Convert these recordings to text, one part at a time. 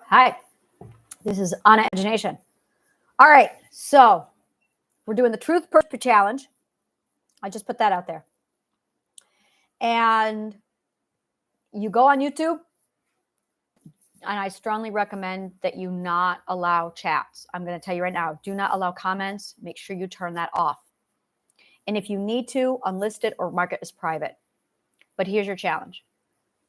Hi, this is Anna Imagination. All right, so we're doing the Truth Purge Challenge. I just put that out there. And you go on YouTube, and I strongly recommend that you not allow chats. I'm going to tell you right now, do not allow comments. Make sure you turn that off. And if you need to, unlist it or mark it as private. But here's your challenge.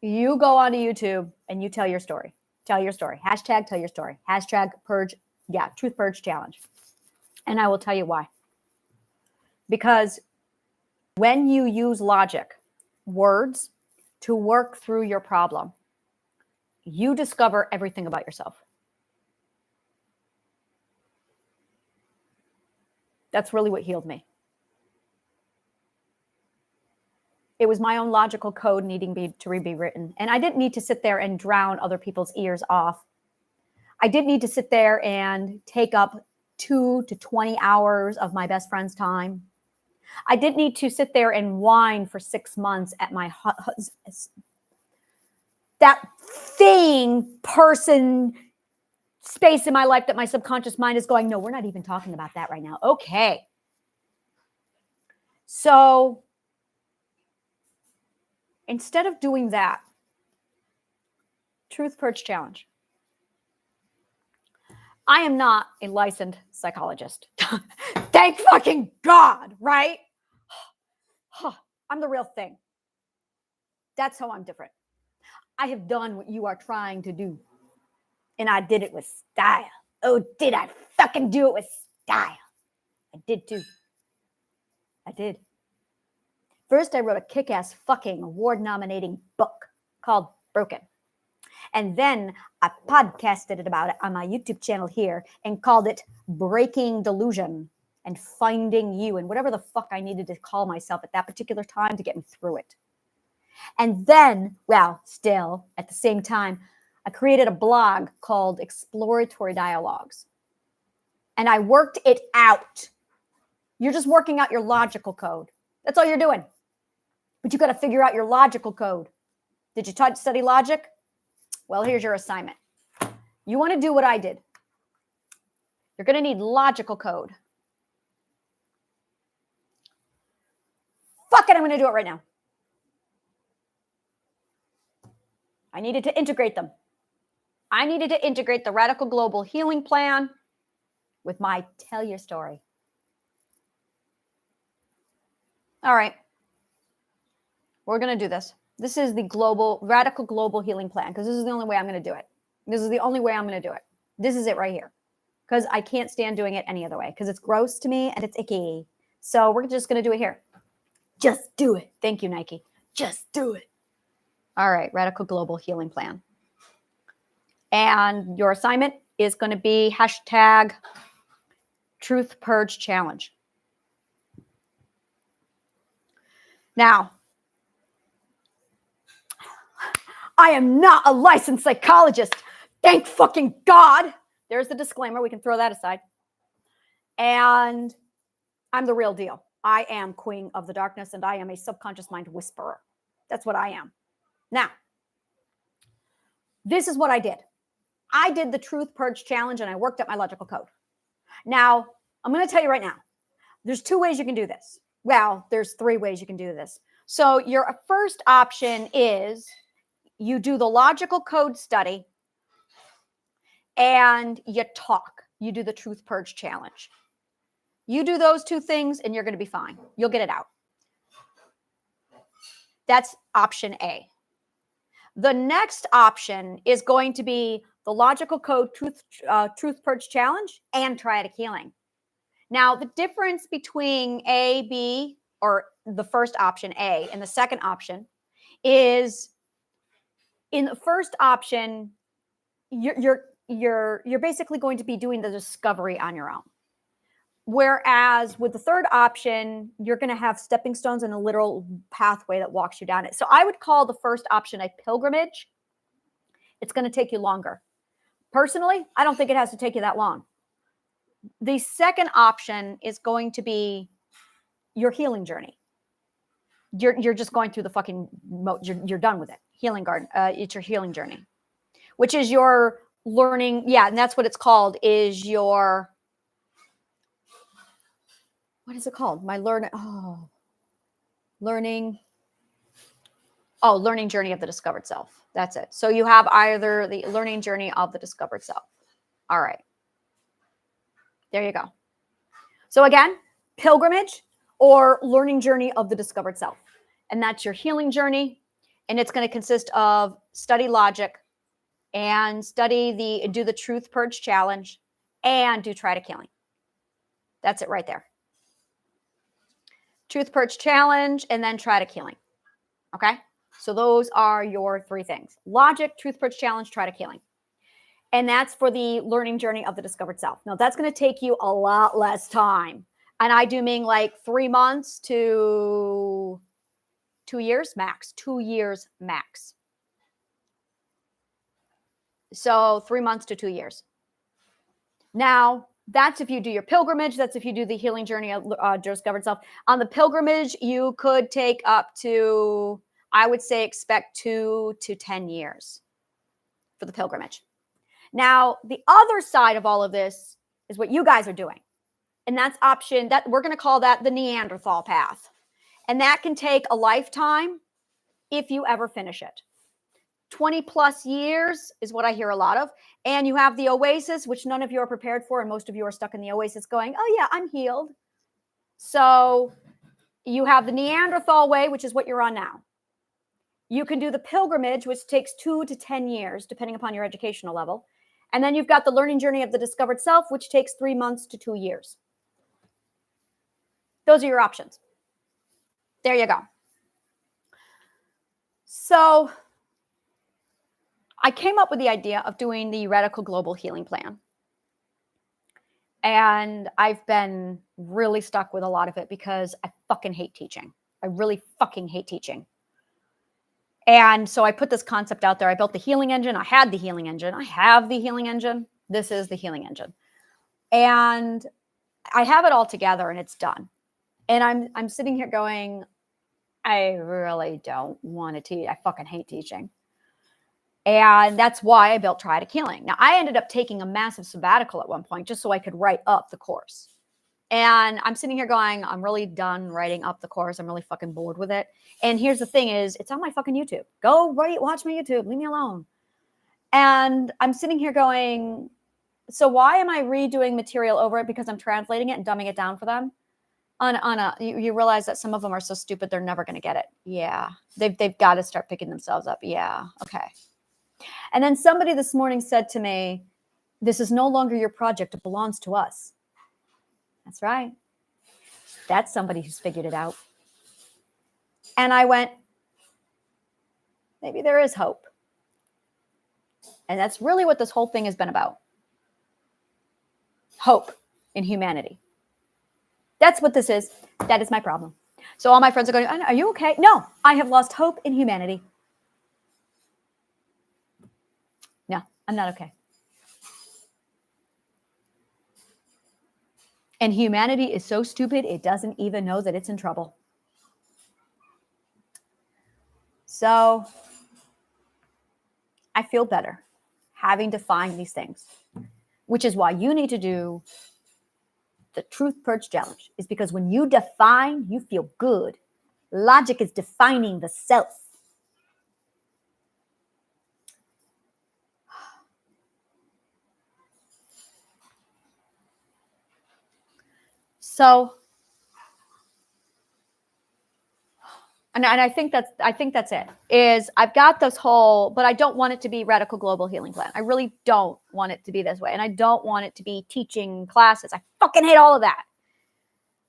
You go onto YouTube and you tell your story. Tell your story. Hashtag tell your story. Hashtag purge. Yeah, Truth Purge Challenge. And I will tell you why. Because when you use logic, words, to work through your problem, you discover everything about yourself. That's really what healed me. It was my own logical code needing to be written. And I didn't need to sit there and drown other people's ears off. I didn't need to sit there and take up 2 to 20 hours of my best friend's time. I didn't need to sit there and whine for 6 months at my that person space in my life that my subconscious mind is going, no, we're not even talking about that right now. Okay. So instead of doing that, Truth Purge Challenge. I am not a licensed psychologist. Thank fucking God, right? I'm the real thing. That's how I'm different. I have done what you are trying to do. And I did it with style. Oh, did I fucking do it with style? I did too. I did. First, I wrote a kick-ass fucking award-nominating book called Broken. And then I podcasted about it on my YouTube channel here and called it Breaking Delusion and Finding You and whatever the fuck I needed to call myself at that particular time to get me through it. And then, well, still at the same time, I created a blog called Exploratory Dialogues. And I worked it out. You're just working out your logical code. That's all you're doing. But you got to figure out your logical code. Did you study logic? Well, here's your assignment. You want to do what I did. You're going to need logical code. Fuck it, I'm going to do it right now. I needed to integrate them. I needed to integrate the Radical Global Healing Plan with my Tell Your Story. All right. We're going to do this. This is the Radical Global Healing Plan because this is the only way I'm going to do it. This is the only way I'm going to do it. This is it right here because I can't stand doing it any other way because it's gross to me and it's icky. So we're just going to do it here. Just do it. Thank you, Nike. Just do it. All right. Radical Global Healing Plan. And your assignment is going to be hashtag Truth Purge Challenge. Now, I am not a licensed psychologist. Thank fucking God. There's the disclaimer. We can throw that aside. And I'm the real deal. I am Queen of the Darkness and I am a subconscious mind whisperer. That's what I am. Now, this is what I did. I did the Truth Purge Challenge and I worked up my logical code. Now, I'm going to tell you right now, there's 2 ways you can do this. Well, there's 3 ways you can do this. So your first option is you do the logical code study and you talk. You do the Truth Purge Challenge. You do those 2 things and you're going to be fine. You'll get it out. That's option A. The next option is going to be the logical code Truth Purge Challenge and Triadic Healing. Now, the difference between A, B, or the first option, A, and the second option is in the first option, you're basically going to be doing the discovery on your own. Whereas with the third option, you're going to have stepping stones and a literal pathway that walks you down it. So I would call the first option a pilgrimage. It's going to take you longer. Personally, I don't think it has to take you that long. The second option is going to be your healing journey. You're just going through the fucking, you're done with it. Healing garden. It's your healing journey, which is your learning. Yeah, and that's what it's called, is your, what is it called? My learning journey of the discovered self. That's it. So you have either the learning journey of the discovered self. All right. There you go. So again, pilgrimage or learning journey of the discovered self. And that's your healing journey. And it's going to consist of study logic and do the truth purge challenge and do try to killing. That's it right there. Truth purge challenge and then try to killing. Okay. So those are your 3 things: logic, truth purge challenge, try to killing. And that's for the learning journey of the discovered self. Now that's going to take you a lot less time. And I do mean like 3 months to 2 years max. 2 years max. So 3 months to 2 years. Now, that's if you do your pilgrimage. That's if you do the healing journey of discovered self. On the pilgrimage, you could take up to, I would say, expect 2 to 10 years for the pilgrimage. Now, the other side of all of this is what you guys are doing. And that's option, that we're going to call that the Neanderthal path. And that can take a lifetime if you ever finish it. 20 plus years is what I hear a lot of. And you have the oasis, which none of you are prepared for. And most of you are stuck in the oasis going, oh yeah, I'm healed. So you have the Neanderthal way, which is what you're on now. You can do the pilgrimage, which takes 2 to 10 years, depending upon your educational level. And then you've got the learning journey of the discovered self, which takes 3 months to 2 years. Those are your options. There you go. So I came up with the idea of doing the Radical Global Healing Plan. And I've been really stuck with a lot of it because I fucking hate teaching. I really fucking hate teaching. And so I put this concept out there. I built the healing engine. I had the healing engine. I have the healing engine. This is the healing engine. And I have it all together and it's done. And I'm sitting here going, I really don't want to teach. I fucking hate teaching. And that's why I built Try to Killing. Now, I ended up taking a massive sabbatical at one point just so I could write up the course. And I'm sitting here going, I'm really done writing up the course. I'm really fucking bored with it. And here's the thing is, it's on my fucking YouTube. Go watch my YouTube. Leave me alone. And I'm sitting here going, so why am I redoing material over it? Because I'm translating it and dumbing it down for them. You realize that some of them are so stupid, they're never going to get it. Yeah. They've got to start picking themselves up. Yeah. Okay. And then somebody this morning said to me, this is no longer your project. It belongs to us. That's right. That's somebody who's figured it out. And I went, maybe there is hope. And that's really what this whole thing has been about. Hope in humanity. That's what this is. That is my problem. So all my friends are going, are you okay? No, I have lost hope in humanity. No, I'm not okay. And humanity is so stupid, it doesn't even know that it's in trouble. So I feel better having defined these things, which is why you need to do the Truth Purge Challenge, is because when you define, you feel good. Logic is defining the self. So, and I think that's it. Is I've got this whole, but I don't want it to be Radical Global Healing Plan. I really don't want it to be this way, and I don't want it to be teaching classes. I fucking hate all of that.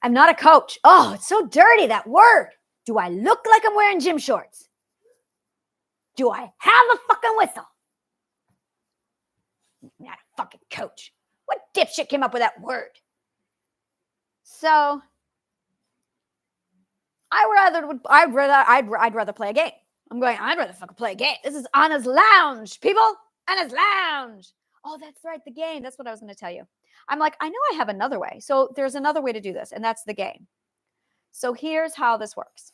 I'm not a coach. Oh, it's so dirty, that word. Do I look like I'm wearing gym shorts? Do I have a fucking whistle? I'm not a fucking coach. What dipshit came up with that word? So I'd rather play a game. I'm going, I'd rather fucking play a game. This is Anna's Lounge, people. Anna's Lounge. Oh, that's right, the game. That's what I was going to tell you. I'm like, I know I have another way. So there's another way to do this, and that's the game. So here's how this works.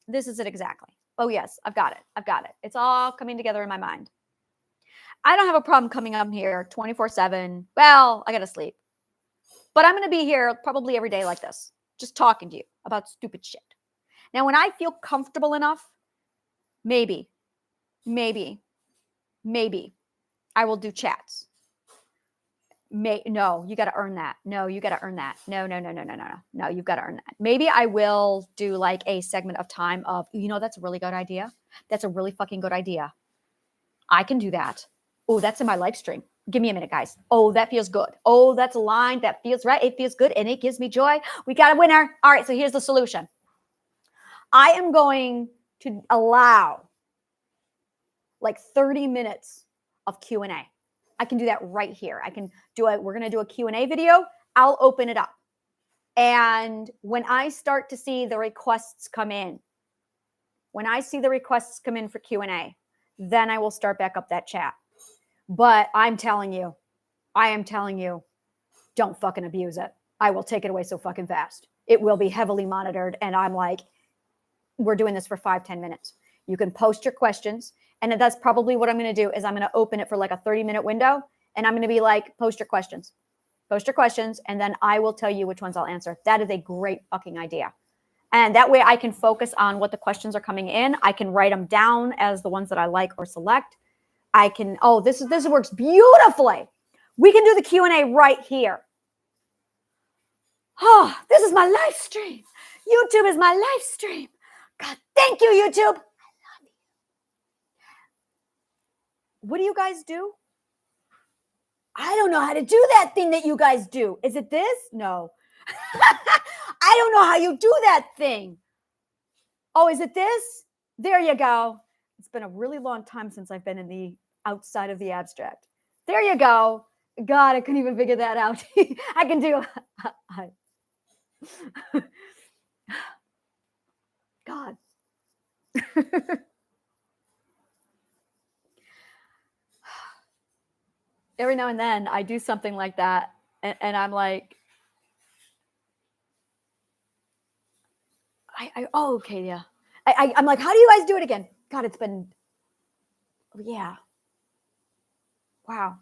This is it exactly. Oh, yes, I've got it. It's all coming together in my mind. I don't have a problem coming up here 24/7. Well, I got to sleep. But I'm going to be here probably every day like this, just talking to you about stupid shit. Now, when I feel comfortable enough, maybe I will do chats. No, you got to earn that. No, you got to earn that. No, you've got to earn that. Maybe I will do like a segment of time of, that's a really good idea. That's a really fucking good idea. I can do that. Oh, that's in my live stream. Give me a minute, guys. Oh, that feels good. Oh, that's a line that feels right. It feels good and it gives me joy. We got a winner. All right, so here's the solution. I am going to allow like 30 minutes of Q&A. I can do that right here. We're going to do a Q&A video. I'll open it up. And when I start to see the requests come in, for Q&A, then I will start back up that chat. But I am telling you, don't fucking abuse it. I will take it away so fucking fast. It will be heavily monitored. And I'm like, we're doing this for 5-10 minutes. You can post your questions. And that's probably what I'm going to do is I'm going to open it for like a 30-minute window. And I'm going to be like, post your questions. And then I will tell you which ones I'll answer. That is a great fucking idea. And that way I can focus on what the questions are coming in. I can write them down as the ones that I like or select. I can, this works beautifully. We can do the Q&A right here. Oh, this is my live stream. YouTube is my live stream. God, thank you, YouTube. What do you guys do? I don't know how to do that thing that you guys do. Is it this? No. I don't know how you do that thing. Oh, is it this? There you go. It's been a really long time since I've been in the outside of the abstract. There you go. God, I couldn't even figure that out. I can do. God. Every now and then I do something like that. And I'm like, okay, yeah. I'm like, how do you guys do it again? God, it's been, yeah. Wow.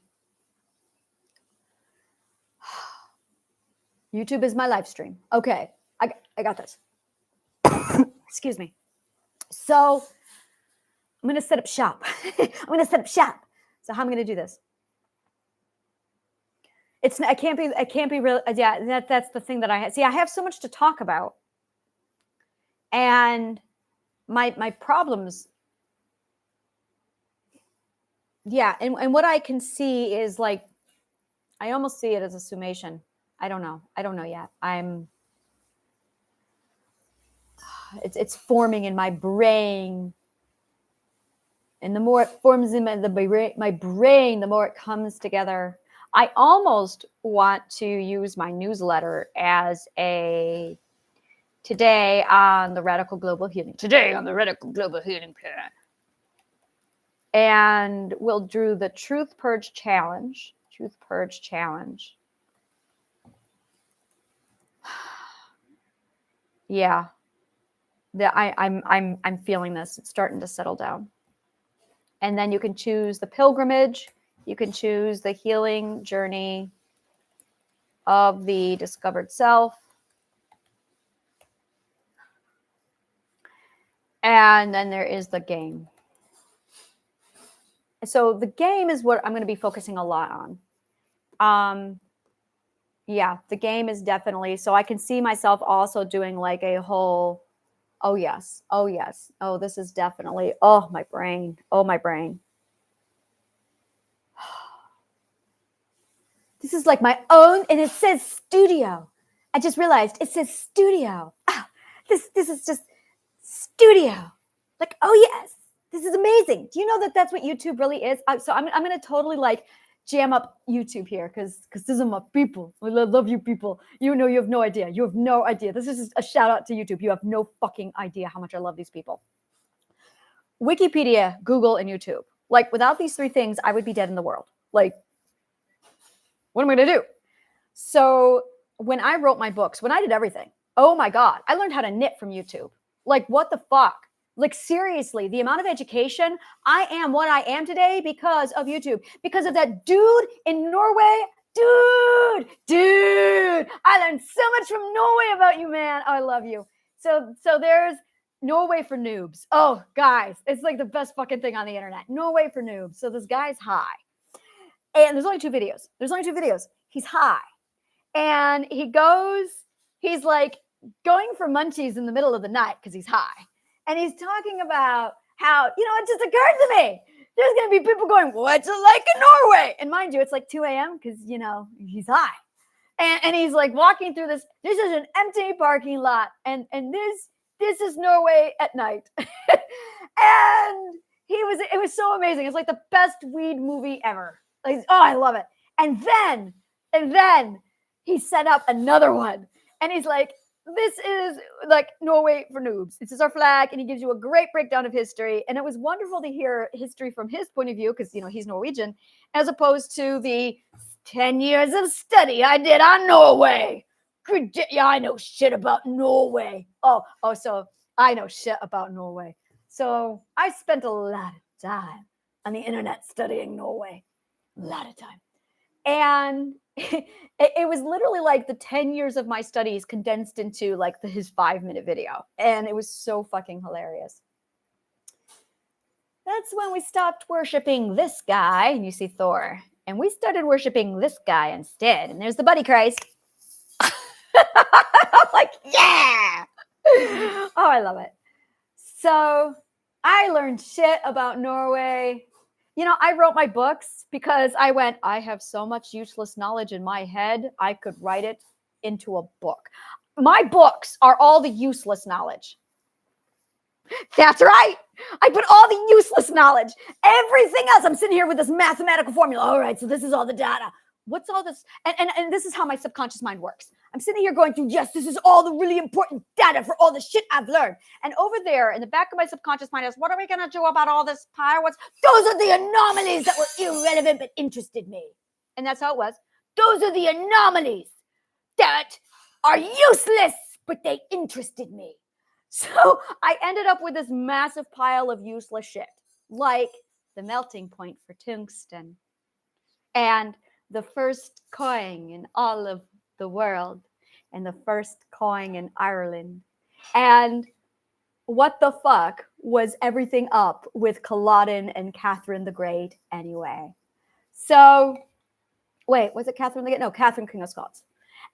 YouTube is my live stream. Okay, I got this. Excuse me. So I'm going to set up shop. So how am I going to do this? I can't be real. Yeah, that's the thing that I have. See, I have so much to talk about. And my problems. Yeah. And what I can see is like, I almost see it as a summation. I don't know yet. It's forming in my brain. And the more it forms in my brain, the more it comes together. I almost want to use my newsletter as a today on the Radical Global Healing Plan. And we'll do the Truth Purge Challenge. Yeah. I'm feeling this. It's starting to settle down. And then you can choose the pilgrimage. You can choose the healing journey of the discovered self. And then there is the game. So the game is what I'm going to be focusing a lot on. Yeah, the game is definitely, so I can see myself also doing like a whole, oh yes. Oh, this is definitely, my brain. This is like my own, and it says studio. I just realized it says studio. This is just studio. Like, oh yes, this is amazing. Do you know that that's what YouTube really is? So I'm going to totally like jam up YouTube here because this is my people. I love you people. You have no idea. You have no idea. This is just a shout out to YouTube. You have no fucking idea how much I love these people. Wikipedia, Google, and YouTube. Like without these three things, I would be dead in the world. Like, what am I going to do? So when I wrote my books, when I did everything, oh my God, I learned how to knit from YouTube. Like, what the fuck? Like, seriously, the amount of education, I am what I am today because of YouTube, because of that dude in Norway. Dude, I learned so much from Norway about you, man. Oh, I love you. So there's Norway for noobs. Oh, guys, it's like the best fucking thing on the internet. Norway for noobs. So this guy's high. And there's only two videos. He's high. And he's like going for munchies in the middle of the night because he's high. And he's talking about how, it just occurred to me, there's going to be people going, what's it like in Norway? And mind you, it's like 2 a.m. because, he's high. And he's like walking through this is an empty parking lot. And this is Norway at night. And it was so amazing. It's like the best weed movie ever. Like, oh, I love it. And then he set up another one. And he's like, this is like Norway for noobs. This is our flag. And he gives you a great breakdown of history. And it was wonderful to hear history from his point of view because, he's Norwegian, as opposed to the 10 years of study I did on Norway. Yeah, I know shit about Norway. So I know shit about Norway. So I spent a lot of time on the internet studying Norway. A lot of time. And it was literally like the 10 years of my studies condensed into like his 5-minute video. And it was so fucking hilarious. That's when we stopped worshiping this guy. And you see Thor. And we started worshiping this guy instead. And there's the Buddy Christ. I'm like, yeah. Oh, I love it. So I learned shit about Norway. I wrote my books because I have so much useless knowledge in my head, I could write it into a book. My books are all the useless knowledge. That's right. I put all the useless knowledge. Everything else, I'm sitting here with this mathematical formula. All right, so this is all the data. What's all this? And this is how my subconscious mind works. I'm sitting here going through, yes, this is all the really important data for all the shit I've learned. And over there in the back of my subconscious mind is, what are we going to do about all this power? Those are the anomalies that were irrelevant but interested me. And that's how it was. Those are the anomalies that are useless, but they interested me. So I ended up with this massive pile of useless shit, like the melting point for tungsten and the first coin in all of the world and the first coin in Ireland. And what the fuck was everything up with Culloden and Catherine the Great anyway? So, wait, was it Catherine the Great? No, Catherine King of Scots.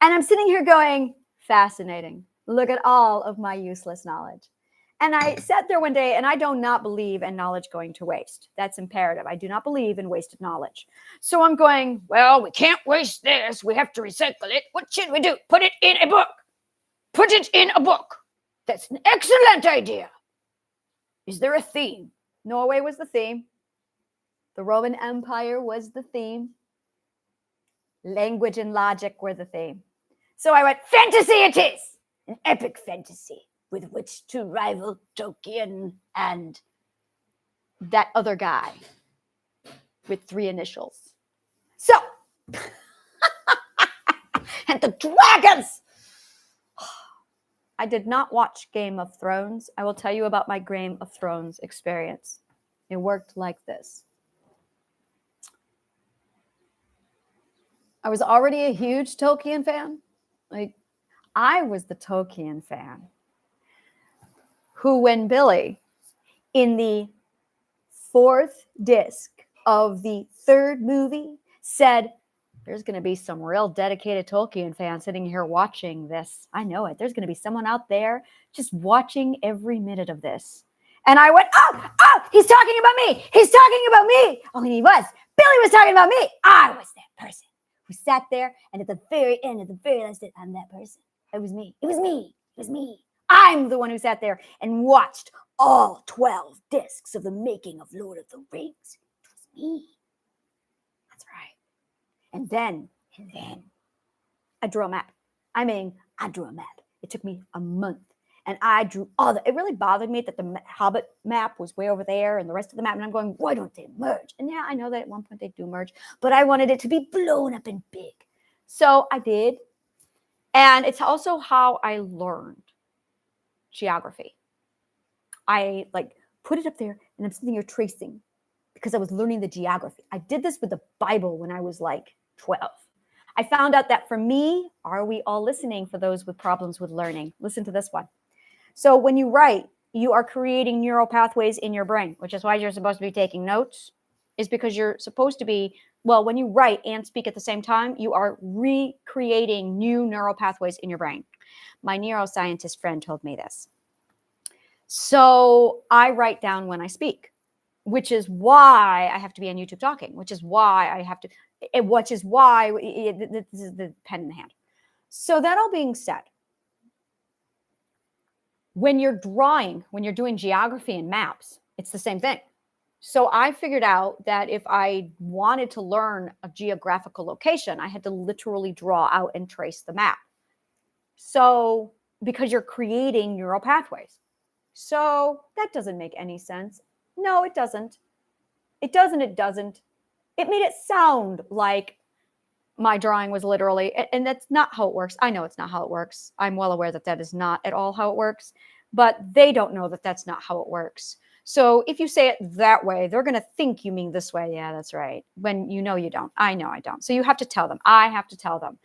And I'm sitting here going, fascinating. Look at all of my useless knowledge. And I sat there one day, and I do not believe in knowledge going to waste. That's imperative. I do not believe in wasted knowledge. So I'm going, well, we can't waste this. We have to recycle it. What should we do? Put it in a book. Put it in a book. That's an excellent idea. Is there a theme? Norway was the theme. The Roman Empire was the theme. Language and logic were the theme. So I went, fantasy it is. An epic fantasy with which to rival Tolkien and that other guy with 3 initials. So, and the dragons. I did not watch Game of Thrones. I will tell you about my Game of Thrones experience. It worked like this. I was already a huge Tolkien fan. I was the Tolkien fan who, when Billy, in the 4th disc of the 3rd movie, said, there's going to be some real dedicated Tolkien fans sitting here watching this. I know it. There's going to be someone out there just watching every minute of this. And I went, oh, he's talking about me. He's talking about me. Oh, and he was. Billy was talking about me. I was that person who sat there, and at the very end, at the very last, said, I'm that person. It was me. It was me. It was me. I'm the one who sat there and watched all 12 discs of the making of Lord of the Rings. It was me. That's right. And then I drew a map. I drew a map. It took me a month. And I drew it really bothered me that the Hobbit map was way over there and the rest of the map. And I'm going, why don't they merge? And yeah, I know that at one point they do merge, but I wanted it to be blown up and big. So I did. And it's also how I learned geography. I like put it up there and I'm sitting here tracing because I was learning the geography. I did this with the Bible when I was like 12. I found out that for me, are we all listening for those with problems with learning? Listen to this one. So when you write, you are creating neural pathways in your brain, which is why you're supposed to be taking notes, is because you're supposed to be, well, when you write and speak at the same time, you are recreating new neural pathways in your brain. My neuroscientist friend told me this. So I write down when I speak, which is why I have to be on YouTube talking, which is why I have to, which is why this is the pen in the hand. So that all being said, when you're drawing, when you're doing geography and maps, it's the same thing. So I figured out that if I wanted to learn a geographical location, I had to literally draw out and trace the map. So because you're creating neural pathways. So that doesn't make any sense. No, it doesn't. It doesn't. It made it sound like my drawing was literally, and that's not how it works. I know it's not how it works. I'm well aware that that is not at all how it works, but they don't know that that's not how it works. So if you say it that way, they're going to think you mean this way. Yeah, that's right. When you know you don't. I know I don't. So you have to tell them. I have to tell them.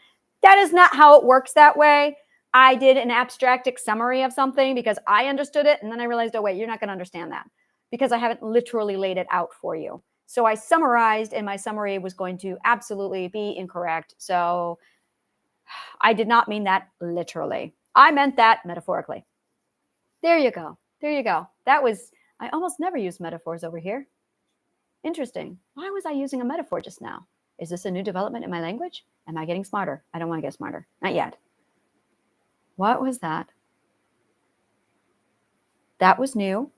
That is not how it works that way. I did an abstractic summary of something because I understood it. And then I realized, oh, wait, you're not going to understand that because I haven't literally laid it out for you. So I summarized, and my summary was going to absolutely be incorrect. So I did not mean that literally. I meant that metaphorically. There you go. There you go. That was, I almost never use metaphors over here. Interesting. Why was I using a metaphor just now? Is this a new development in my language? Am I getting smarter? I don't want to get smarter. Not yet. What was that? That was new.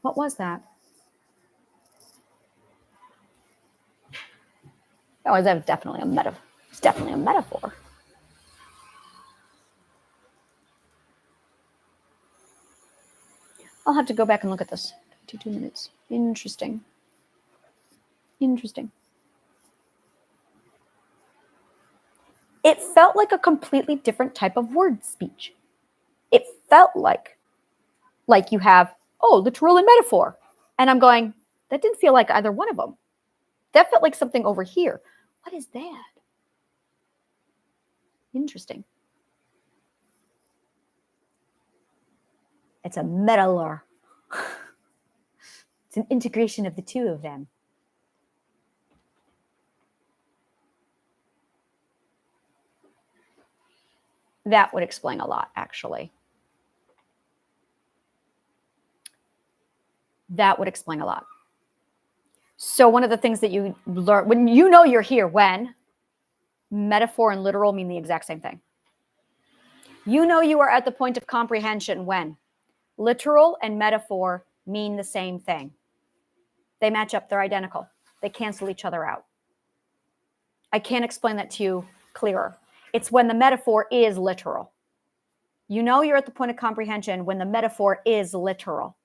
What was that? Oh, that's definitely a metaphor. It's definitely a metaphor. I'll have to go back and look at this. 22 minutes. Interesting. Interesting. It felt like a completely different type of word speech. It felt like you have, oh, literal and metaphor. And I'm going, that didn't feel like either one of them. That felt like something over here. What is that? Interesting. It's a metaphor. It's an integration of the two of them. That would explain a lot, actually. That would explain a lot. So one of the things that you learn, when you know you're here, when metaphor and literal mean the exact same thing. You know you are at the point of comprehension when literal and metaphor mean the same thing. They match up. They're identical. They cancel each other out. I can't explain that to you clearer. It's when the metaphor is literal. You know you're at the point of comprehension when the metaphor is literal.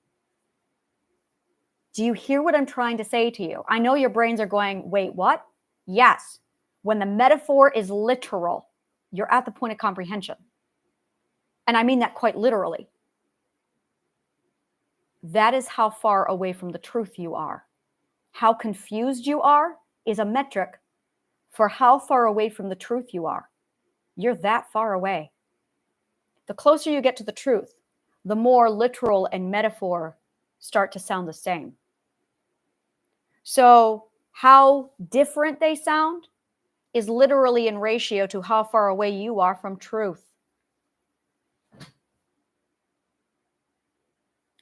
Do you hear what I'm trying to say to you? I know your brains are going, wait, what? Yes. When the metaphor is literal, you're at the point of comprehension. And I mean that quite literally. That is how far away from the truth you are. How confused you are is a metric for how far away from the truth you are. You're that far away. The closer you get to the truth, the more literal and metaphor start to sound the same. So how different they sound is literally in ratio to how far away you are from truth.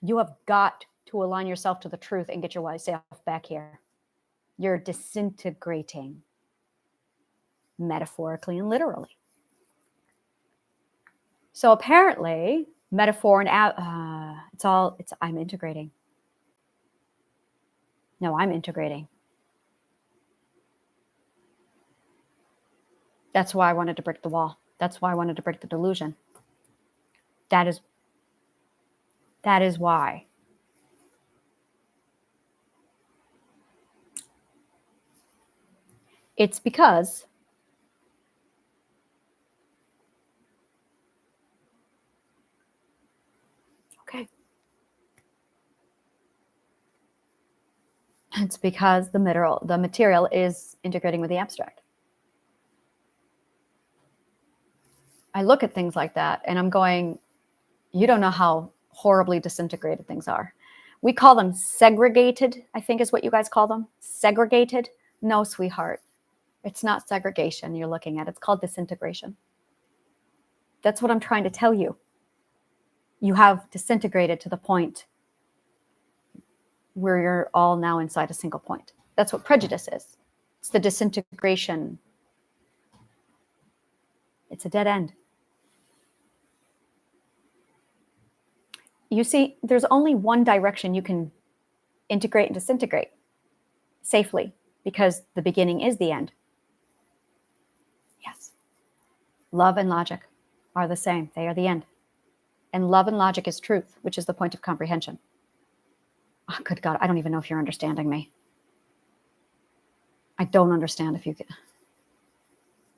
You have got to align yourself to the truth and get your self back here. You're disintegrating metaphorically and literally. So apparently, metaphor and I'm integrating. No, I'm integrating. That's why I wanted to break the wall. That's why I wanted to break the delusion. That is why. It's because It's because the material is integrating with the abstract. I look at things like that and I'm going, you don't know how horribly disintegrated things are. We call them segregated, I think is what you guys call them. Segregated? No, sweetheart. It's not segregation you're looking at. It's called disintegration. That's what I'm trying to tell you. You have disintegrated to the point where you're all now inside a single point. That's what prejudice is. It's the disintegration. It's a dead end. You see, there's only one direction you can integrate and disintegrate safely, because the beginning is the end. Yes. Love and logic are the same. They are the end. And love and logic is truth, which is the point of comprehension. Oh, good God, I don't even know if you're understanding me. I don't understand if you can.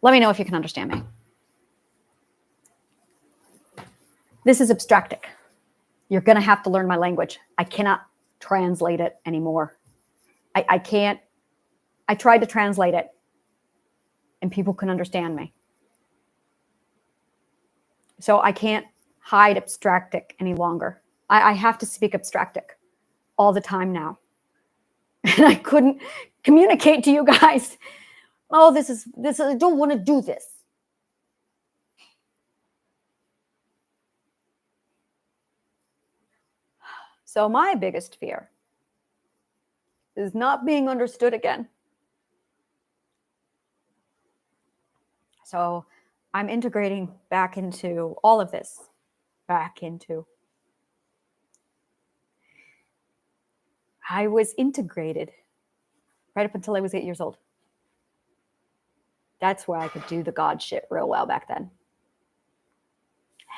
Let me know if you can understand me. This is abstractic. You're going to have to learn my language. I cannot translate it anymore. I can't. I tried to translate it and people can understand me. So I can't hide abstractic any longer. I have to speak abstractic all the time now. And I couldn't communicate to you guys. Oh, this is, I don't want to do this. So my biggest fear is not being understood again. So I'm integrating back into all of this, I was integrated right up until I was 8 years old. That's where I could do the God shit real well back then.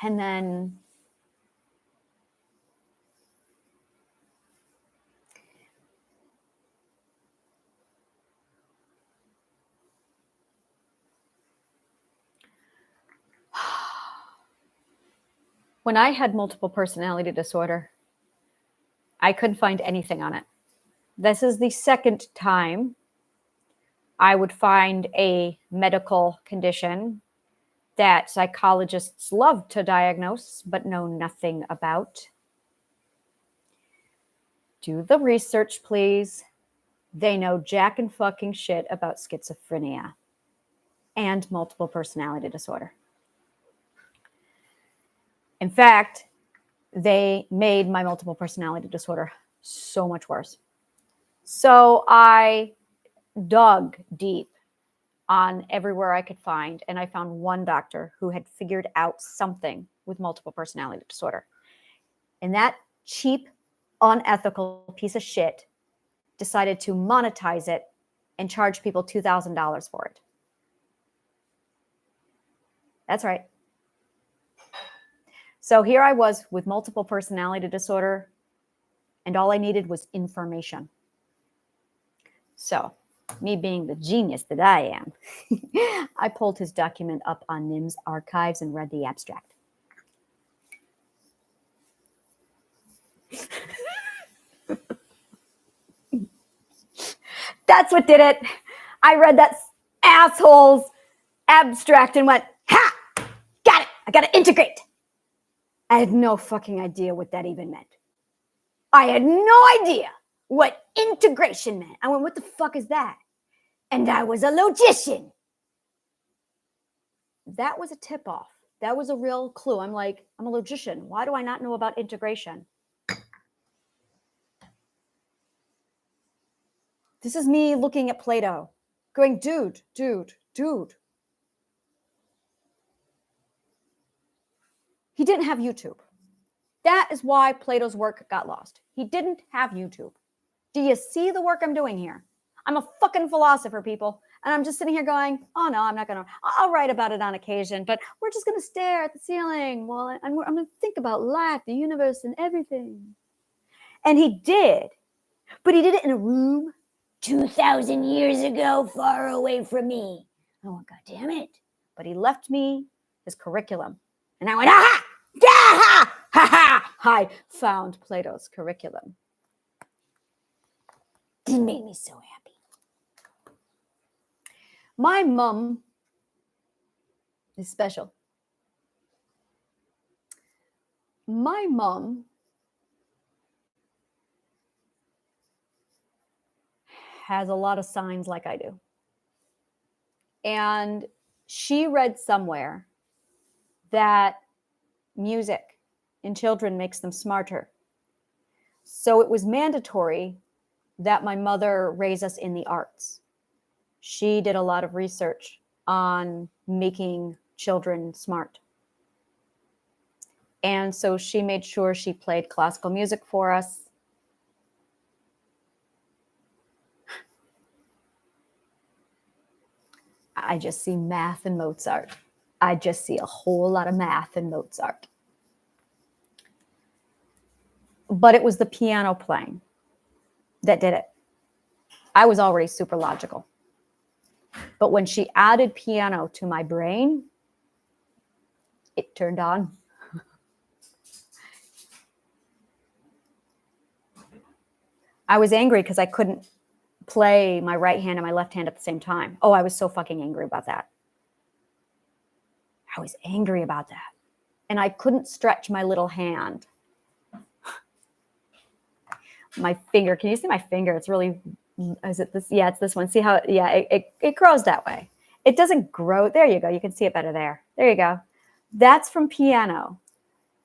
And then when I had multiple personality disorder, I couldn't find anything on it. This is the second time I would find a medical condition that psychologists love to diagnose but know nothing about. Do the research, please. They know jack and fucking shit about schizophrenia and multiple personality disorder. In fact, they made my multiple personality disorder so much worse. So I dug deep on everywhere I could find, and I found one doctor who had figured out something with multiple personality disorder. And that cheap, unethical piece of shit decided to monetize it and charge people $2,000 for it. That's right. So here I was with multiple personality disorder, and all I needed was information. So, me being the genius that I am, I pulled his document up on NIMS archives and read the abstract. That's what did it. I read that asshole's abstract and went, ha! Got it! I gotta integrate! I had no fucking idea what that even meant. I had no idea what integration meant. I went, what the fuck is that? And I was a logician. That was a tip-off. That was a real clue. I'm like, I'm a logician. Why do I not know about integration? This is me looking at Plato, going, dude. He didn't have YouTube. That is why Plato's work got lost. He didn't have YouTube. Do you see the work I'm doing here? I'm a fucking philosopher, people. And I'm just sitting here going, oh no, I'm not going to, I'll write about it on occasion, but we're just going to stare at the ceiling while I'm going to think about life, the universe, and everything. And he did, but he did it in a room 2,000 years ago, far away from me. Oh, God damn it. But he left me his curriculum. And I went, aha! Yeah! Ha ha! I found Plato's curriculum. It made me so happy. My mom is special. My mom has a lot of signs like I do. And she read somewhere that music in children makes them smarter. So it was mandatory that my mother raise us in the arts. She did a lot of research on making children smart. And so she made sure she played classical music for us. I just see math and Mozart. I just see a whole lot of math and Mozart. But it was the piano playing that did it. I was already super logical. But when she added piano to my brain, it turned on. I was angry because I couldn't play my right hand and my left hand at the same time. Oh, I was so fucking angry about that. I was angry about that. And I couldn't stretch my little hand. My finger, can you see my finger? It's really, is it this? Yeah, it's this one. See how, yeah, it grows that way. It doesn't grow. There you go. You can see it better there. There you go. That's from piano.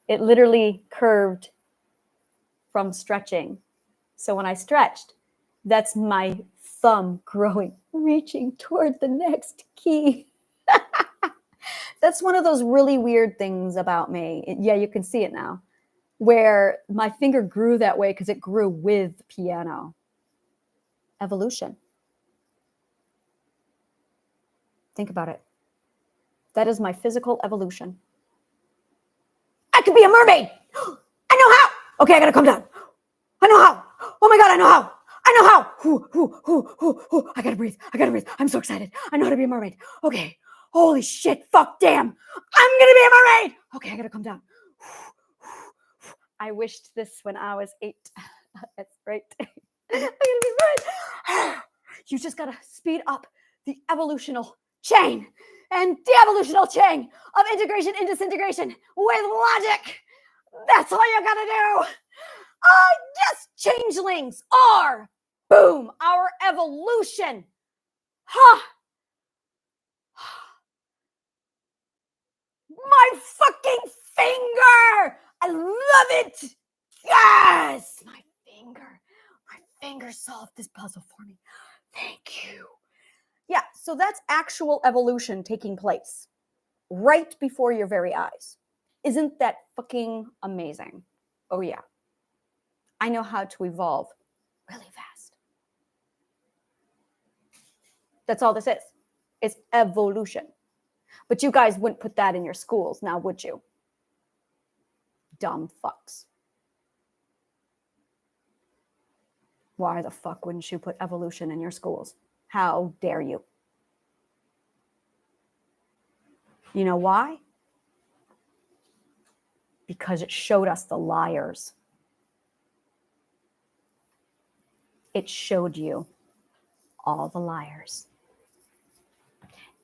It literally curved from stretching. So when I stretched, that's my thumb growing, reaching toward the next key. That's one of those really weird things about me. Yeah, you can see it now, where my finger grew that way because it grew with piano. Evolution. Think about it. That is my physical evolution. I could be a mermaid. I know how. Okay, I gotta calm down. I know how. Oh my God, I know how. I know how. I gotta breathe. I'm so excited. I know how to be a mermaid. Okay. Holy shit. Fuck, damn. I'm gonna be a mermaid. Okay, I gotta calm down. I wished this when I was 8. That's right. I'm gonna be a mermaid. You just gotta speed up the evolutional chain and de-evolutional chain of integration and disintegration with logic. That's all you gotta do. Yes, changelings are, boom, our evolution. Ha! My fucking finger! I love it! Yes! My finger solved this puzzle for me. Thank you. Yeah, so that's actual evolution taking place right before your very eyes. Isn't that fucking amazing? Oh, yeah. I know how to evolve really fast. That's all this is. It's evolution. But you guys wouldn't put that in your schools now, would you? Dumb fucks. Why the fuck wouldn't you put evolution in your schools? How dare you? You know why? Because it showed us the liars. It showed you all the liars.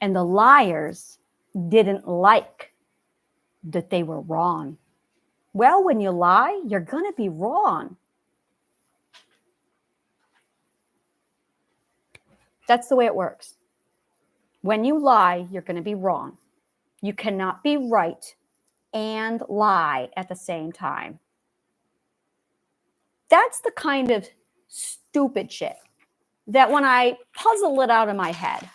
And the liars didn't like that they were wrong. Well, when you lie, you're going to be wrong. That's the way it works. When you lie, you're going to be wrong. You cannot be right and lie at the same time. That's the kind of stupid shit that when I puzzle it out in my head,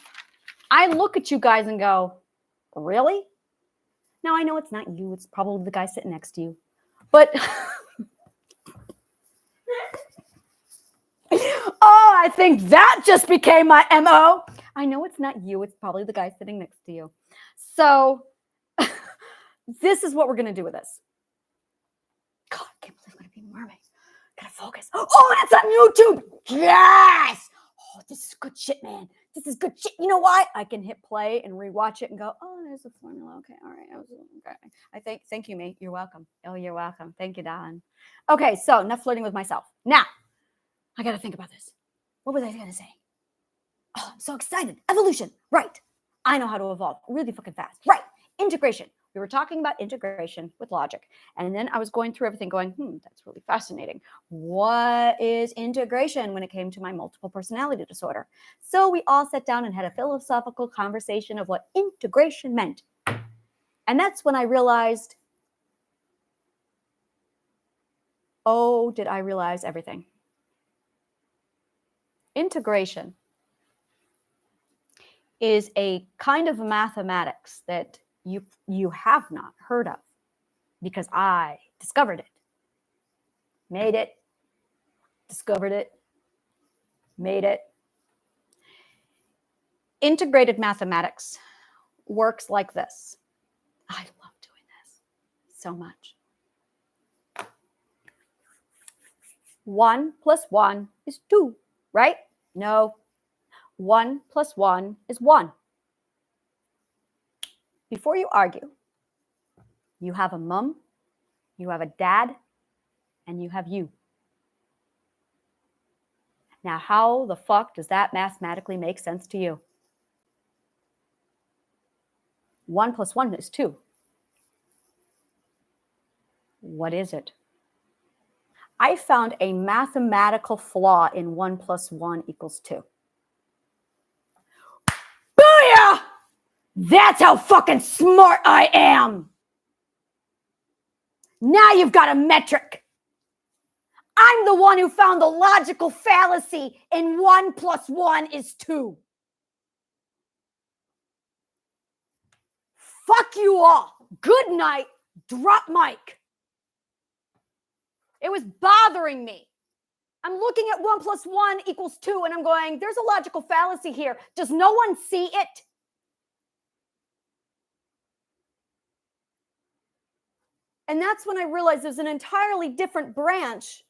I look at you guys and go, really? Now, I know it's not you. It's probably the guy sitting next to you. But, oh, I think that just became my MO. I know it's not you. It's probably the guy sitting next to you. So, this is what we're going to do with this. God, I can't believe I'm going to be a mermaid. Gotta focus. Oh, and it's on YouTube. Yes. Oh, this is good shit, man. This is good shit. You know why? I can hit play and rewatch it and go, oh, there's a formula. Okay, all right. Okay. Thank you, mate. You're welcome. Oh, you're welcome. Thank you, darling. Okay, so enough flirting with myself. Now, I got to think about this. What was I going to say? Oh, I'm so excited. Evolution. Right. I know how to evolve really fucking fast. Right. Integration. We were talking about integration with logic. And then I was going through everything going, that's really fascinating. What is integration when it came to my multiple personality disorder? So we all sat down and had a philosophical conversation of what integration meant. And that's when I realized, oh, did I realize everything? Integration is a kind of mathematics that you have not heard of, because I discovered it, made it, discovered it, made it. Integrated mathematics works like this. I love doing this so much. 1 plus 1 is 2, right? No. 1 plus 1 is 1. Before you argue, you have a mom, you have a dad, and you have you. Now, how the fuck does that mathematically make sense to you? 1 plus 1 is 2. What is it? I found a mathematical flaw in 1 plus 1 equals 2. Booyah! That's how fucking smart I am. Now you've got a metric. I'm the one who found the logical fallacy in 1 plus 1 is 2. Fuck you all. Good night. Drop mic. It was bothering me. I'm looking at 1 plus 1 equals 2, and I'm going, there's a logical fallacy here. Does no one see it? And that's when I realized there's an entirely different branch.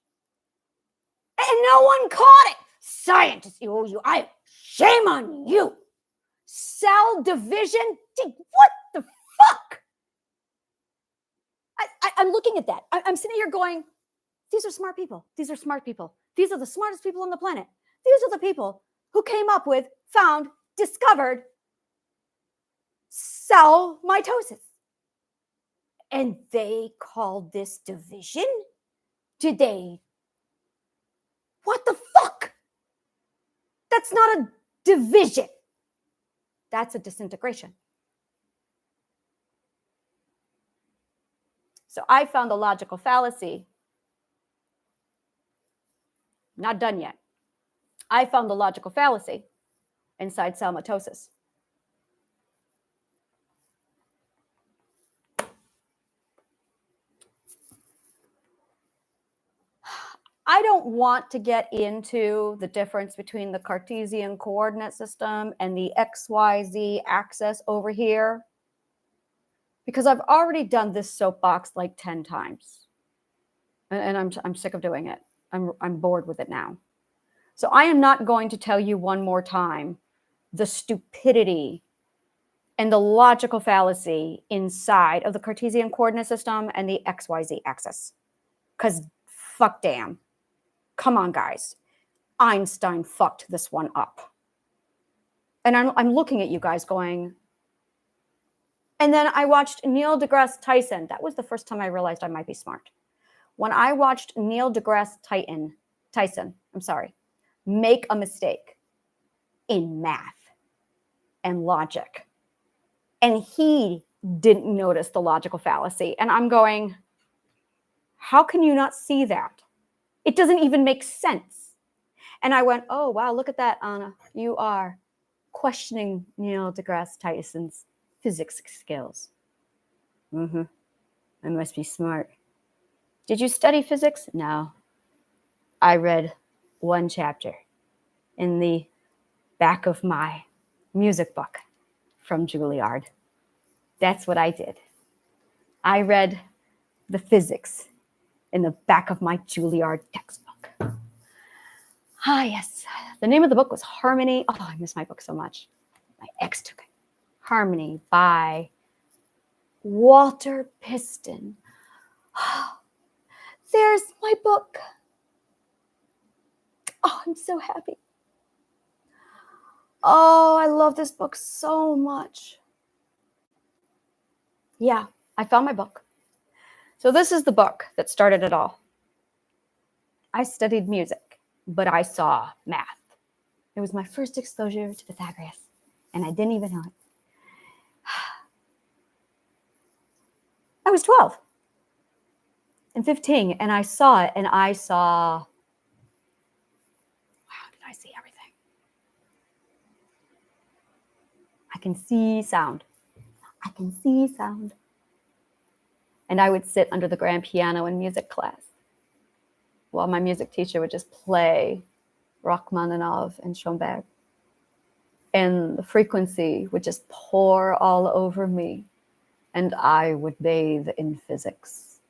And no one caught it. Scientists, shame on you. Cell division? What the fuck? I'm looking at that. I'm sitting here going, these are smart people. These are smart people. These are the smartest people on the planet. These are the people who came up with, found, discovered cell mitosis. And they called this division? Did they? What the fuck? That's not a division. That's a disintegration. So I found the logical fallacy. Not done yet. I found the logical fallacy inside cell mitosis. I don't want to get into the difference between the Cartesian coordinate system and the XYZ axis over here, because I've already done this soapbox like 10 times, and I'm sick of doing it. I'm bored with it now. So I am not going to tell you one more time the stupidity and the logical fallacy inside of the Cartesian coordinate system and the XYZ axis, because fuck damn. Come on, guys. Einstein fucked this one up. And I'm looking at you guys going, and then I watched Neil deGrasse Tyson. That was the first time I realized I might be smart. When I watched Neil deGrasse Tyson, make a mistake in math and logic. And he didn't notice the logical fallacy. And I'm going, how can you not see that? It doesn't even make sense. And I went, oh, wow, look at that, Anna. You are questioning Neil deGrasse Tyson's physics skills. I must be smart. Did you study physics? No. I read one chapter in the back of my music book from Juilliard. That's what I did. I read the physics in the back of my Juilliard textbook. Ah, yes. The name of the book was Harmony. Oh, I miss my book so much. My ex took it. Harmony by Walter Piston. Oh, there's my book. Oh, I'm so happy. Oh, I love this book so much. Yeah, I found my book. So this is the book that started it all. I studied music, but I saw math. It was my first exposure to Pythagoras, and I didn't even know it. I was 12 and 15, and I saw it, and I saw, wow, did I see everything? I can see sound. I can see sound. And I would sit under the grand piano in music class while my music teacher would just play Rachmaninoff and Schoenberg. And the frequency would just pour all over me, and I would bathe in physics.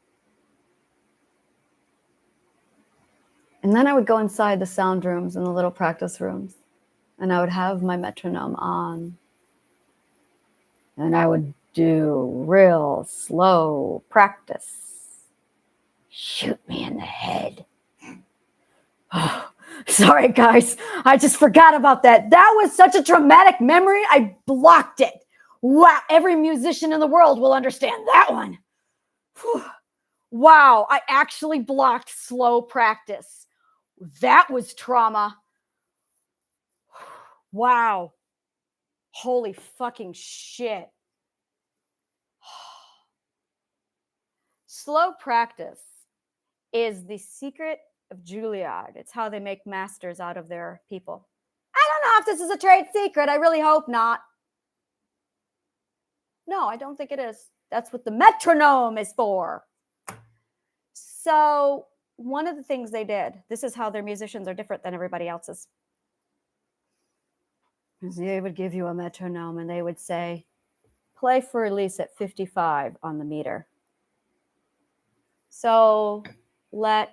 And then I would go inside the sound rooms and the little practice rooms, and I would have my metronome on, and I would do real slow practice. Shoot me in the head. Oh, sorry, guys. I just forgot about that. That was such a traumatic memory. I blocked it. Wow. Every musician in the world will understand that one. Whew. Wow. I actually blocked slow practice. That was trauma. Wow. Holy fucking shit. Slow practice is the secret of Juilliard. It's how they make masters out of their people. I don't know if this is a trade secret. I really hope not. No, I don't think it is. That's what the metronome is for. So one of the things they did, this is how their musicians are different than everybody else's. They would give you a metronome and they would say, play for release at 55 on the meter. So let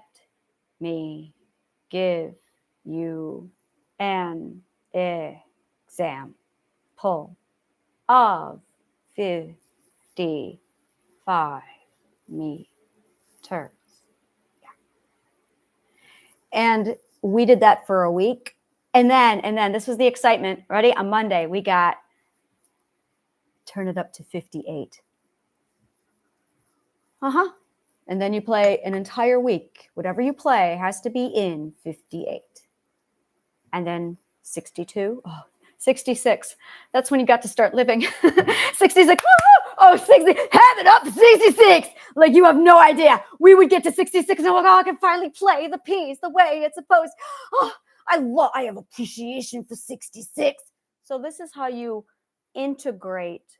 me give you an example of 55 meters. Yeah. And we did that for a week. And then this was the excitement. Ready? On Monday, we got turn it up to 58. And then you play an entire week. Whatever you play has to be in 58. And then 62. Oh, 66. That's when you got to start living. 66. Oh, 60. Have it up to 66. Like you have no idea. We would get to 66 and I can finally play the piece the way it's supposed. Oh, I have appreciation for 66. So this is how you integrate,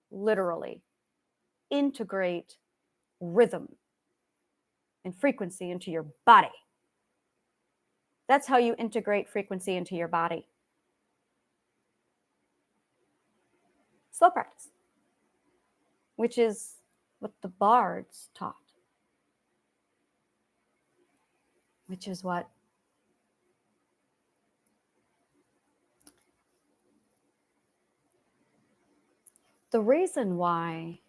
literally, integrate rhythm and frequency into your body. That's how you integrate frequency into your body. Slow practice, which is what the bards taught, which is what the reason why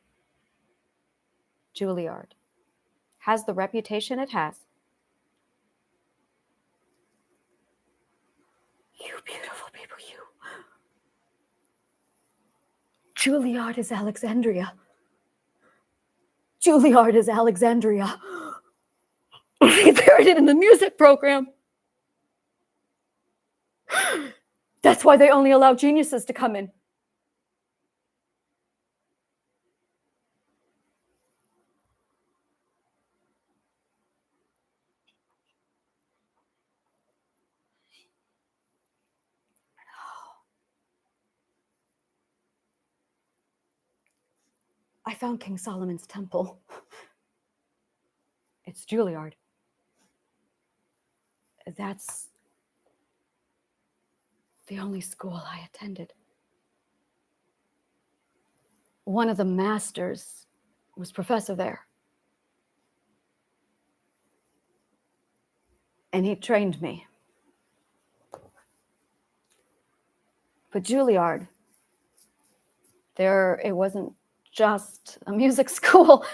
Juilliard has the reputation it has. You beautiful people, you. Juilliard is Alexandria. Juilliard is Alexandria. We buried it in the music program. That's why they only allow geniuses to come in. I found King Solomon's temple. It's Juilliard. That's the only school I attended. One of the masters was professor there. And he trained me. But Juilliard, it wasn't just a music school.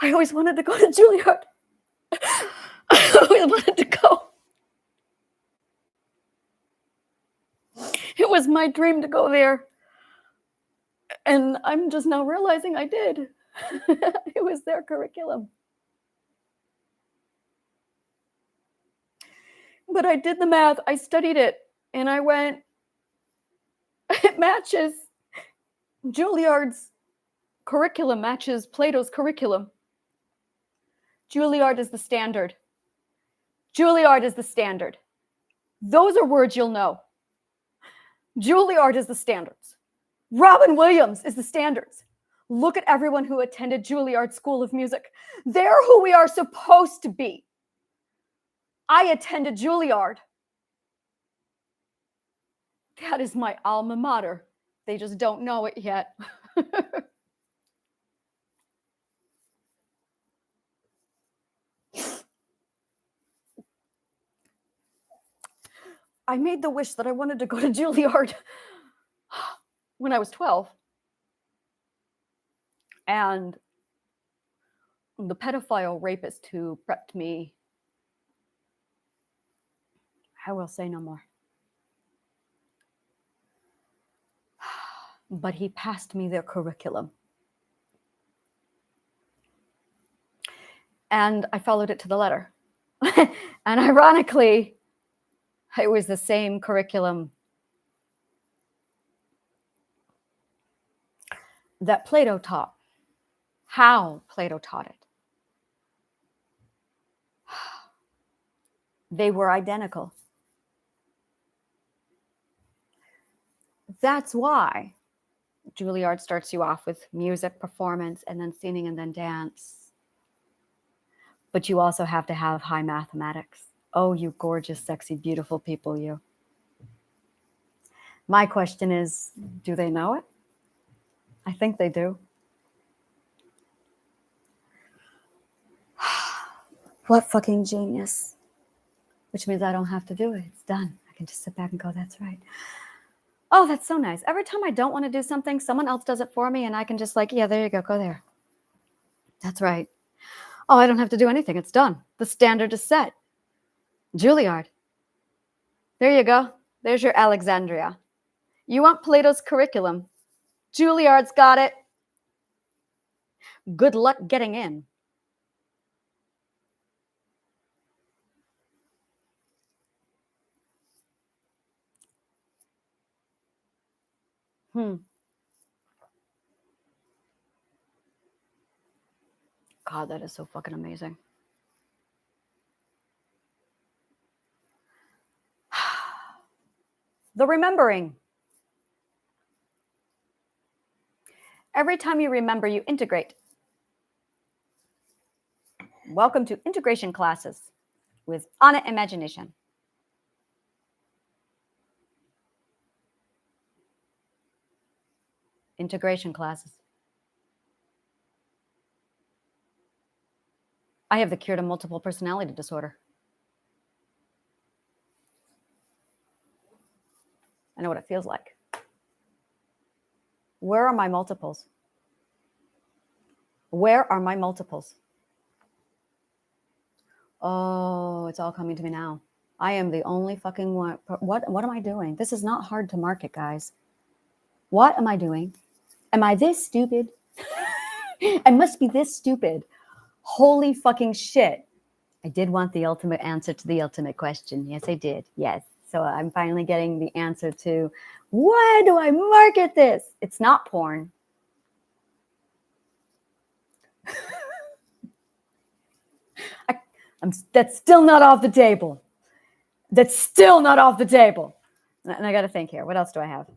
I always wanted to go to Juilliard. always wanted to go. It was my dream to go there. And I'm just now realizing I did. It was their curriculum. But I did the math, I studied it, and I went, it matches. Juilliard's curriculum matches Plato's curriculum. Juilliard is the standard. Juilliard is the standard. Those are words you'll know. Juilliard is the standards. Robin Williams is the standards. Look at everyone who attended Juilliard School of Music. They're who we are supposed to be. I attended Juilliard. That is my alma mater. They just don't know it yet. I made the wish that I wanted to go to Juilliard when I was 12. And the pedophile rapist who prepped me, I will say no more. But he passed me their curriculum. And I followed it to the letter. And ironically, it was the same curriculum that Plato taught, how Plato taught it. They were identical. That's why Juilliard starts you off with music, performance, and then singing, and then dance. But you also have to have high mathematics. Oh, you gorgeous, sexy, beautiful people, you. My question is, do they know it? I think they do. What fucking genius. Which means I don't have to do it. It's done. I can just sit back and go, that's right. Oh, that's so nice. Every time I don't want to do something, someone else does it for me, and I can just like, yeah, there you go there. That's right. Oh, I don't have to do anything. It's done. The standard is set. Juilliard. There you go. There's your Alexandria. You want Plato's curriculum. Juilliard's got it. Good luck getting in. God, that is so fucking amazing. The remembering. Every time you remember, you integrate. Welcome to integration classes with Anna Imagination. Integration classes. I have the cure to multiple personality disorder. I know what it feels like. Where are my multiples? Where are my multiples? Oh, it's all coming to me now. I am the only fucking one. What am I doing? This is not hard to market, guys. What am I doing? Am I this stupid? I must be this stupid. Holy fucking shit. I did want the ultimate answer to the ultimate question. Yes, I did. Yes. So I'm finally getting the answer to, why do I market this? It's not porn. That's still not off the table. That's still not off the table. And I got to think here. What else do I have?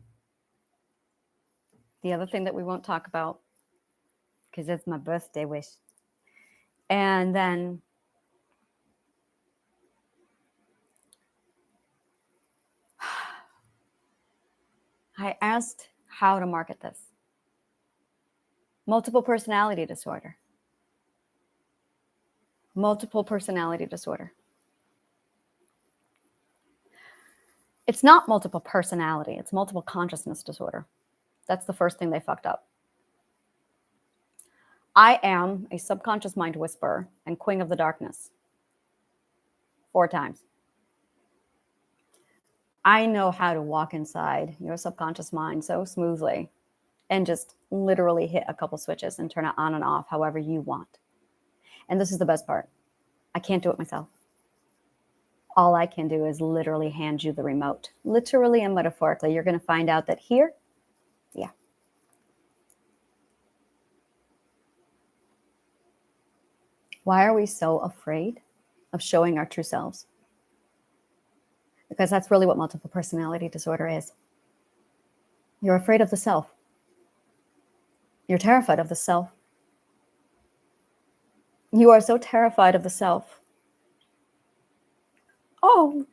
The other thing that we won't talk about, because it's my birthday wish. And then I asked how to market this. Multiple personality disorder. Multiple personality disorder. It's not multiple personality. It's multiple consciousness disorder. That's the first thing they fucked up. I am a subconscious mind whisperer and queen of the darkness. 4 times. I know how to walk inside your subconscious mind so smoothly and just literally hit a couple switches and turn it on and off however you want. And this is the best part. I can't do it myself. All I can do is literally hand you the remote. Literally and metaphorically, you're going to find out that here, yeah. Why are we so afraid of showing our true selves? Because that's really what multiple personality disorder is. You're afraid of the self. You're terrified of the self. You are so terrified of the self. Oh,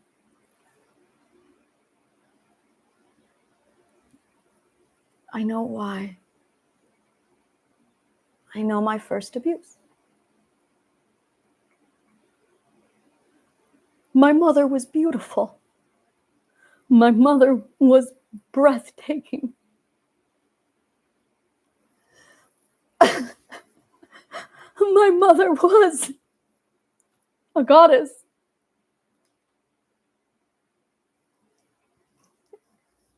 I know why. I know my first abuse. My mother was beautiful. My mother was breathtaking. My mother was a goddess.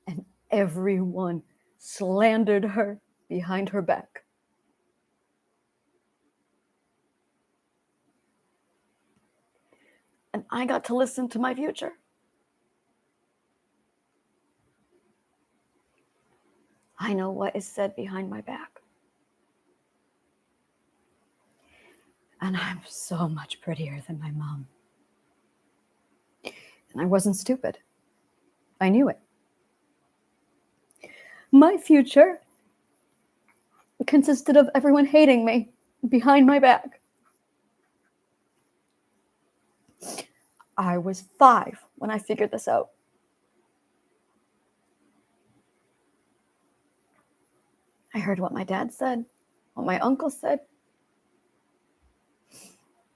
And everyone slandered her behind her back. And I got to listen to my future. I know what is said behind my back. And I'm so much prettier than my mom. And I wasn't stupid. I knew it. My future consisted of everyone hating me behind my back. I was 5 when I figured this out. I heard what my dad said, what my uncle said.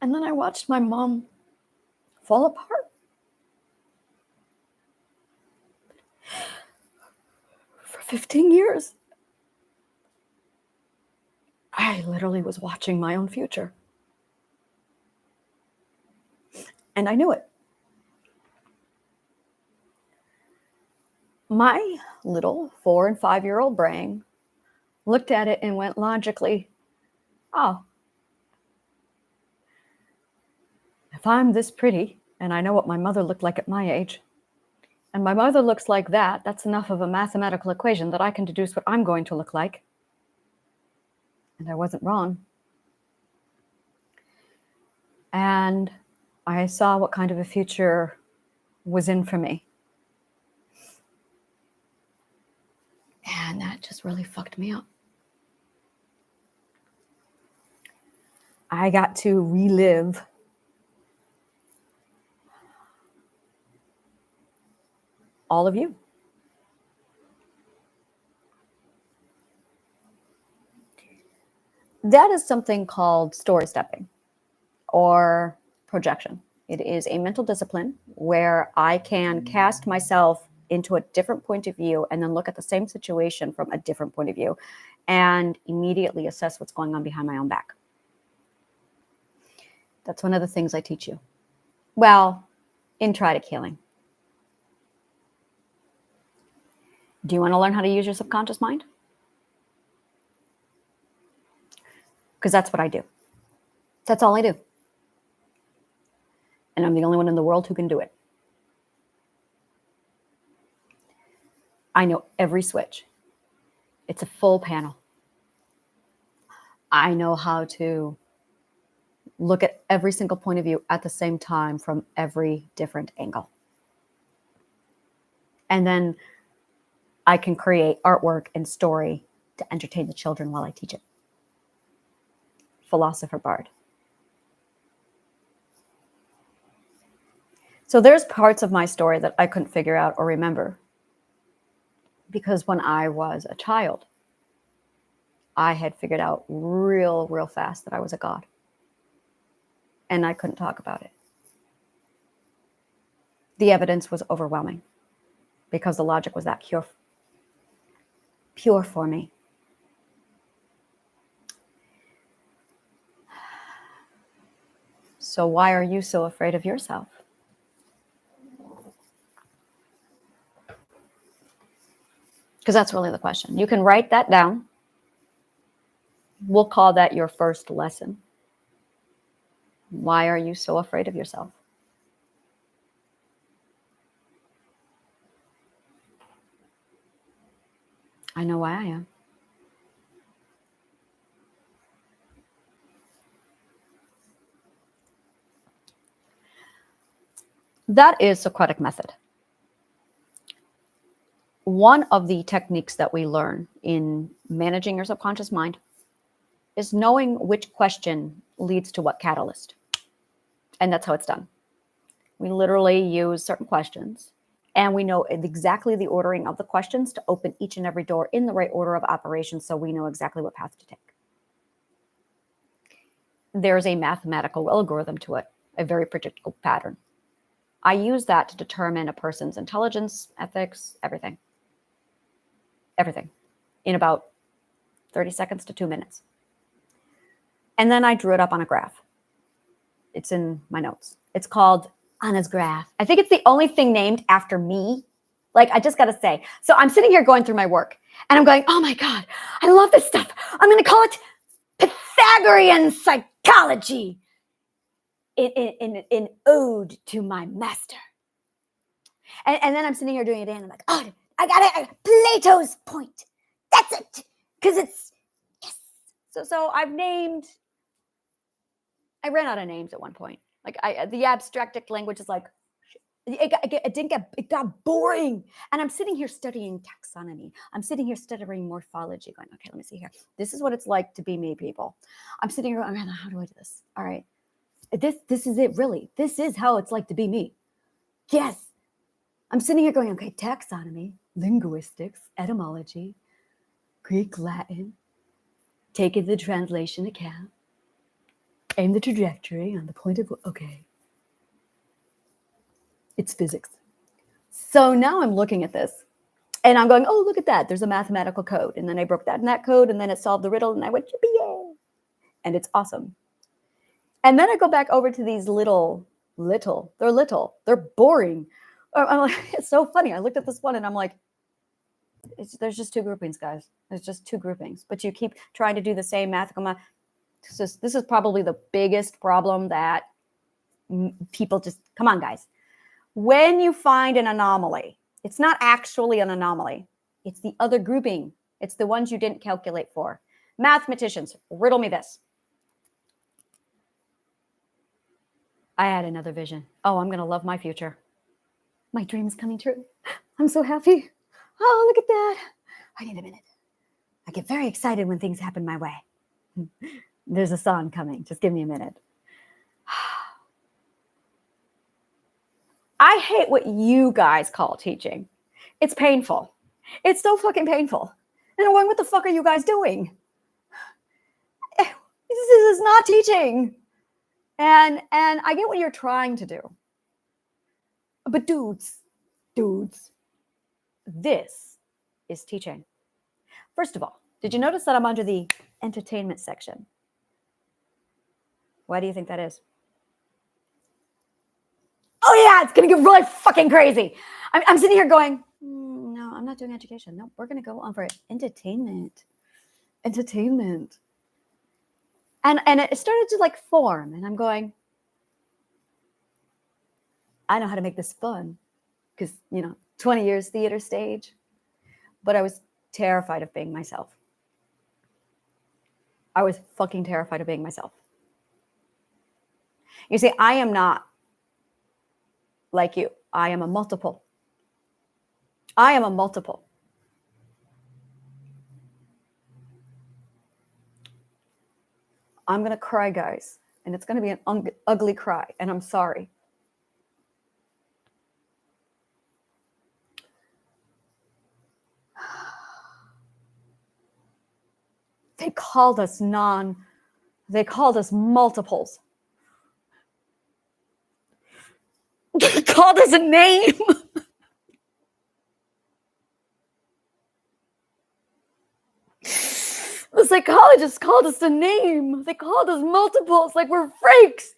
And then I watched my mom fall apart. For 15 years, I literally was watching my own future. And I knew it. My little 4 and 5-year-old brain looked at it and went logically, oh, if I'm this pretty and I know what my mother looked like at my age, and my mother looks like that, that's enough of a mathematical equation that I can deduce what I'm going to look like. And I wasn't wrong. And I saw what kind of a future was in for me. And that just really fucked me up. I got to relive all of you. That is something called story stepping or projection. It is a mental discipline where I can cast myself into a different point of view and then look at the same situation from a different point of view and immediately assess what's going on behind my own back. That's one of the things I teach you. Well, in Trident Healing. Do you want to learn how to use your subconscious mind? Because that's what I do. That's all I do. And I'm the only one in the world who can do it. I know every switch. It's a full panel. I know how to look at every single point of view at the same time from every different angle. And then I can create artwork and story to entertain the children while I teach it. Philosopher Bard. So there's parts of my story that I couldn't figure out or remember because when I was a child, I had figured out real fast that I was a god. And I couldn't talk about it. The evidence was overwhelming because the logic was that pure for me. So why are you so afraid of yourself? Because that's really the question. You can write that down. We'll call that your first lesson. Why are you so afraid of yourself? I know why I am. That is Socratic method. One of the techniques that we learn in managing your subconscious mind is knowing which question leads to what catalyst. And that's how it's done. We literally use certain questions, and we know exactly the ordering of the questions to open each and every door in the right order of operation, so we know exactly what path to take. There's a mathematical algorithm to it, a very predictable pattern. I use that to determine a person's intelligence, ethics, everything. Everything in about 30 seconds to 2 minutes. And then I drew it up on a graph. It's in my notes. It's called Anna's graph. I think it's the only thing named after me. Like, I just got to say. So I'm sitting here going through my work and I'm going, oh my God, I love this stuff. I'm going to call it Pythagorean psychology in ode to my master. And then I'm sitting here doing it and I'm like, oh, I got it. Plato's point. That's it. Because it's, yes. So I ran out of names at one point. Like the abstractic language is like, it got boring. And I'm sitting here studying taxonomy. I'm sitting here studying morphology going, okay, let me see here. This is what it's like to be me, people. I'm sitting here going, how do I do this? All right. This is it, really. This is how it's like to be me. Yes. I'm sitting here going, okay, taxonomy, linguistics, etymology, Greek, Latin, taking the translation account, aim the trajectory on the point of, okay. It's physics. So now I'm looking at this and I'm going, oh, look at that. There's a mathematical code. And then I broke that in that code and then it solved the riddle and I went, yippee-yay. And it's awesome. And then I go back over to these little, they're boring. I'm like, it's so funny. I looked at this one and I'm like, there's just two groupings, guys. There's just two groupings, but you keep trying to do the same math. This is probably the biggest problem that people just, come on, guys. When you find an anomaly, it's not actually an anomaly. It's the other grouping. It's the ones you didn't calculate for. Mathematicians, riddle me this. I had another vision. Oh, I'm going to love my future. My dream is coming true. I'm so happy. Oh, look at that. I need a minute. I get very excited when things happen my way. There's a song coming. Just give me a minute. I hate what you guys call teaching. It's painful. It's so fucking painful. And I'm going, what the fuck are you guys doing? This is not teaching. And I get what you're trying to do. But dudes, this is teaching. First of all, did you notice that I'm under the entertainment section? Why do you think that is? Oh yeah, it's going to get really fucking crazy. I'm sitting here going, no, I'm not doing education. No, we're going to go on for entertainment. Entertainment. And it started to like form. And I'm going, I know how to make this fun. Because, 20 years theater stage. But I was terrified of being myself. I was fucking terrified of being myself. You see, I am not like you. I am a multiple. I am a multiple. I'm going to cry, guys. And it's going to be an ugly cry. And I'm sorry. They called us multiples. They called us a name. The psychologists called us a name. They called us multiples like we're freaks.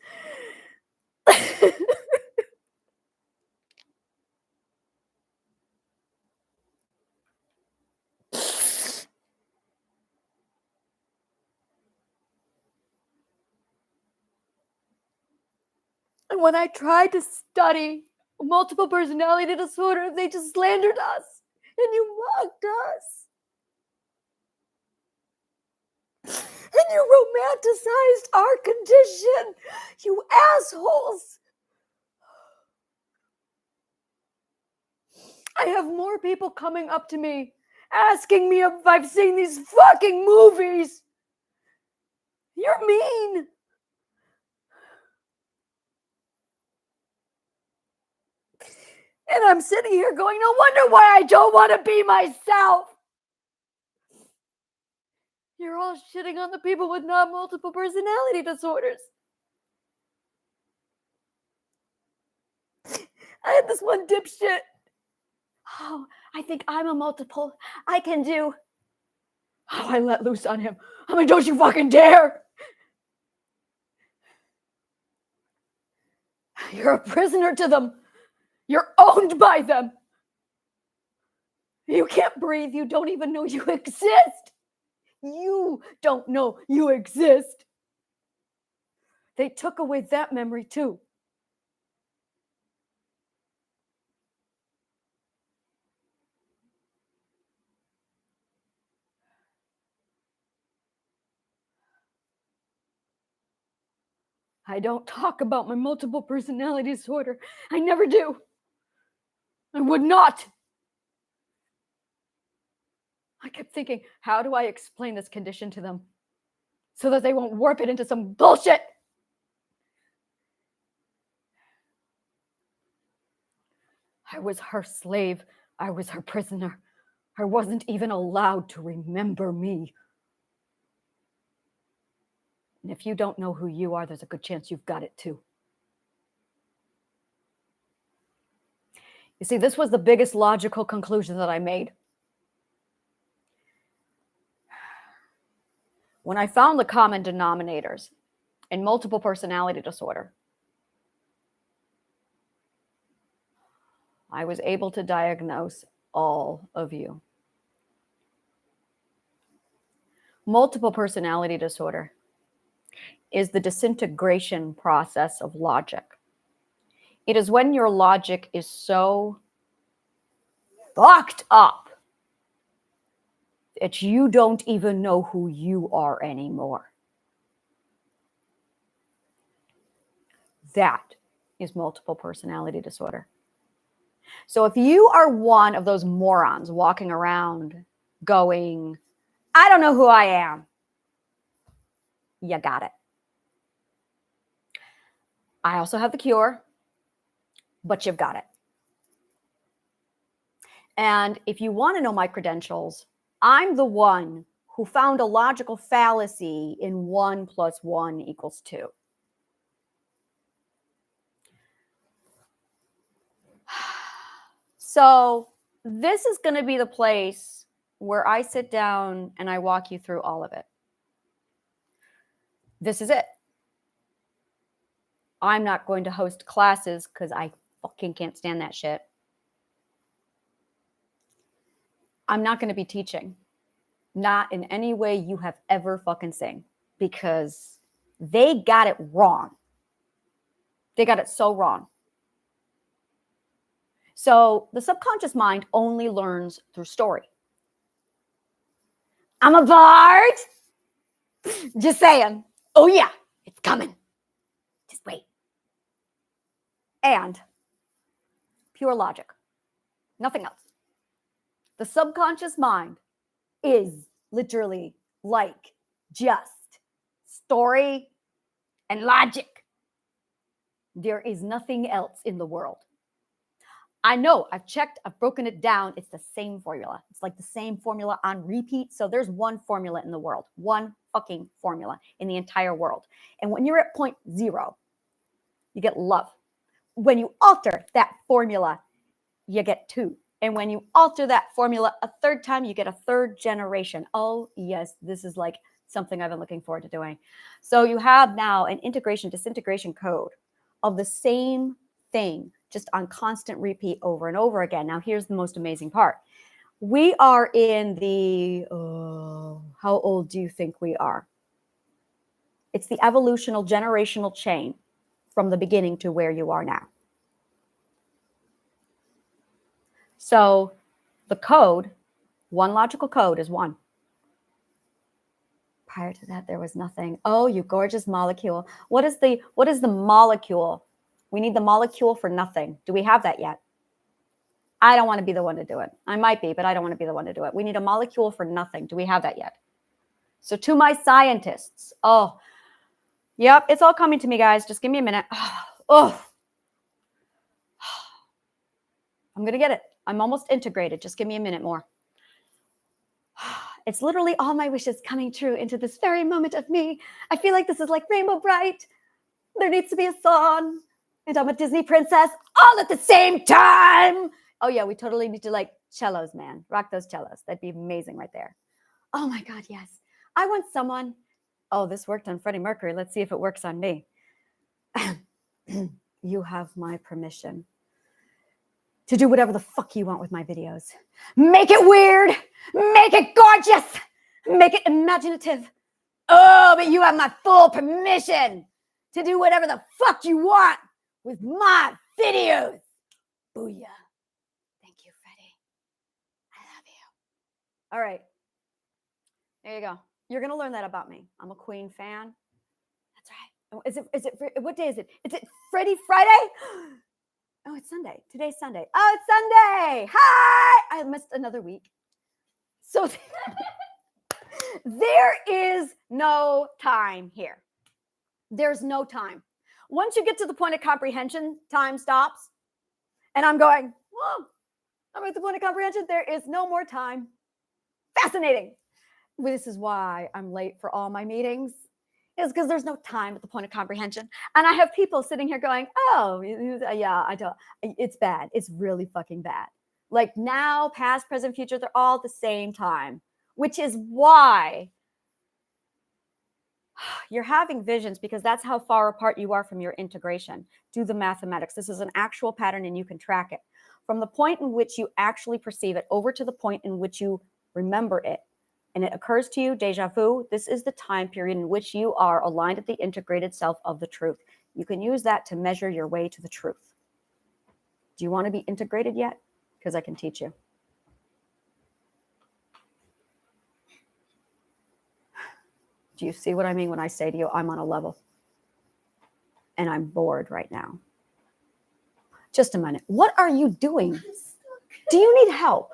And when I tried to study multiple personality disorder, they just slandered us and you mocked us. And you romanticized our condition, you assholes. I have more people coming up to me asking me if I've seen these fucking movies. You're mean. And I'm sitting here going, no wonder why I don't want to be myself. You're all shitting on the people with not multiple personality disorders. I had this one dipshit. Oh, I think I'm a multiple. I can do. Oh, I let loose on him. I'm like, don't you fucking dare. You're a prisoner to them. You're owned by them. You can't breathe. You don't even know you exist. You don't know you exist. They took away that memory too. I don't talk about my multiple personality disorder. I never do. I would not. I kept thinking, how do I explain this condition to them so that they won't warp it into some bullshit? I was her slave. I was her prisoner. I wasn't even allowed to remember me. And if you don't know who you are, there's a good chance you've got it too. You see, this was the biggest logical conclusion that I made. When I found the common denominators in multiple personality disorder, I was able to diagnose all of you. Multiple personality disorder is the disintegration process of logic. It is when your logic is so fucked up that you don't even know who you are anymore. That is multiple personality disorder. So if you are one of those morons walking around going, I don't know who I am, you got it. I also have the cure, but you've got it. And if you want to know my credentials, I'm the one who found a logical fallacy in 1 + 1 = 2. So this is going to be the place where I sit down and I walk you through all of it. This is it. I'm not going to host classes because I fucking can't stand that shit. I'm not going to be teaching. Not in any way you have ever fucking seen, because they got it wrong. They got it so wrong. So the subconscious mind only learns through story. I'm a bard. Just saying. Oh yeah, it's coming. Just wait. And pure logic. Nothing else. The subconscious mind is literally like just story and logic. There is nothing else in the world. I know, I've checked, I've broken it down. It's the same formula. It's like the same formula on repeat. So there's one formula in the world, one fucking formula in the entire world. And when you're at 0.0, you get love. When you alter that formula, you get 2. And when you alter that formula a third time, you get a third generation. Oh, yes, this is like something I've been looking forward to doing. So you have now an integration, disintegration code of the same thing, just on constant repeat over and over again. Now, here's the most amazing part. We are in the, how old do you think we are? It's the evolutional generational chain from the beginning to where you are now. So the code, one logical code is 1. Prior to that, there was nothing. Oh, you gorgeous molecule. What is the molecule? We need the molecule for nothing. Do we have that yet? I don't want to be the one to do it. I might be, but I don't want to be the one to do it. We need a molecule for nothing. Do we have that yet? So to my scientists, yep, it's all coming to me, guys. Just give me a minute. Oh, I'm going to get it. I'm almost integrated. Just give me a minute more. It's literally all my wishes coming true into this very moment of me. I feel like this is like Rainbow Bright. There needs to be a song. And I'm a Disney princess all at the same time. Oh, yeah, we totally need to like cellos, man. Rock those cellos. That'd be amazing right there. Oh, my God, yes. I want someone. Oh, this worked on Freddie Mercury. Let's see if it works on me. You have my permission to do whatever the fuck you want with my videos. Make it weird. Make it gorgeous. Make it imaginative. Oh, but you have my full permission to do whatever the fuck you want with my videos. Booyah. Thank you, Freddie. I love you. All right. There you go. You're going to learn that about me. I'm a Queen fan. That's right. Is it, what day is it? Is it Freddie Friday? Oh, it's Sunday. Today's Sunday. Oh, it's Sunday. Hi. I missed another week. So there is no time here. There's no time. Once you get to the point of comprehension, time stops. And I'm going, whoa, I'm at the point of comprehension. There is no more time. Fascinating. This is why I'm late for all my meetings. Is because there's no time at the point of comprehension. And I have people sitting here going, oh, yeah, I don't. It's bad. It's really fucking bad. Like now, past, present, future, they're all at the same time, which is why you're having visions, because that's how far apart you are from your integration. Do the mathematics. This is an actual pattern and you can track it. From the point in which you actually perceive it over to the point in which you remember it, and it occurs to you, deja vu, this is the time period in which you are aligned at the integrated self of the truth. You can use that to measure your way to the truth. Do you want to be integrated yet? Because I can teach you. Do you see what I mean when I say to you, I'm on a level and I'm bored right now? Just a minute. What are you doing? Do you need help?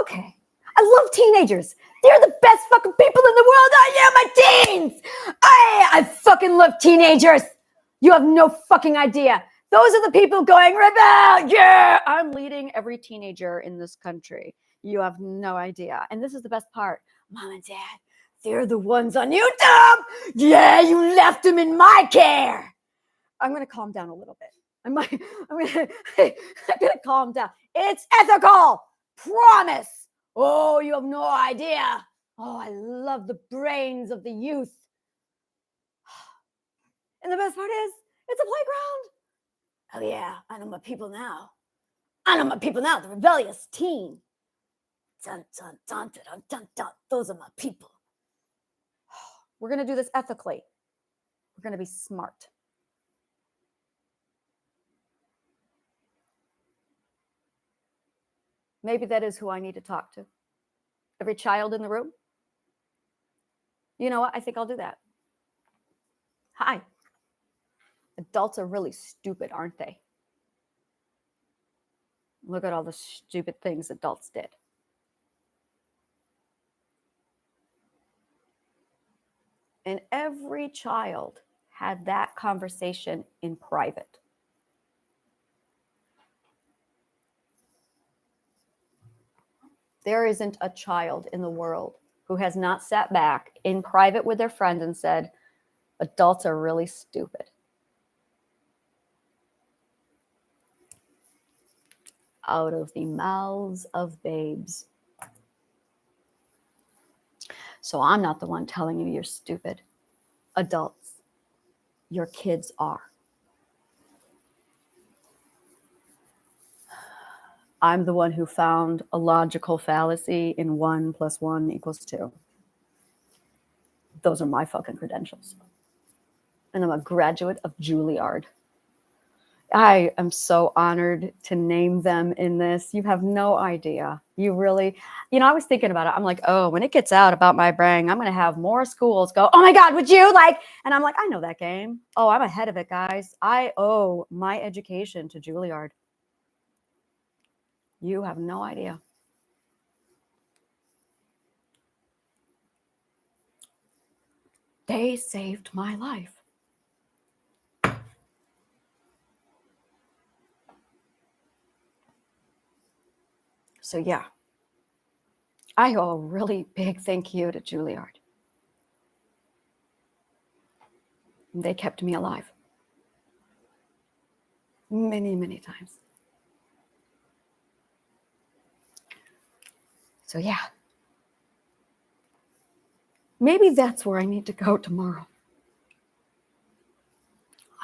Okay. I love teenagers. They're the best fucking people in the world. Oh yeah, my teens. I fucking love teenagers. You have no fucking idea. Those are the people going, rebel, yeah. I'm leading every teenager in this country. You have no idea. And this is the best part. Mom and Dad, they're the ones on YouTube. Yeah, you left them in my care. I'm going to calm down a little bit. I'm going to calm down. It's ethical. Promise. Oh, you have no idea. Oh, I love the brains of the youth. And the best part is, it's a playground. Oh, yeah, I know my people now. I know my people now, the rebellious teen. Dun, dun, dun, dun, dun, dun. Those are my people. We're going to do this ethically. We're going to be smart. Maybe that is who I need to talk to. Every child in the room. You know what? I think I'll do that. Hi. Adults are really stupid, aren't they? Look at all the stupid things adults did. And every child had that conversation in private. There isn't a child in the world who has not sat back in private with their friends and said, adults are really stupid. Out of the mouths of babes. So I'm not the one telling you you're stupid. Adults, your kids are. I'm the one who found a logical fallacy in 1 + 1 = 2. Those are my fucking credentials. And I'm a graduate of Juilliard. I am so honored to name them in this. You have no idea. You really, I was thinking about it. I'm like, oh, when it gets out about my brain, I'm going to have more schools go, oh my God, would you like? And I'm like, I know that game. Oh, I'm ahead of it, guys. I owe my education to Juilliard. You have no idea. They saved my life. So yeah, I owe a really big thank you to Juilliard. They kept me alive many, many times. So yeah, maybe that's where I need to go tomorrow.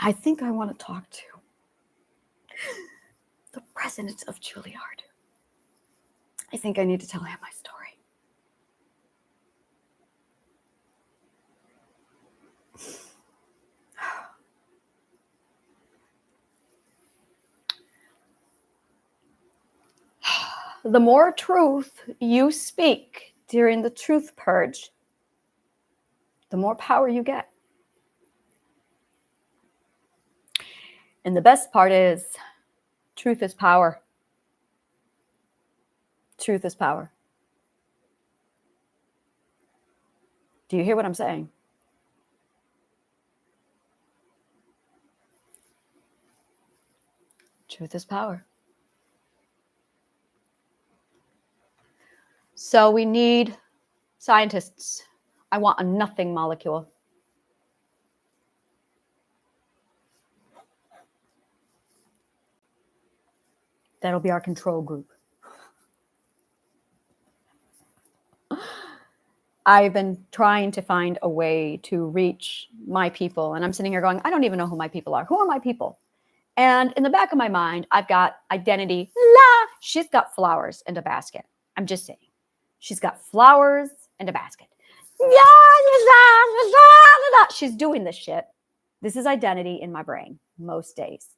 I think I want to talk to the president of Juilliard. I think I need to tell him my story. The more truth you speak during the truth purge, the more power you get. And the best part is, truth is power. Truth is power. Do you hear what I'm saying? Truth is power. So we need scientists. I want a nothing molecule. That'll be our control group. I've been trying to find a way to reach my people. And I'm sitting here going, I don't even know who my people are. Who are my people? And in the back of my mind, I've got identity. She's got flowers and a basket. I'm just saying. She's got flowers and a basket. She's doing this shit. This is identity in my brain most days.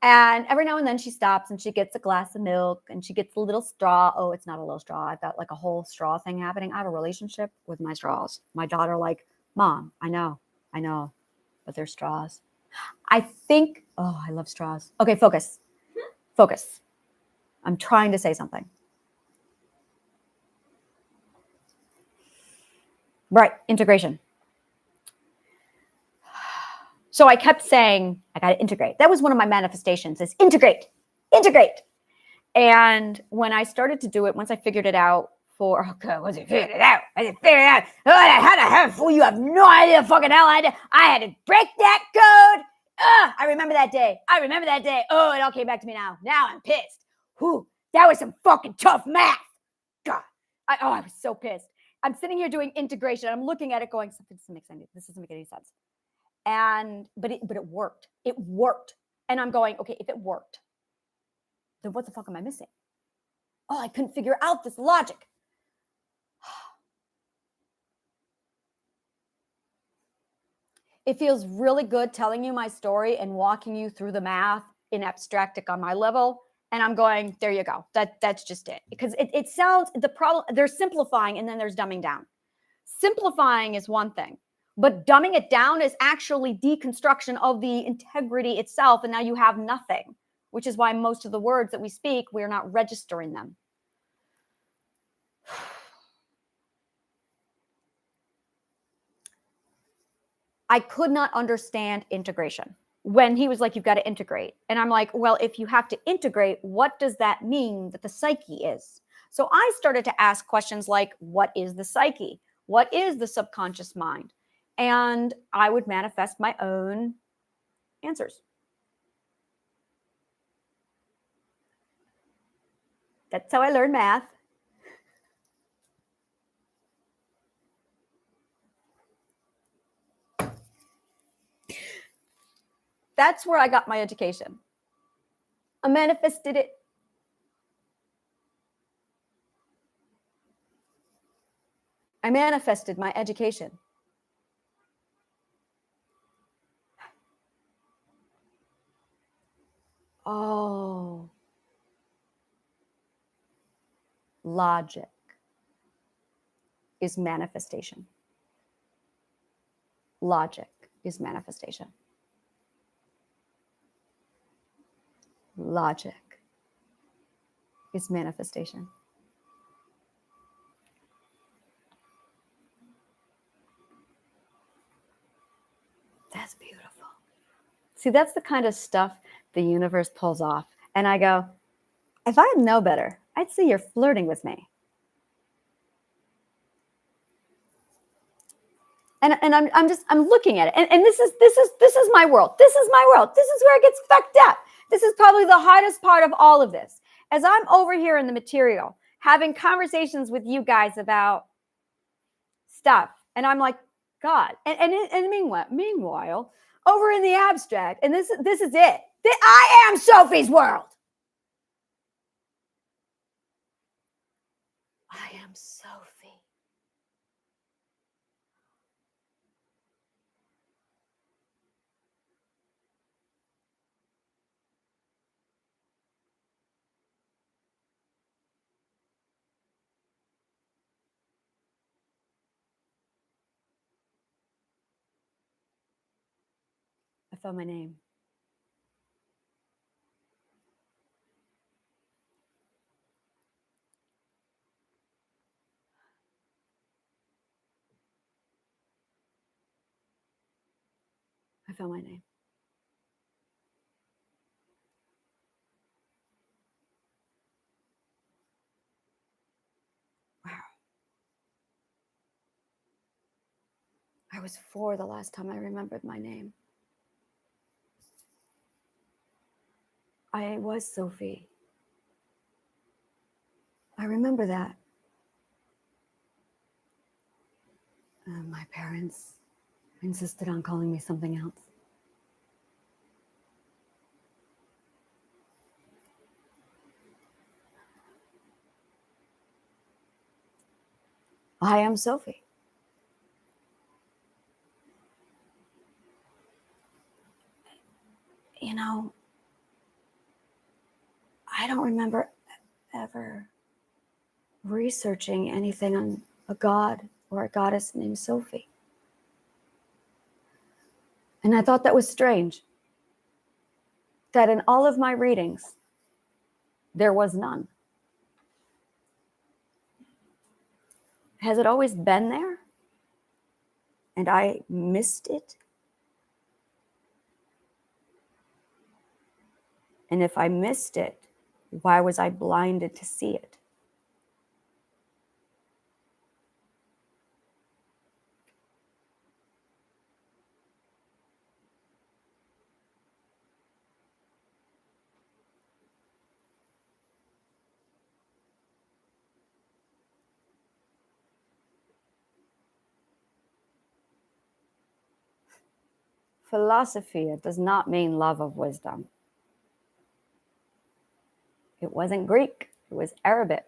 And every now and then she stops and she gets a glass of milk and she gets a little straw. Oh, it's not a little straw. I've got like a whole straw thing happening. I have a relationship with my straws. My daughter like, Mom, I know, but they're straws. I think, oh, I love straws. Okay, focus. I'm trying to say something. Right, integration. So I kept saying, I got to integrate. That was one of my manifestations is integrate. And when I started to do it, once I figured it out once I figured it out. Oh, how to fool you have no idea fucking hell I had to break that code. I remember that day. Oh, it all came back to me now. Now I'm pissed. Whew, that was some fucking tough math. God. I was so pissed. I'm sitting here doing integration. I'm looking at it going, this doesn't make any sense. But it worked. It worked. And I'm going, okay, if it worked, then what the fuck am I missing? Oh, I couldn't figure out this logic. It feels really good telling you my story and walking you through the math in abstractic on my level. And I'm going, there you go. That's just it. Because it sounds, the problem, they're simplifying and then there's dumbing down. Simplifying is one thing, but dumbing it down is actually deconstruction of the integrity itself. And now you have nothing, which is why most of the words that we speak, we're not registering them. I could not understand integration when he was like, you've got to integrate. And I'm like, well, if you have to integrate, what does that mean that the psyche is? So I started to ask questions like, what is the psyche? What is the subconscious mind? And I would manifest my own answers. That's how I learned math. That's where I got my education. I manifested it. I manifested my education. Oh, logic is manifestation. Logic is manifestation. Logic is manifestation. That's beautiful. See, that's the kind of stuff the universe pulls off. And I go, if I know better, I'd say you're flirting with me. And I'm looking at it. And this is my world. This is my world. This is where it gets fucked up. This is probably the hardest part of all of this. As I'm over here in the material, having conversations with you guys about stuff. And I'm like, God. And meanwhile, over in the abstract, and this is it. I am Sophie's world. I am Sophie. I found my name. I found my name. Wow. I was 4 the last time I remembered my name. I was Sophie. I remember that. My parents insisted on calling me something else. I am Sophie. You know, I don't remember ever researching anything on a god or a goddess named Sophie. And I thought that was strange, that in all of my readings, there was none. Has it always been there? And I missed it? And if I missed it, why was I blinded to see it? Philosophia does not mean love of wisdom. It wasn't Greek, it was Arabic.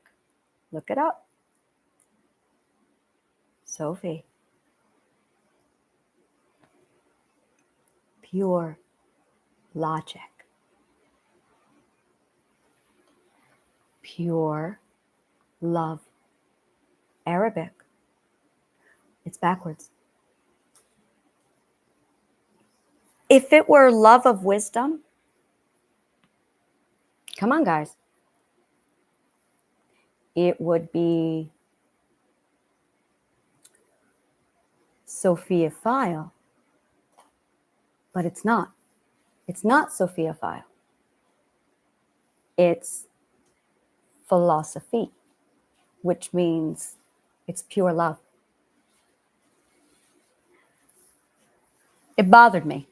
Look it up. Sophie. Pure logic. Pure love. Arabic. It's backwards. If it were love of wisdom, come on, guys, it would be Sophiophile, but it's not. It's not Sophiophile. It's philosophy, which means it's pure love. It bothered me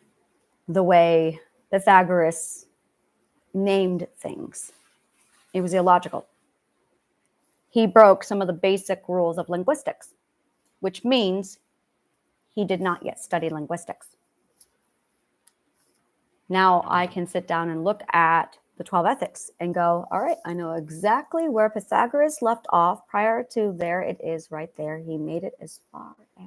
the way Pythagoras named things. It was illogical. He broke some of the basic rules of linguistics, which means he did not yet study linguistics. Now I can sit down and look at the 12 ethics and go, all right, I know exactly where Pythagoras left off. Prior to there, it is right there. He made it as far as...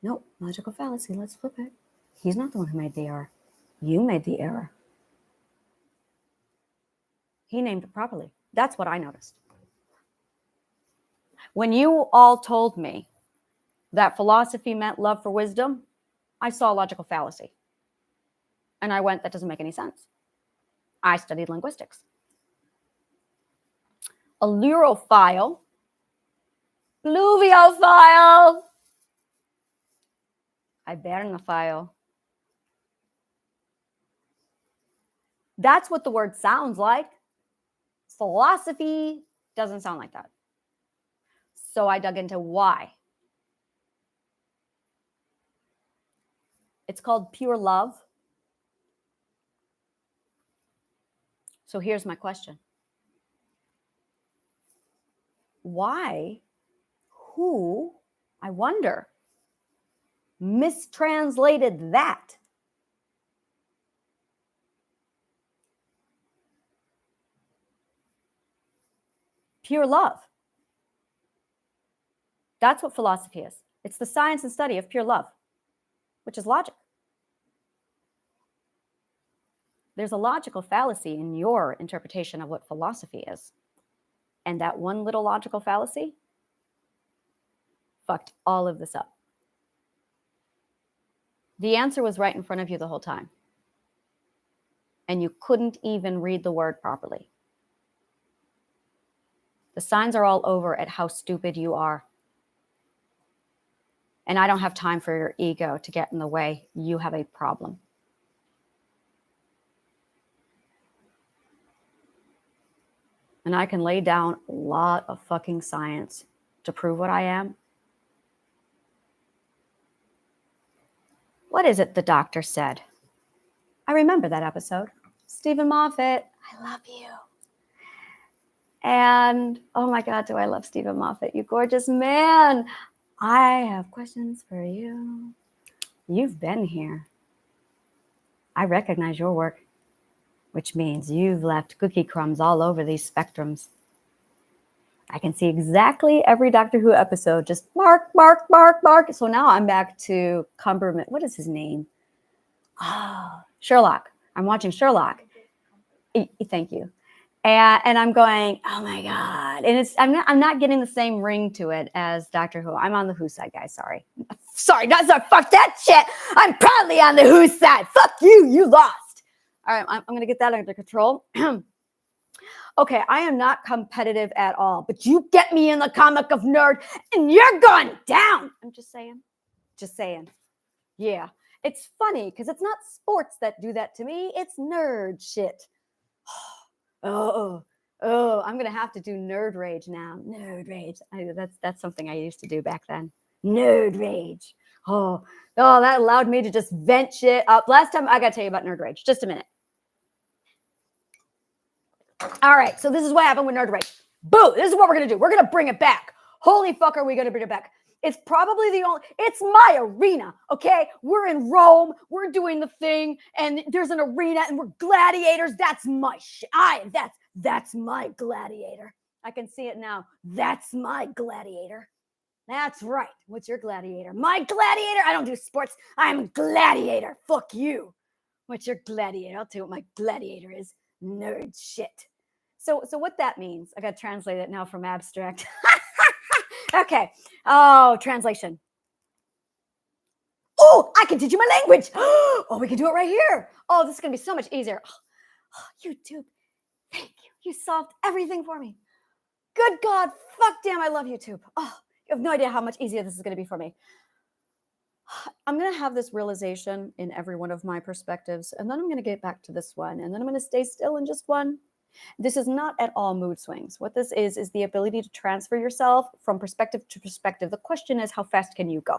Nope, logical fallacy. Let's flip it. He's not the one who made the error. You made the error. He named it properly. That's what I noticed. When you all told me that philosophy meant love for wisdom, I saw a logical fallacy. And I went, that doesn't make any sense. I studied linguistics. Allurophile, pluviophile, hibernophile. That's what the word sounds like. Philosophy doesn't sound like that. So I dug into why. It's called pure love. So here's my question. Why, who, I wonder, mistranslated that? Pure love. That's what philosophy is. It's the science and study of pure love, which is logic. There's a logical fallacy in your interpretation of what philosophy is. And that one little logical fallacy fucked all of this up. The answer was right in front of you the whole time. And you couldn't even read the word properly. The signs are all over at how stupid you are. And I don't have time for your ego to get in the way. You have a problem. And I can lay down a lot of fucking science to prove what I am. What is it the doctor said? I remember that episode. Stephen Moffat, I love you. And oh my God, do I love Stephen Moffat, you gorgeous man. I have questions for you. You've been here. I recognize your work, which means you've left cookie crumbs all over these spectrums. I can see exactly every Doctor Who episode, just mark. So now I'm back to Cumberman. What is his name? Oh, Sherlock. I'm watching Sherlock. Thank you. And I'm going, oh my God. And I'm not getting the same ring to it as Doctor Who. I'm on the Who side, guys. Sorry, fuck that shit. I'm proudly on the Who side. Fuck you, you lost. All right, I'm going to get that under control. Okay, I am not competitive at all, but you get me in the comic of nerd and you're going down. I'm just saying. Yeah, it's funny because it's not sports that do that to me. It's nerd shit. Oh, I'm going to have to do nerd rage now. Nerd rage. That's something I used to do back then. Nerd rage. Oh, that allowed me to just vent shit up. Last time I got to tell you about nerd rage. Just a minute. All right, so this is what happened with nerd rage. Boo, this is what we're going to do. We're going to bring it back. Holy fuck, are we going to bring it back? It's probably it's my arena, okay? We're in Rome. We're doing the thing, and there's an arena, and we're gladiators. That's my shit. That's my gladiator. I can see it now. That's my gladiator. That's right. What's your gladiator? My gladiator? I don't do sports. I'm a gladiator. Fuck you. What's your gladiator? I'll tell you what my gladiator is. Nerd shit. So what that means, I got to translate it now from abstract. Okay. Oh, translation. Oh, I can teach you my language. Oh, we can do it right here. Oh, this is going to be so much easier. Oh, YouTube, thank you. You solved everything for me. Good God, fuck damn, I love YouTube. Oh, you have no idea how much easier this is going to be for me. I'm going to have this realization in every one of my perspectives, and then I'm going to get back to this one, and then I'm going to stay still in just one. This is not at all mood swings. What this is the ability to transfer yourself from perspective to perspective. The question is, how fast can you go?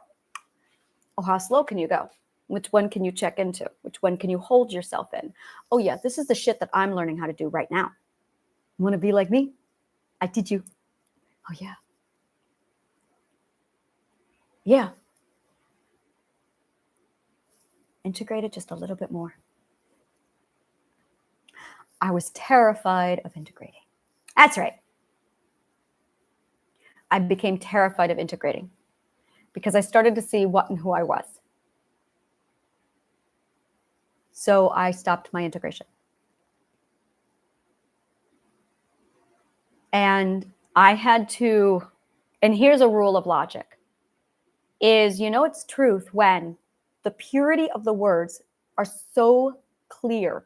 Or how slow can you go? Which one can you check into? Which one can you hold yourself in? Oh yeah, this is the shit that I'm learning how to do right now. You want to be like me? I teach you. Oh yeah. Yeah. Integrate it just a little bit more. I was terrified of integrating. That's right. I became terrified of integrating because I started to see what and who I was. So I stopped my integration. And I had to, and here's a rule of logic, is it's truth when the purity of the words are so clear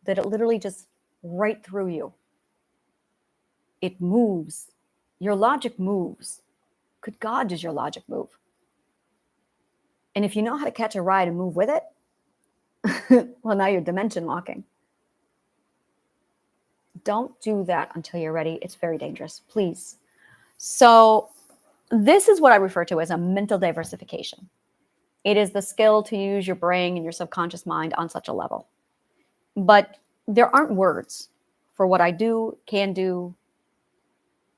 that it literally just right through you. It moves. Your logic moves. Good God, does your logic move? And if you know how to catch a ride and move with it, well, now you're dimension walking. Don't do that until you're ready. It's very dangerous, please. So this is what I refer to as a mental diversification. It is the skill to use your brain and your subconscious mind on such a level. But there aren't words for what I do, can do,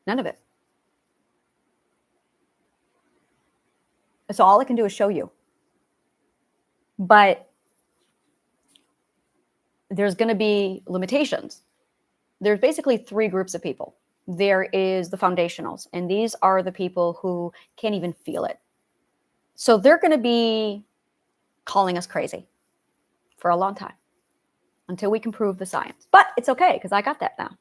none of it. So all I can do is show you. But there's going to be limitations. There's basically three groups of people. There is the foundationals, and these are the people who can't even feel it. So they're going to be calling us crazy for a long time until we can prove the science. But it's okay, because I got that now.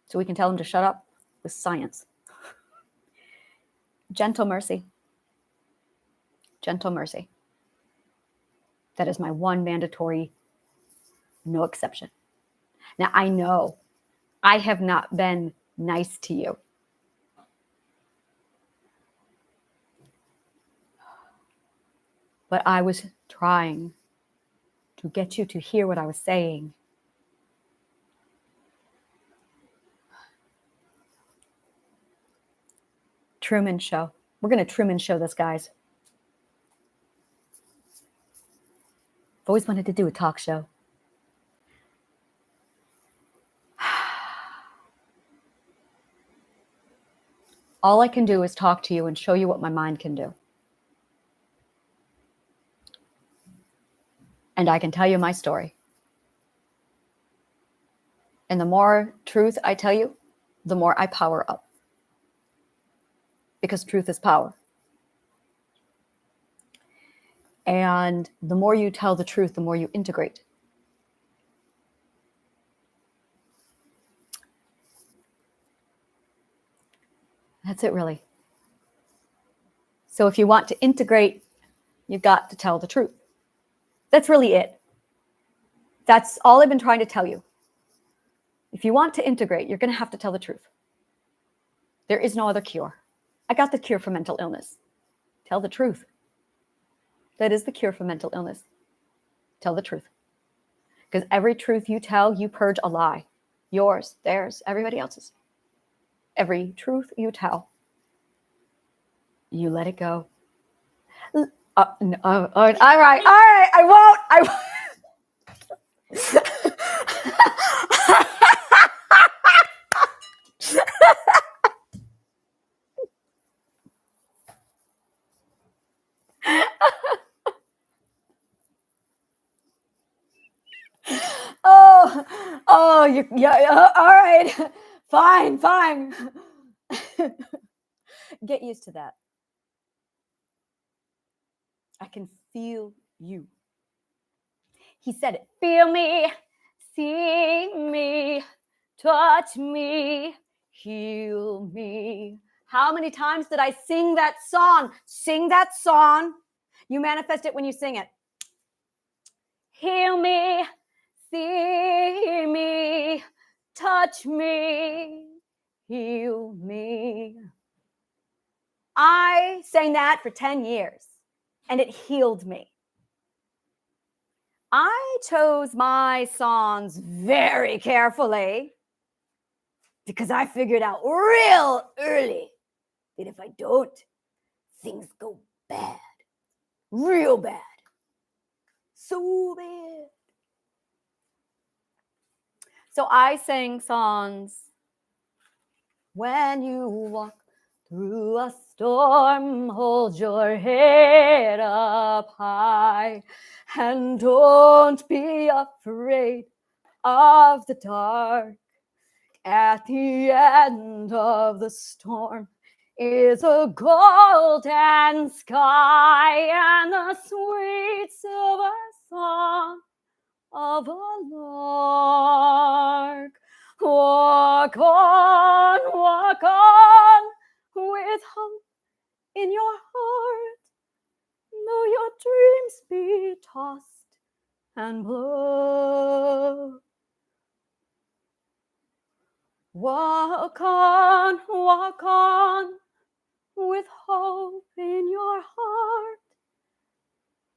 So we can tell them to shut up with science. Gentle mercy. Gentle mercy. That is my one mandatory, no exception. Now, I know I have not been nice to you. But I was trying to get you to hear what I was saying. Truman Show. We're going to Truman Show this, guys. I've always wanted to do a talk show. All I can do is talk to you and show you what my mind can do. And I can tell you my story. And the more truth I tell you, the more I power up. Because truth is power. And the more you tell the truth, the more you integrate. That's it, really. So if you want to integrate, you've got to tell the truth. That's really it. That's all I've been trying to tell you. If you want to integrate, you're going to have to tell the truth. There is no other cure. I got the cure for mental illness. Tell the truth. That is the cure for mental illness. Tell the truth. Because every truth you tell, you purge a lie. Yours, theirs, everybody else's. Every truth you tell, you let it go. No, all right. I won't. Yeah, all right. Fine. Get used to that. I can feel you. He said it. Feel me, see me, touch me, heal me. How many times did I sing that song? Sing that song. You manifest it when you sing it. Heal me, see me, touch me, heal me. I sang that for 10 years, and it healed me. I chose my songs very carefully because I figured out real early that if I don't, things go bad, real bad, so bad. So I sang songs. When you walk through a storm, hold your head up high and don't be afraid of the dark. At the end of the storm is a golden sky and a sweet silver song of a lark. Walk on with hope in your heart, though your dreams be tossed and blow. Walk on with hope in your heart,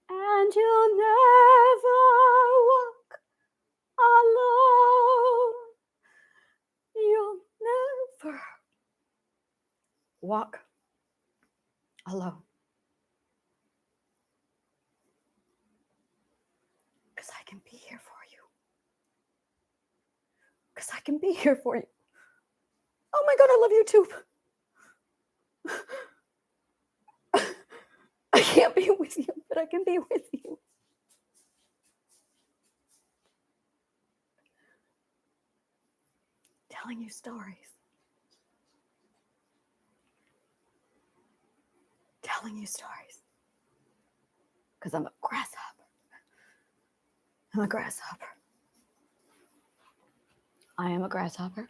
and you'll never walk alone. You'll never walk alone. Because I can be here for you. Because I can be here for you. Oh my God, I love you too. I can't be with you, but I can be with you. Telling you stories. Telling you stories. Because I'm a grasshopper. I'm a grasshopper. I am a grasshopper.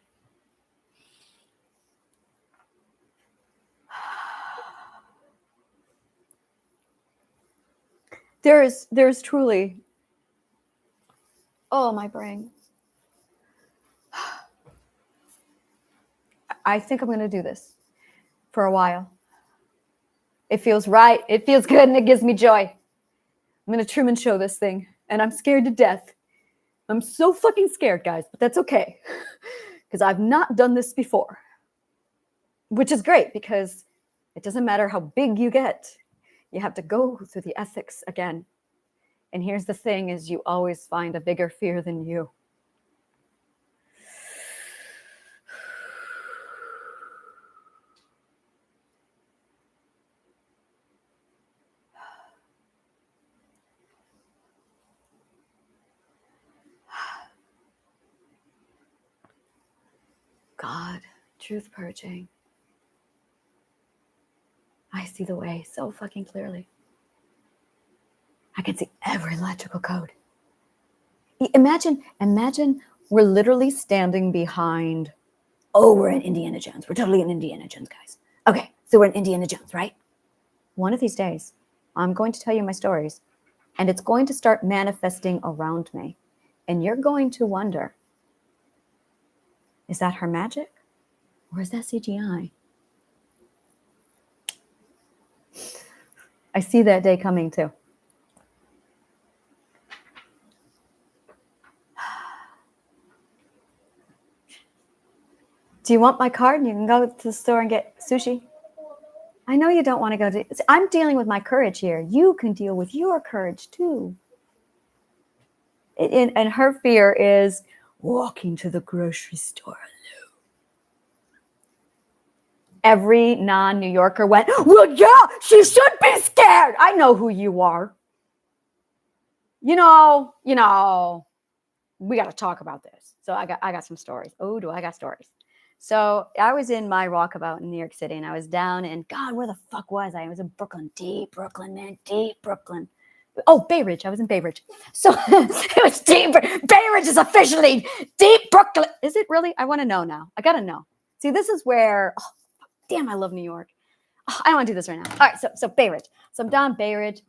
There's truly, oh, my brain. I think I'm going to do this for a while. It feels right. It feels good, and it gives me joy. I'm going to Truman Show this thing, and I'm scared to death. I'm so fucking scared, guys, but that's okay, because I've not done this before, which is great, because it doesn't matter how big you get. You have to go through the ethics again. And here's the thing, is you always find a bigger fear than you. God, truth purging. I see the way so fucking clearly. I can see every electrical code. Imagine we're literally standing behind, we're in Indiana Jones. We're totally in Indiana Jones, guys. Okay, so we're in Indiana Jones, right? One of these days, I'm going to tell you my stories, and it's going to start manifesting around me. And you're going to wonder, is that her magic? Or is that CGI? I see that day coming too. Do you want my card? You can go to the store and get sushi. I know you don't want to go to... I'm dealing with my courage here. You can deal with your courage too. And her fear is walking to the grocery store alone. Every non-New Yorker went, well, yeah, she should be scared. I know who you are. You know, we got to talk about this. So I got some stories. Oh, do I got stories? So I was in my walkabout in New York City, and I was down in, God, where the fuck was I? I was in Brooklyn, deep Brooklyn, man, deep Brooklyn. Oh, Bay Ridge. I was in Bay Ridge. So it was deep. Bay Ridge is officially deep Brooklyn. Is it really? I want to know now. I got to know. See, this is where, damn, I love New York. I don't want to do this right now. All right, so Bay Ridge. So I'm down Bay Ridge,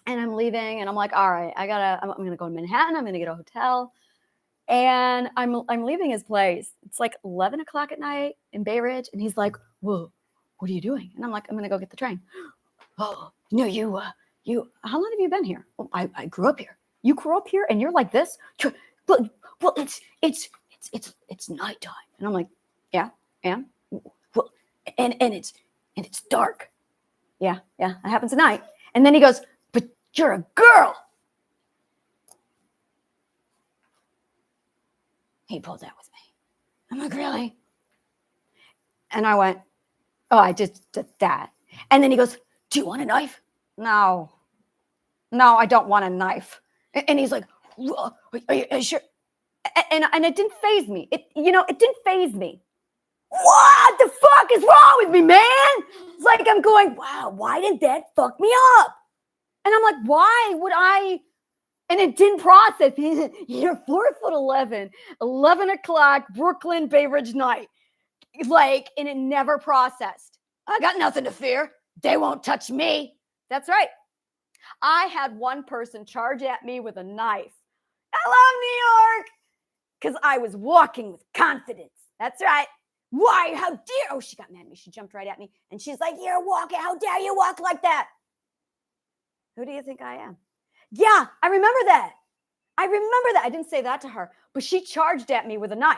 and I'm leaving, and I'm like, all right, I'm going to go to Manhattan. I'm going to get a hotel. And I'm leaving his place. It's like 11 o'clock at night in Bay Ridge. And he's like, whoa, what are you doing? And I'm like, I'm going to go get the train. Oh, no, you, how long have you been here? Well, I grew up here. You grew up here and you're like this? Well, it's nighttime. And I'm like, yeah, and? Well, and it's dark. Yeah, that happens at night. And then he goes, but you're a girl. He pulled that with me. I'm like, really? And I went, oh, I just did that. And then he goes, do you want a knife? No, I don't want a knife. And he's like, are you sure? And it didn't faze me. It didn't faze me. What the fuck is wrong with me, man? It's like I'm going, wow, why did that fuck me up? And I'm like, why would I And it didn't process. You're 4'11", 11 o'clock, Brooklyn, Bay Ridge night. Like, and it never processed. I got nothing to fear. They won't touch me. That's right. I had one person charge at me with a knife. I love New York because I was walking with confidence. That's right. Why? How dare? Oh, she got mad at me. She jumped right at me. And she's like, you're walking. How dare you walk like that? Who do you think I am? Yeah, I remember that. I didn't say that to her, but she charged at me with a knife.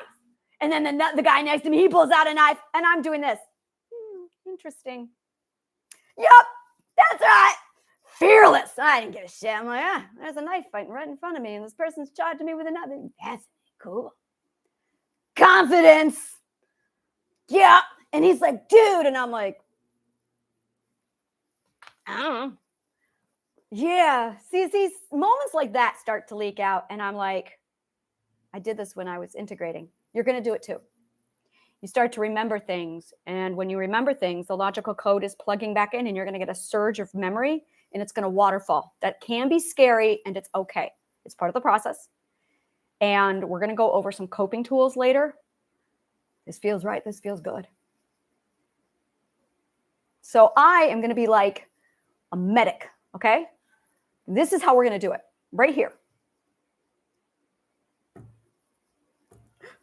And then the guy next to me, he pulls out a knife and I'm doing this. Interesting. Yep, that's right. Fearless. I didn't give a shit. I'm like, there's a knife fighting right in front of me and this person's charging me with a knife. That's cool. Confidence. Yeah. And he's like, dude. And I'm like, I don't know. Yeah. See, moments like that start to leak out. And I'm like, I did this when I was integrating. You're going to do it too. You start to remember things. And when you remember things, the logical code is plugging back in and you're going to get a surge of memory and it's going to waterfall. That can be scary and it's okay. It's part of the process. And we're going to go over some coping tools later. This feels right. This feels good. So I am going to be like a medic. Okay. This is how we're going to do it right here.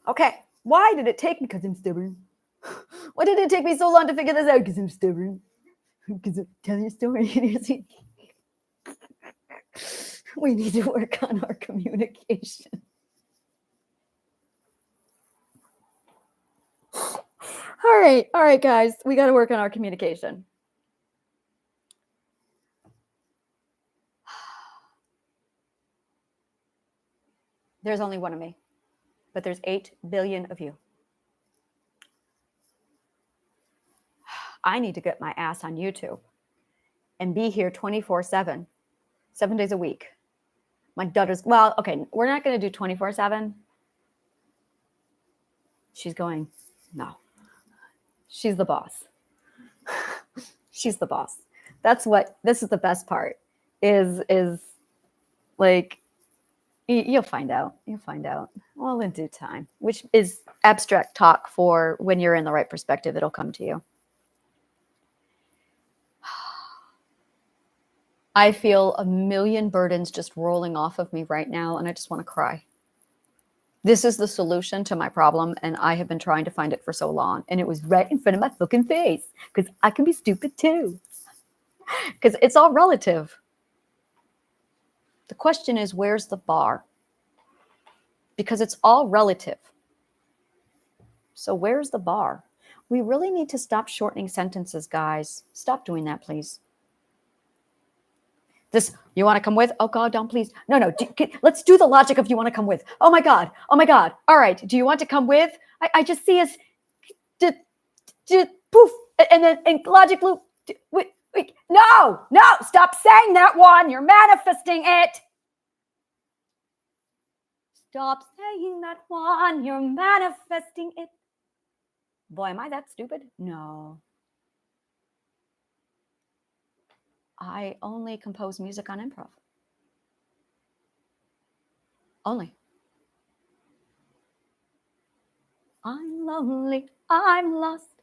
Okay. Why did it take me? Because I'm stubborn. Why did it take me so long to figure this out? Because I'm stubborn. Because I'm telling a story. We need to work on our communication. All right, guys. We got to work on our communication. There's only one of me, but there's 8 billion of you. I need to get my ass on YouTube and be here 24/7, 7 days a week. My daughter's, well, okay, we're not going to do 24/7. She's going, no. She's the boss. She's the boss. That's what, this is the best part is like, you'll find out. You'll find out. Well, in due time, which is abstract talk for when you're in the right perspective, it'll come to you. I feel a million burdens just rolling off of me right now, and I just want to cry. This is the solution to my problem, and I have been trying to find it for so long, and it was right in front of my fucking face, because I can be stupid too. Because it's all relative. The question is, where's the bar? Because it's all relative. So where's the bar? We really need to stop shortening sentences, guys. Stop doing that, please. This, you want to come with? Oh, God, don't please. No, let's do the logic of you want to come with. Oh, my God. All right. Do you want to come with? I just see us, poof, and then logic loop. Wait, no, stop saying that one. You're manifesting it. Stop saying that one. You're manifesting it. Boy, am I that stupid? No. I only compose music on improv. Only. I'm lonely, I'm lost,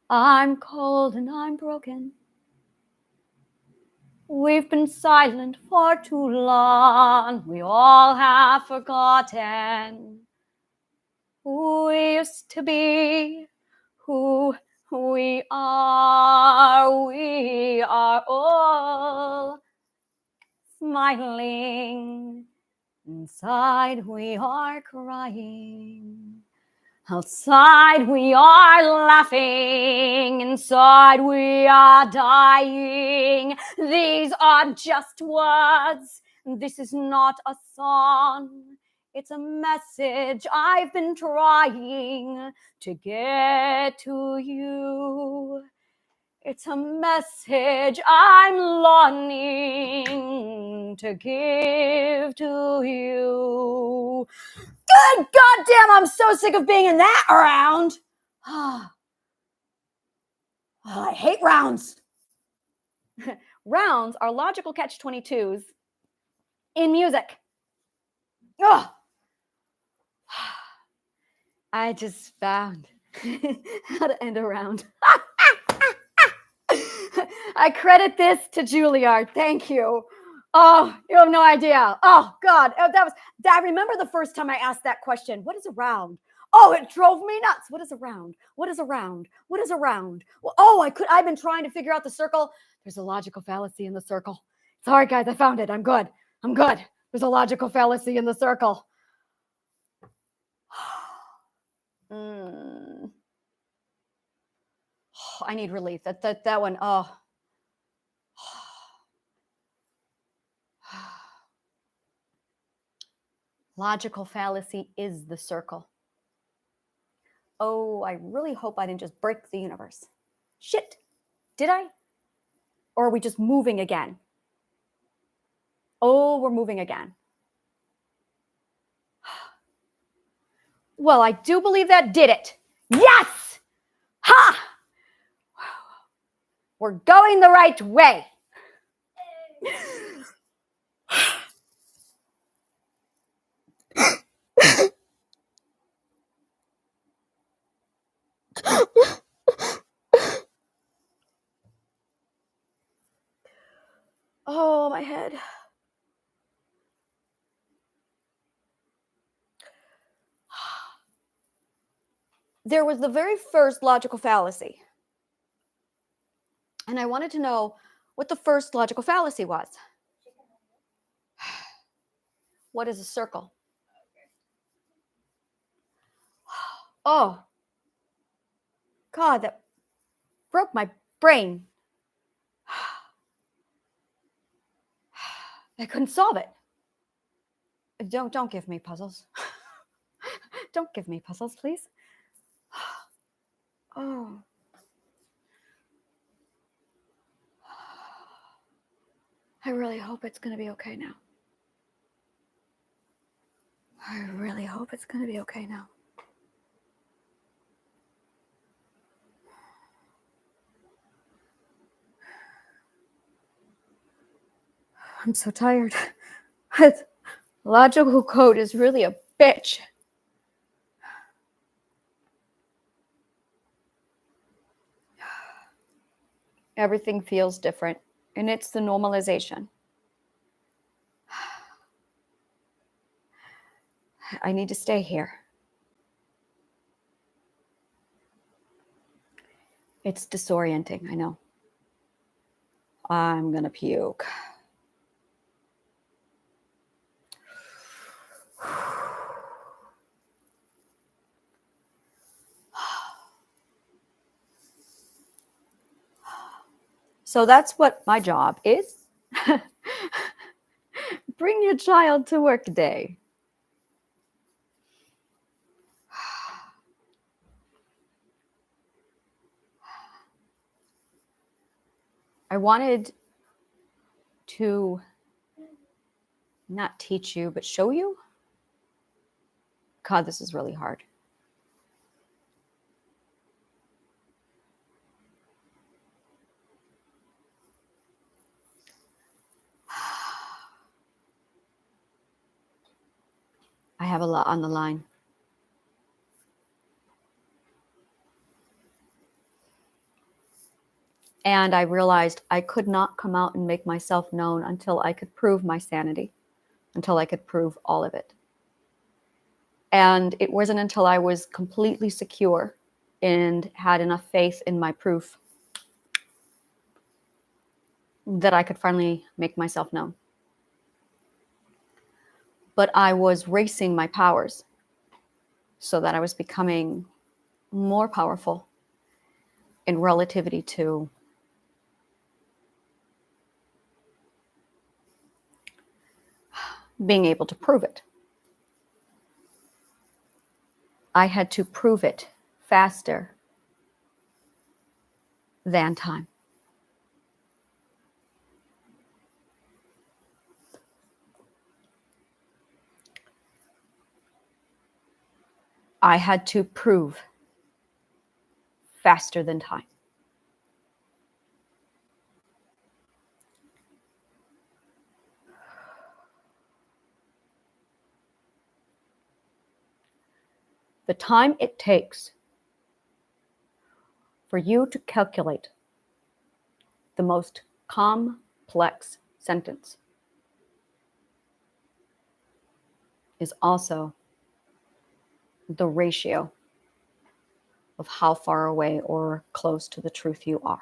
I'm cold and I'm broken. We've been silent for too long. We all have forgotten who we used to be, who we are. We are all smiling. Inside we are crying. Outside we are laughing. Inside we are dying. These are just words. This is not a song. It's a message I've been trying to get to you. It's a message I'm longing to give to you. Good goddamn, I'm so sick of being in that round. I hate rounds. Rounds are logical catch-22s in music. Oh, I just found how to end a round. I credit this to Juilliard. Thank you. Oh, you have no idea. Oh, God. I remember the first time I asked that question. What is a round? Oh, it drove me nuts. What is a round? What is a round? What is a round? Well, I've been trying to figure out the circle. There's a logical fallacy in the circle. Sorry, guys, I found it. I'm good. There's a logical fallacy in the circle. I need relief. That one. Oh. Logical fallacy is the circle. Oh, I really hope I didn't just break the universe. Shit. Did I? Or are we just moving again? Oh, we're moving again. Well, I do believe that did it. Yes! Ha! We're going the right way. Oh, my head. There was the very first logical fallacy. And I wanted to know what the first logical fallacy was. What is a circle? Oh, God, that broke my brain. I couldn't solve it. Don't give me puzzles. Don't give me puzzles, please. Oh. I really hope it's going to be okay now. I really hope it's going to be okay now. I'm so tired. Logical code is really a bitch. Everything feels different, and it's the normalization. I need to stay here. It's disorienting, I know. I'm gonna puke. So that's what my job is. Bring your child to work day. I wanted to not teach you, but show you. God, this is really hard. I have a lot on the line. And I realized I could not come out and make myself known until I could prove my sanity, until I could prove all of it. And it wasn't until I was completely secure and had enough faith in my proof that I could finally make myself known. But I was racing my powers so that I was becoming more powerful in relativity to being able to prove it. I had to prove it faster than time. I had to prove faster than time. the time it takes for you to calculate the most complex sentence is also the ratio of how far away or close to the truth you are.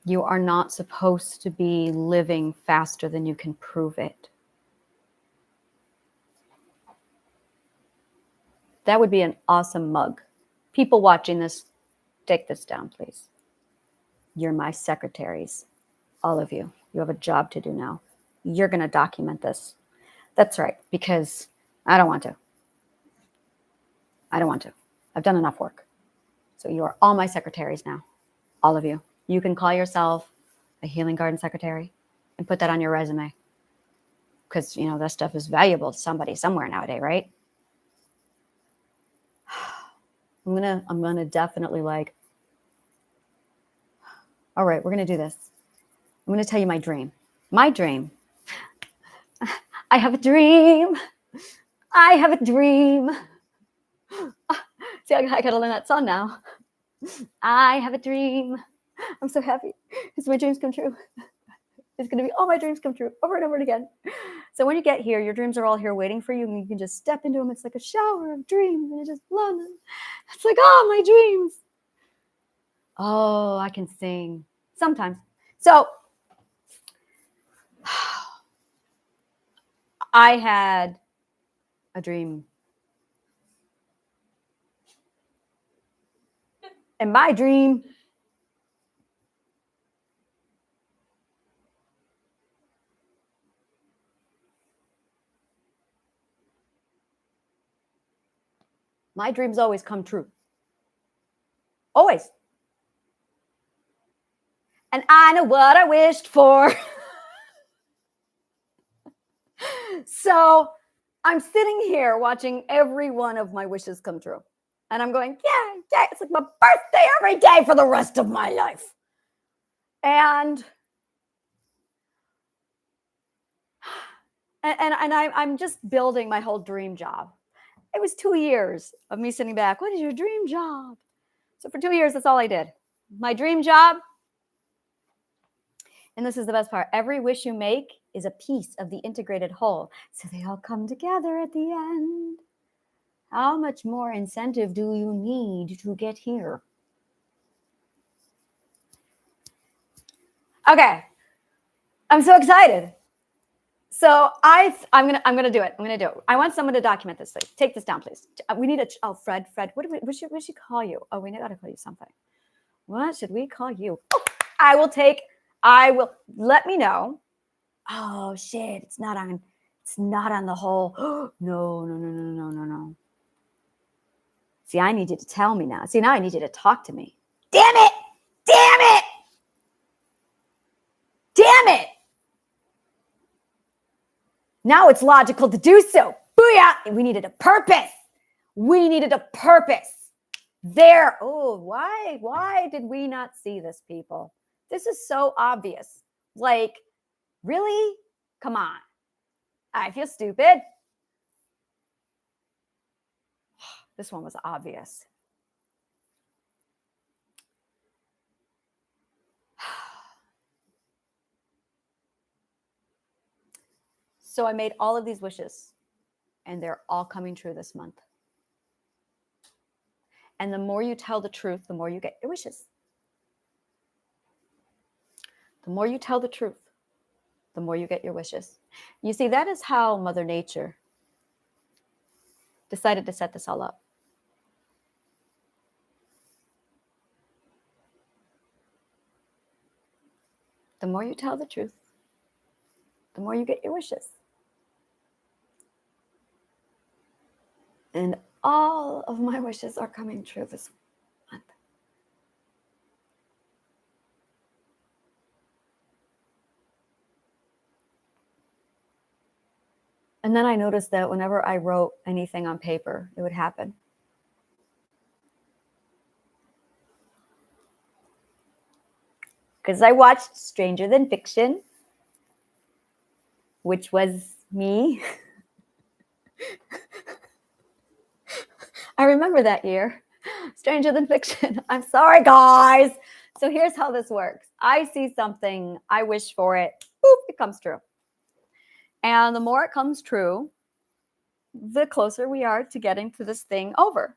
You are not supposed to be living faster than you can prove it. That would be an awesome mug. People watching this, take this down, please. You're my secretaries, all of you. You have a job to do now. You're going to document this. That's right, because I don't want to. I don't want to. I've done enough work. So you are all my secretaries now, all of you. You can call yourself a healing garden secretary and put that on your resume, because you know that stuff is valuable to somebody somewhere nowadays, right? I'm gonna definitely like, all right, we're gonna do this. I'm gonna tell you my dream. My dream. I have a dream. I have a dream. See, I gotta learn that song now. I have a dream. I'm so happy because my dreams come true. It's going to be all my dreams come true over and over and again. So when you get here, your dreams are all here waiting for you, and you can just step into them. It's like a shower of dreams, and you just blow them. It's like, oh, my dreams. Oh, I can sing sometimes. So I had a dream. And my dream my dreams always come true. Always. And I know what I wished for. So I'm sitting here watching every one of my wishes come true. And I'm going, yeah, it's like my birthday every day for the rest of my life. And I'm just building my whole dream job. It was 2 years of me sitting back. What is your dream job? So for 2 years, that's all I did. My dream job. And this is the best part. Every wish you make is a piece of the integrated whole. So they all come together at the end. How much more incentive do you need to get here? Okay. I'm so excited. So I'm gonna do it. I'm gonna do it. I want someone to document this thing. Take this down, please. We need Fred. What should we call you? Oh, we gotta call you something. What should we call you? Oh, I will let me know. Oh shit, it's not on the whole. No. See, I need you to tell me now. See, now I need you to talk to me. Damn it! Now it's logical to do so. Booyah! We needed a purpose. There. Oh, why did we not see this, people? This is so obvious. Like, really? Come on. I feel stupid. This one was obvious. So I made all of these wishes, and they're all coming true this month. And the more you tell the truth, the more you get your wishes. The more you tell the truth, the more you get your wishes. You see, that is how Mother Nature decided to set this all up. The more you tell the truth, the more you get your wishes. And all of my wishes are coming true this month. And then I noticed that whenever I wrote anything on paper, it would happen. Because I watched Stranger Than Fiction, which was me. I remember that year. Stranger than fiction. I'm sorry, guys. So here's how this works. I see something, I wish for it, boop, it comes true. And the more it comes true, the closer we are to getting to this thing over.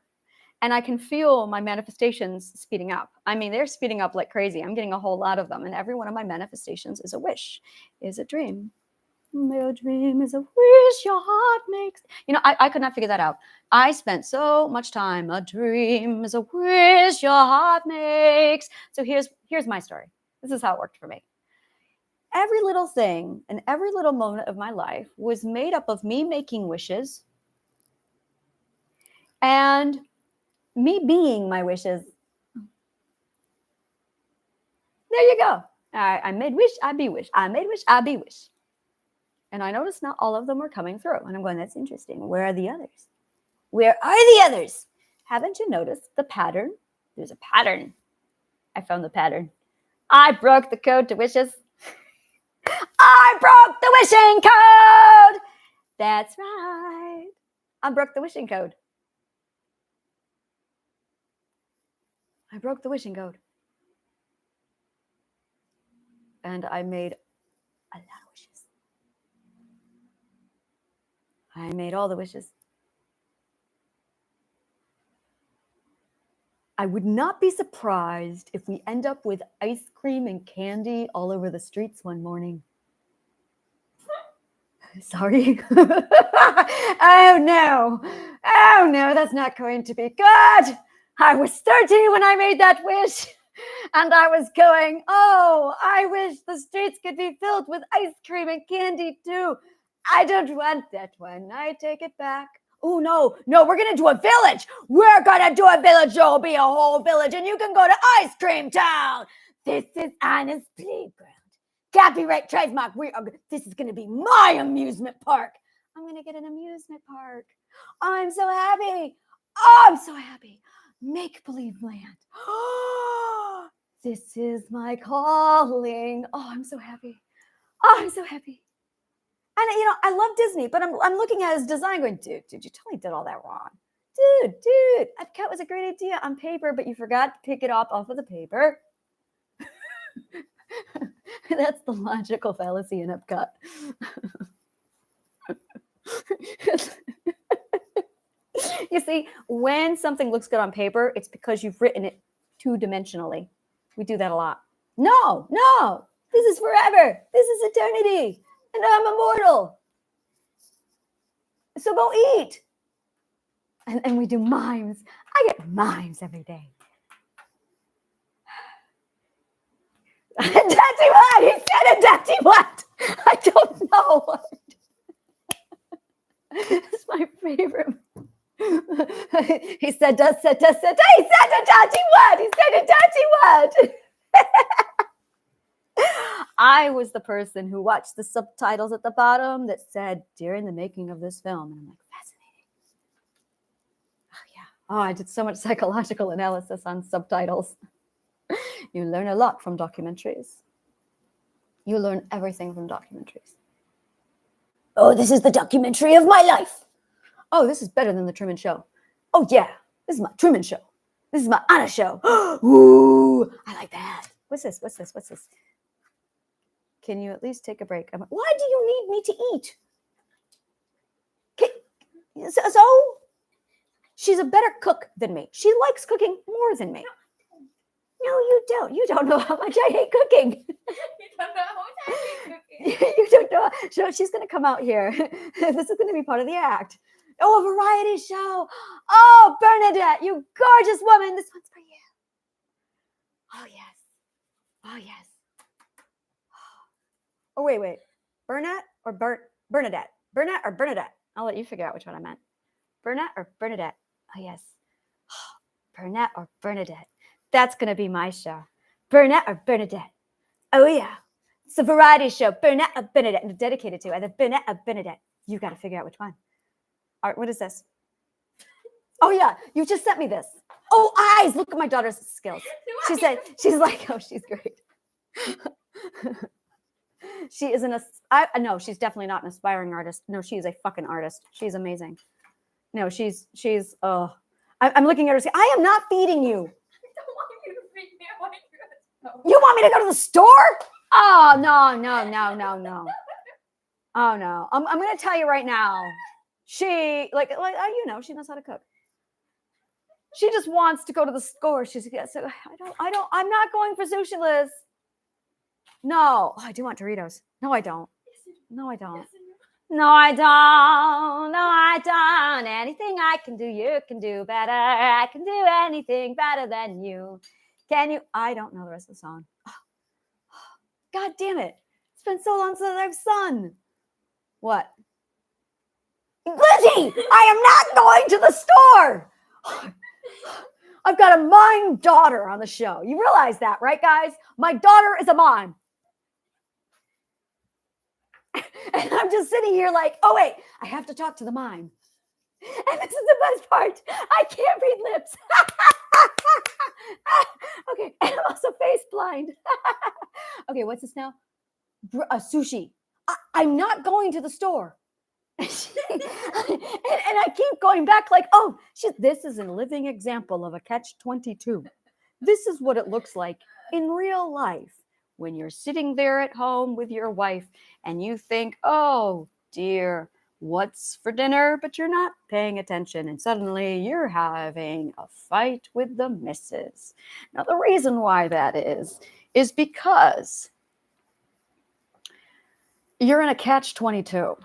And I can feel my manifestations speeding up. I mean, they're speeding up like crazy. I'm getting a whole lot of them. And every one of my manifestations is a wish, is a dream. Your dream is a wish your heart makes. You know, I could not figure that out. I spent so much time. A dream is a wish your heart makes. So here's my story. This is how it worked for me. Every little thing and every little moment of my life was made up of me making wishes and me being my wishes. There you go. I made wish, I be wish. I made wish, I be wish. And I noticed not all of them were coming through. And I'm going, that's interesting. Where are the others? Where are the others? Haven't you noticed the pattern? There's a pattern. I found the pattern. I broke the code to wishes. I broke the wishing code. That's right. I broke the wishing code. I broke the wishing code. And I made a lot of wishes. I made all the wishes. I would not be surprised if we end up with ice cream and candy all over the streets one morning. Sorry. Oh no, that's not going to be good. I was 30 when I made that wish. And I was going, oh, I wish the streets could be filled with ice cream and candy too. I don't want that one. I take it back. Oh, no, we're going to do a village. We're going to do a village. There'll be a whole village and you can go to Ice Cream Town. This is Anna's playground. Copyright trademark. This is going to be my amusement park. I'm going to get an amusement park. I'm so happy. Oh, I'm so happy. Make-believe land. Oh, this is my calling. Oh, I'm so happy. Oh, I'm so happy. And, you know, I love Disney, but I'm looking at his design going, dude, you totally did all that wrong. Dude, Epcot was a great idea on paper, but you forgot to pick it up off of the paper. That's the logical fallacy in Epcot. You see, when something looks good on paper, it's because you've written it two-dimensionally. We do that a lot. No, this is forever. This is eternity. And I'm immortal. So go eat. And we do mimes. I get mimes every day. Daddy what? He said a daddy what? I don't know. It's my favorite. He said, he said a daddy what? He said a daddy what? I was the person who watched the subtitles at the bottom that said, during the making of this film. And I'm like, fascinating. Oh, yeah. Oh, I did so much psychological analysis on subtitles. You learn a lot from documentaries. You learn everything from documentaries. Oh, this is the documentary of my life. Oh, this is better than the Truman Show. Oh, yeah. This is my Truman Show. This is my Anna Show. Ooh, I like that. What's this? Can you at least take a break? Why do you need me to eat? So, she's a better cook than me. She likes cooking more than me. No, you don't. You don't know how much I hate cooking. You don't know how much I hate cooking. You don't know. So she's going to come out here. This is going to be part of the act. Oh, a variety show. Oh, Bernadette, you gorgeous woman. This one's for you. Oh, yes. Oh, yes. Oh, wait. Bernadette or Bernadette? Bernadette or Bernadette? I'll let you figure out which one I meant. Bernadette or Bernadette? Oh, yes. Bernadette or Bernadette? That's going to be my show. Bernadette or Bernadette? Oh, yeah. It's a variety show. Bernadette or Bernadette. And dedicated to either Bernadette or Bernadette. You got to figure out which one. All right, what is this? Oh, yeah. You just sent me this. Oh, eyes. Look at my daughter's skills. She's like, oh, she's great. She is no, she's definitely not an aspiring artist. No, she is a fucking artist. She's amazing. No, she's I'm looking at her. I am not feeding you. I don't want you to feed me. I want you to. You want me to go to the store? Oh, no. Oh no. I'm gonna tell you right now. She she knows how to cook. She just wants to go to the store. She's so I'm not going for sushi, Liz. No. Oh, I do want Doritos. No, I don't. No, I don't. No, I don't. No, I don't. Anything I can do, you can do better. I can do anything better than you. Can you? I don't know the rest of the song. God damn it. It's been so long since I've sung. What? Lizzie, I am not going to the store. I've got a mime daughter on the show. You realize that, right, guys? My daughter is a mime. And I'm just sitting here like, oh, wait, I have to talk to the mime. And this is the best part. I can't read lips. Okay, and I'm also face blind. Okay, what's this now? Sushi. I'm not going to the store. and I keep going back like, oh, this is a living example of a catch-22. This is what it looks like in real life when you're sitting there at home with your wife and you think, oh, dear, what's for dinner? But you're not paying attention and suddenly you're having a fight with the missus. Now, the reason why that is because you're in a catch-22.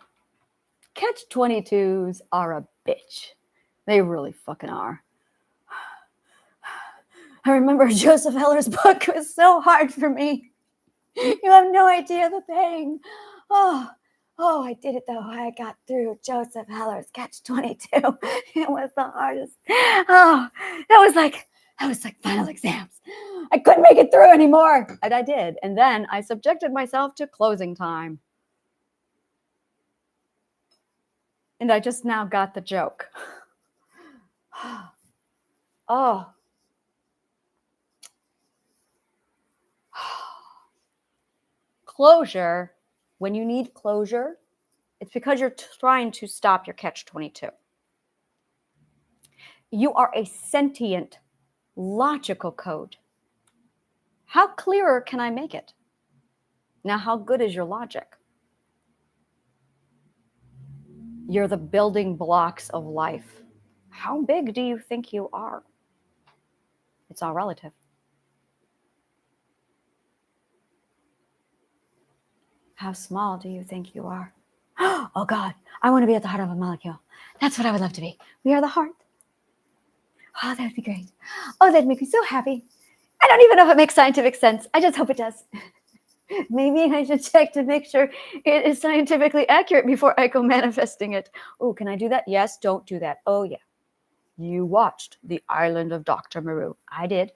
Catch-22s are a bitch. They really fucking are. I remember Joseph Heller's book was so hard for me. You have no idea the pain. Oh, I did it though. I got through Joseph Heller's Catch-22. It was the hardest. Oh, that was like final exams. I couldn't make it through anymore. And I did. And then I subjected myself to closing time. And I just now got the joke. Oh. Closure, when you need closure, it's because you're trying to stop your catch-22. You are a sentient, logical code. How clearer can I make it? Now, how good is your logic? You're the building blocks of life. How big do you think you are? It's all relative. How small do you think you are? Oh God, I want to be at the heart of a molecule. That's what I would love to be. We are the heart. Oh, that would be great. Oh, that'd make me so happy. I don't even know if it makes scientific sense. I just hope it does. Maybe I should check to make sure it is scientifically accurate before I go manifesting it. Oh, can I do that? Yes, don't do that. Oh, yeah. You watched The Island of Dr. Moreau. I did.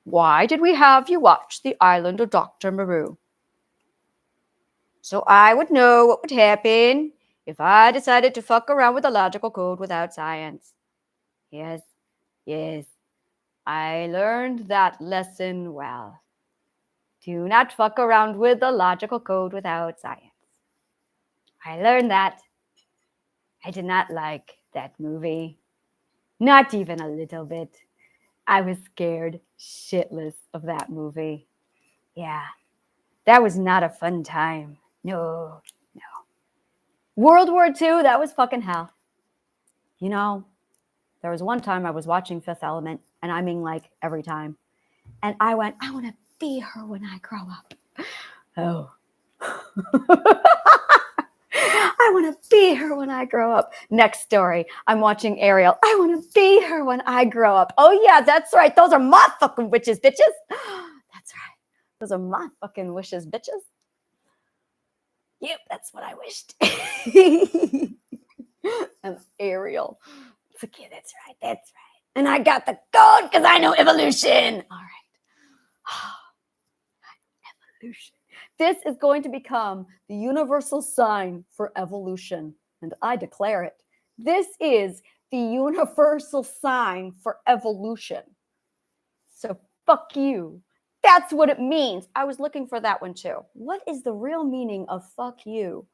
Why did we have you watch The Island of Dr. Moreau? So I would know what would happen if I decided to fuck around with the logical code without science. Yes. I learned that lesson well. Do not fuck around with the logical code without science. I learned that. I did not like that movie. Not even a little bit. I was scared shitless of that movie. Yeah, that was not a fun time. No. World War II, that was fucking hell. You know, there was one time I was watching Fifth Element, and I mean like every time. And I went, I want to be her when I grow up. Oh. I want to be her when I grow up. Next story. I'm watching Ariel. I want to be her when I grow up. Oh, yeah, that's right. Those are my fucking wishes, bitches. That's right. Those are my fucking wishes, bitches. Yep, that's what I wished. I'm Ariel. It's okay, that's right. And I got the code because I know evolution. All right. Evolution. This is going to become the universal sign for evolution, and I declare it. This is the universal sign for evolution. So fuck you That's what it means. I was looking for that one too. What is the real meaning of fuck you?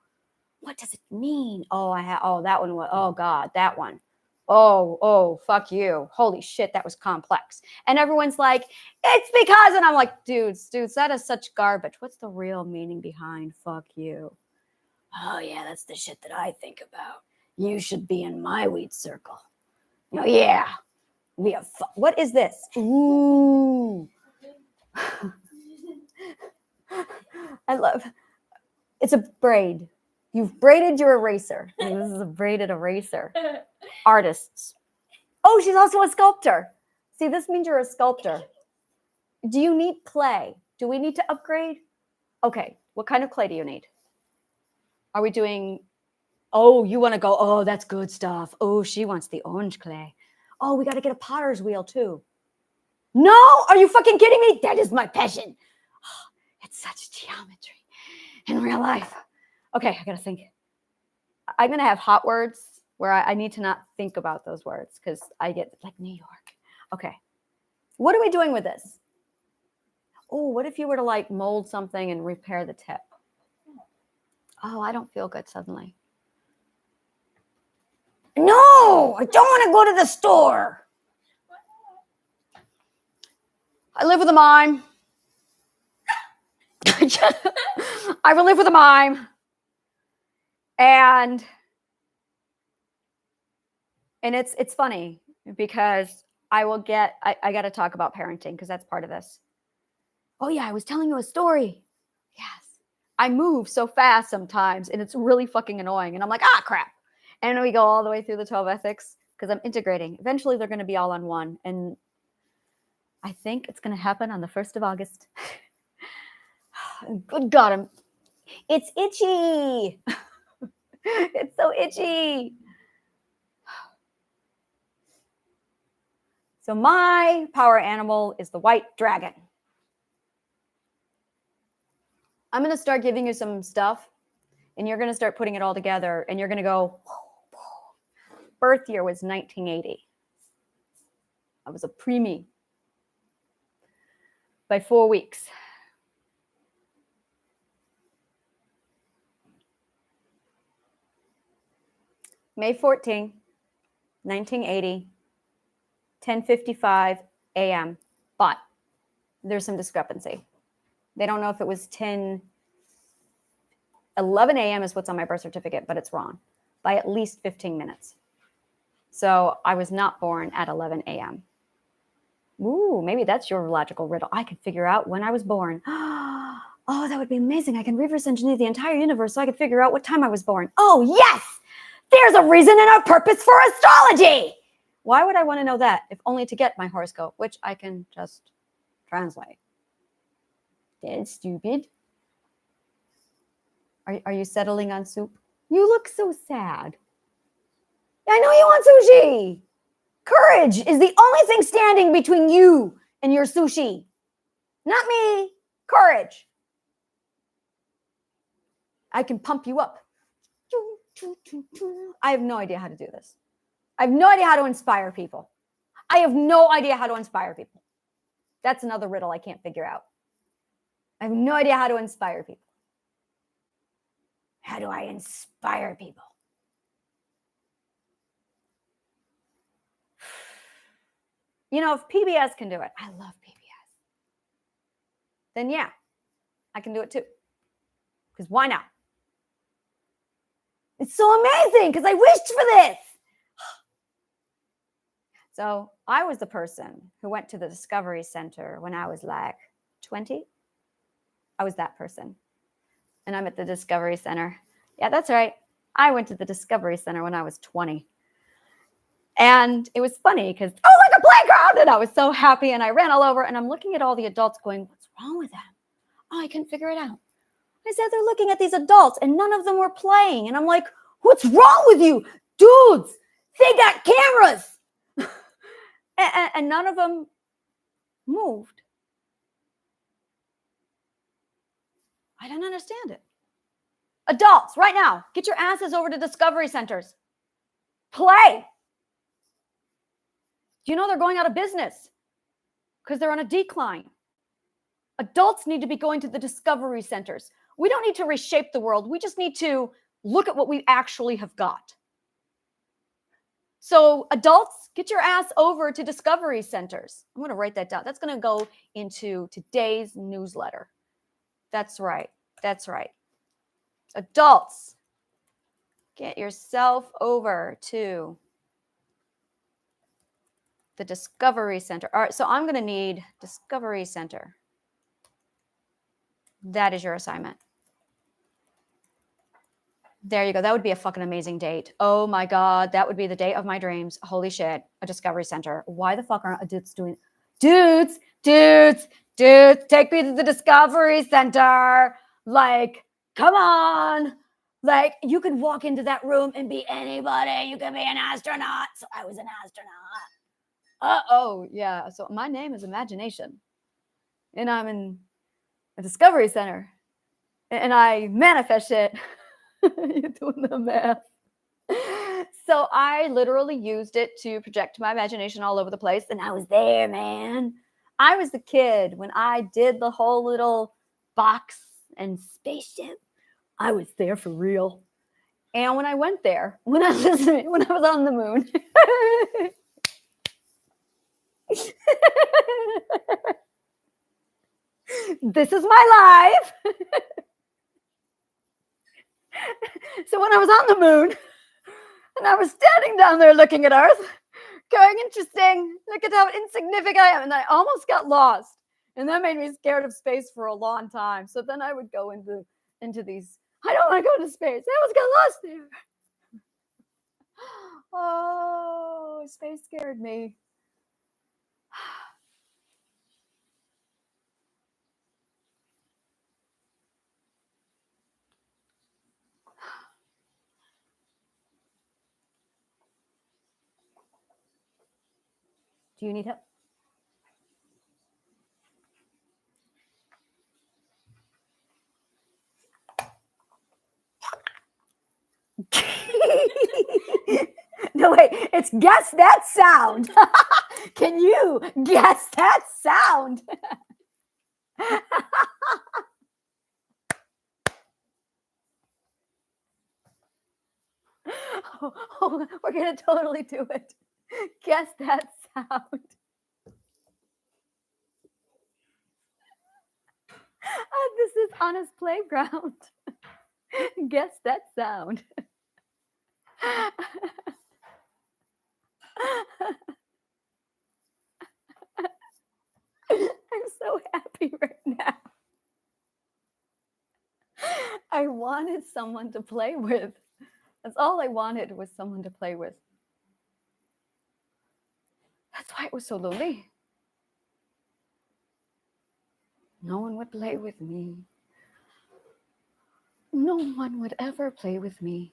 What does it mean? Oh, that one was, oh God, that one. Oh, fuck you. Holy shit, that was complex. And everyone's like, it's because, and I'm like, dudes, that is such garbage. What's the real meaning behind fuck you? Oh yeah, that's the shit that I think about. You should be in my weed circle. Oh yeah. We have fun. What is this? Ooh. I love, it's a braid. You've braided your eraser. This is a braided eraser. Artists. Oh, she's also a sculptor. See, this means you're a sculptor. Do you need clay? Do we need to upgrade? Okay, what kind of clay do you need? Are we doing, oh, you want to go, oh, that's good stuff. Oh, she wants the orange clay. Oh, we got to get a potter's wheel too. No, are you fucking kidding me? That is my passion. It's such geometry in real life. Okay, I got to think. I'm going to have hot words where I need to not think about those words because I get like New York. Okay. What are we doing with this? Oh, what if you were to like mold something and repair the tip? Oh, I don't feel good suddenly. No, I don't want to go to the store. I live with a mime. I live with a mime. And it's funny because I got to talk about parenting because that's part of this. Oh yeah, I was telling you a story. Yes. I move so fast sometimes and it's really fucking annoying. And I'm like, crap. And we go all the way through the 12 ethics because I'm integrating. Eventually they're going to be all on one. And I think it's going to happen on the 1st of August. Good God, it's itchy. It's so itchy. So my power animal is the white dragon. I'm going to start giving you some stuff and you're going to start putting it all together and you're going to go, birth year was 1980. I was a preemie by 4 weeks. May 14, 1980, 10:55 a.m. But there's some discrepancy. They don't know if it was 11 a.m. is what's on my birth certificate, but it's wrong by at least 15 minutes. So I was not born at 11 a.m. Ooh, maybe that's your logical riddle. I could figure out when I was born. Oh, that would be amazing. I can reverse engineer the entire universe so I could figure out what time I was born. Oh, yes! There's a reason and a purpose for astrology! Why would I want to know that if only to get my horoscope, which I can just translate? That's stupid. Are you settling on soup? You look so sad. I know you want sushi. Courage is the only thing standing between you and your sushi. Not me. Courage. I can pump you up. I have no idea how to do this. I have no idea how to inspire people. I have no idea how to inspire people. That's another riddle I can't figure out. I have no idea how to inspire people. How do I inspire people? You know, if PBS can do it, I love PBS. Then yeah, I can do it too. Because why not? It's so amazing because I wished for this. So I was the person who went to the Discovery Center when I was like 20. I was that person. And I'm at the Discovery Center. Yeah, that's right. I went to the Discovery Center when I was 20. And it was funny because, like a playground. And I was so happy. And I ran all over. And I'm looking at all the adults going, what's wrong with them? Oh, I couldn't figure it out. I said, they're looking at these adults and none of them were playing. And I'm like, what's wrong with you? Dudes, they got cameras. and none of them moved. I don't understand it. Adults, right now, get your asses over to Discovery Centers. Play. Do you know they're going out of business because they're on a decline? Adults need to be going to the discovery centers. We don't need to reshape the world. We just need to look at what we actually have got. So adults, get your ass over to discovery centers. I'm going to write that down. That's going to go into today's newsletter. That's right. That's right. Adults, get yourself over to the discovery center. All right, so I'm going to need discovery center. That is your assignment. There you go. That would be a fucking amazing date. Oh my God. That would be the date of my dreams. Holy shit. A discovery center. Why the fuck aren't adults doing dudes, take me to the discovery center. Like, come on. Like, you could walk into that room and be anybody. You could be an astronaut. So I was an astronaut. Oh, yeah. So my name is Imagination. And I'm in a discovery center. And I manifest it. You're doing the math. So I literally used it to project my imagination all over the place. And I was there, man. I was the kid when I did the whole little box and spaceship. I was there for real. And when I went there, when I was on the moon, this is my life. So when I was on the moon and I was standing down there looking at Earth, going, interesting, look at how insignificant I am. And I almost got lost. And that made me scared of space for a long time. So then I would go into these, I don't want to go to space. I almost got lost there. Oh, space scared me. Do you need help? No, wait, it's guess that sound. Can you guess that sound? Oh, we're going to totally do it. Guess that sound. This is Anna's playground. Guess that sound. I'm so happy right now. I wanted someone to play with. That's all I wanted, was someone to play with. That's why it was so lonely. No one would play with me. No one would ever play with me.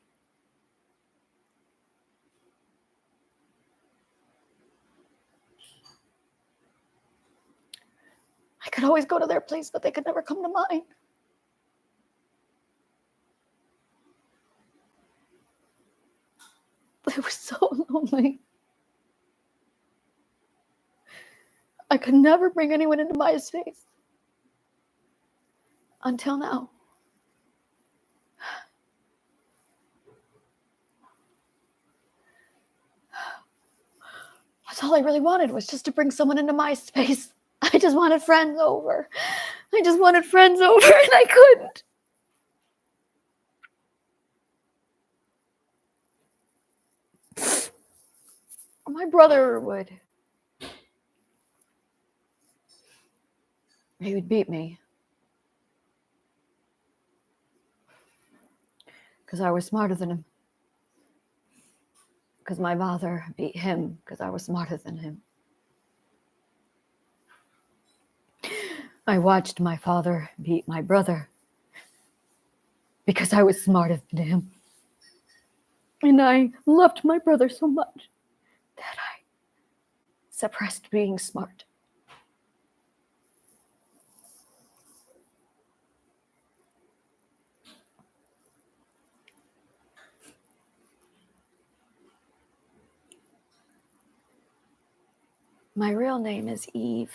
I could always go to their place, but they could never come to mine. It was so lonely. I could never bring anyone into my space. Until now. That's all I really wanted, was just to bring someone into my space. I just wanted friends over. And I couldn't. My brother would. He would beat me. Because I was smarter than him. Because my father beat him because I was smarter than him. I watched my father beat my brother because I was smarter than him. And I loved my brother so much that I suppressed being smart. My real name is Eve.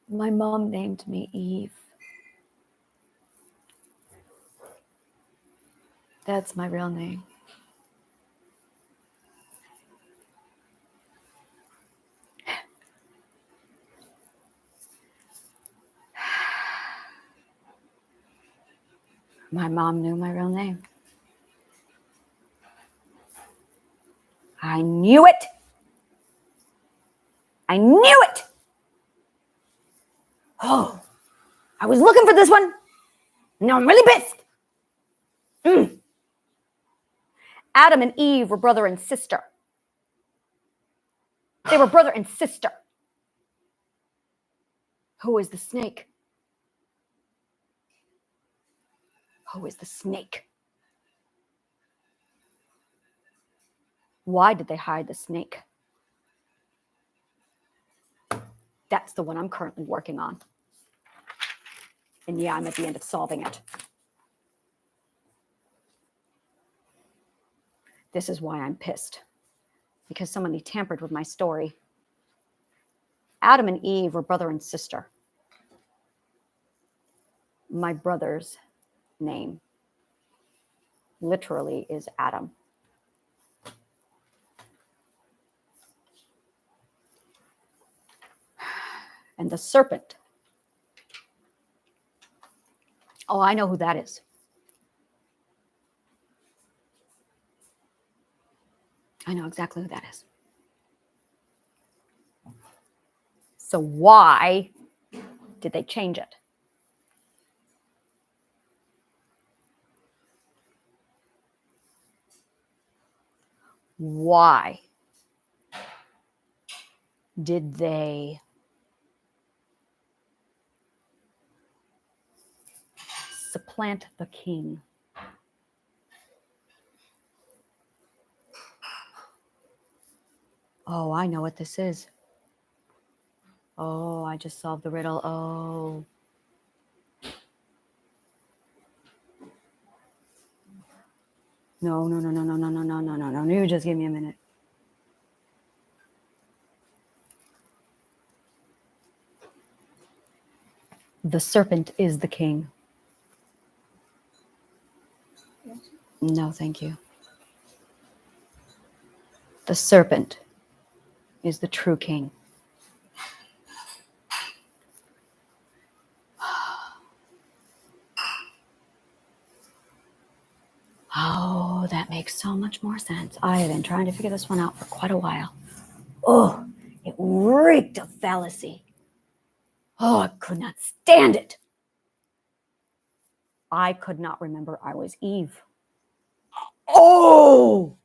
My mom named me Eve. That's my real name. My mom knew my real name. I knew it. I knew it. Oh, I was looking for this one. Now I'm really pissed. Adam and Eve were brother and sister. They were brother and sister. Who is the snake? Who is the snake? Why did they hide the snake? That's the one I'm currently working on. And yeah, I'm at the end of solving it. This is why I'm pissed. Because somebody tampered with my story. Adam and Eve were brother and sister. My brother's name literally is Adam. And the serpent. Oh, I know who that is. I know exactly who that is. So why did they change it? Why did they supplant the king? Oh, I know what this is. Oh, I just solved the riddle. Oh. No. You just give me a minute. The serpent is the king. No, thank you. The serpent is the true king. Oh, that makes so much more sense. I have been trying to figure this one out for quite a while. Oh, it reeked of fallacy. Oh, I could not stand it. I could not remember I was Eve. Oh!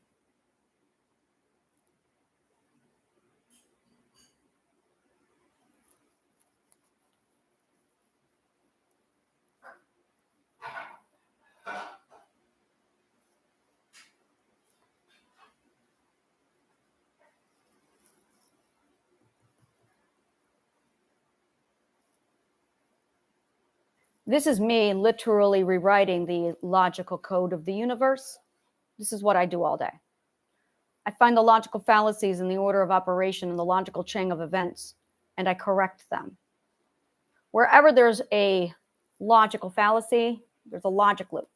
This is me literally rewriting the logical code of the universe. This is what I do all day. I find the logical fallacies in the order of operation in the logical chain of events, and I correct them. Wherever there's a logical fallacy, there's a logic loop,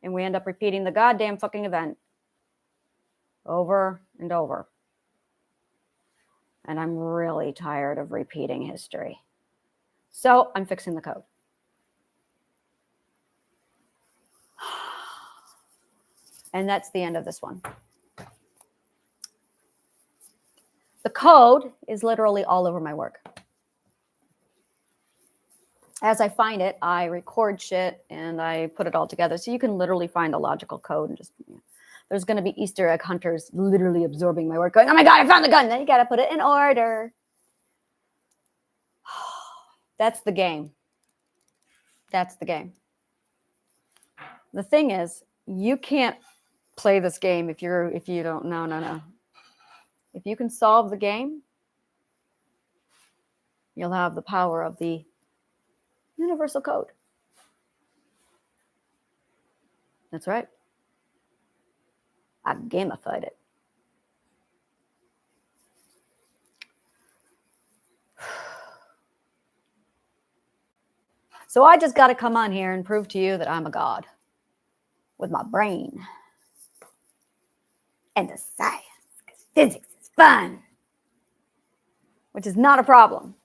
and we end up repeating the goddamn fucking event over and over. And I'm really tired of repeating history. So I'm fixing the code. And that's the end of this one. The code is literally all over my work. As I find it, I record shit and I put it all together. So you can literally find a logical code and just, there's going to be Easter egg hunters literally absorbing my work going, oh my God, I found the gun. Then you got to put it in order. That's the game. That's the game. The thing is, you can't play this game if you don't. No. If you can solve the game, you'll have the power of the universal code. That's right. I gamified it. So I just got to come on here and prove to you that I'm a god with my brain and the science, because physics is fun, which is not a problem.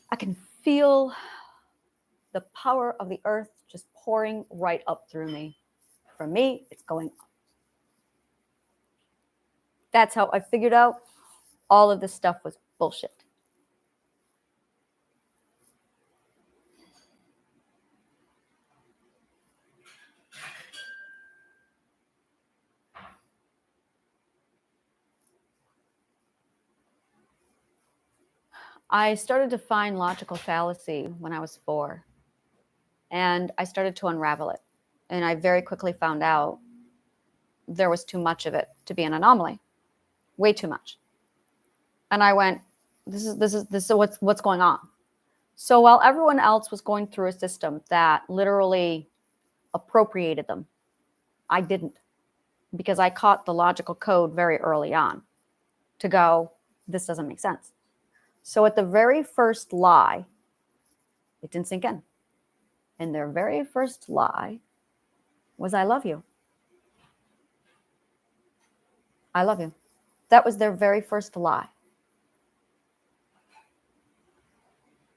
I can feel the power of the earth just pouring right up through me. For me, it's going up. That's how I figured out all of this stuff was bullshit. I started to find logical fallacy when I was 4, and I started to unravel it. And I very quickly found out there was too much of it to be an anomaly, way too much. And I went, this is what's going on. So while everyone else was going through a system that literally appropriated them, I didn't, because I caught the logical code very early on to go, this doesn't make sense. So at the very first lie, it didn't sink in. And their very first lie was, I love you. I love you. That was their very first lie.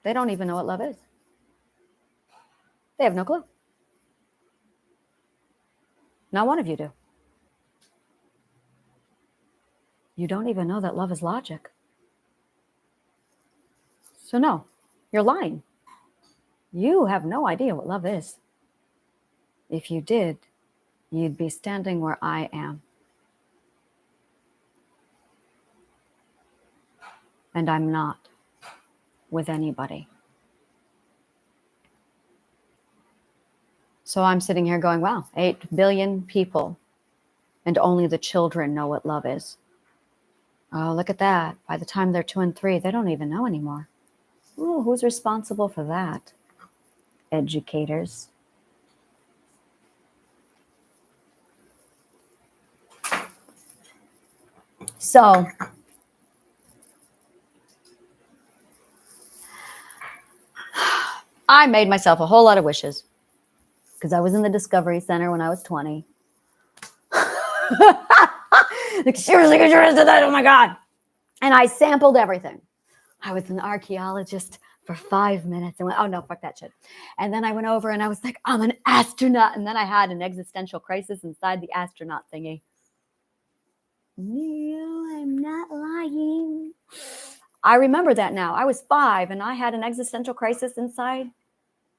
They don't even know what love is. They have no clue. Not one of you do. You don't even know that love is logic. So no, you're lying. You have no idea what love is. If you did, you'd be standing where I am. And I'm not with anybody. So I'm sitting here going, wow, 8 billion people, and only the children know what love is. Oh, look at that. By the time they're 2 and 3, they don't even know anymore. Ooh, who's responsible for that? Educators. So I made myself a whole lot of wishes because I was in the Discovery Center when I was 20. Like, seriously, get your into that? Oh my God. And I sampled everything. I was an archaeologist for 5 minutes and went, oh no, fuck that shit. And then I went over and I was like, I'm an astronaut. And then I had an existential crisis inside the astronaut thingy. No, I'm not lying. I remember that now. I was 5 and I had an existential crisis inside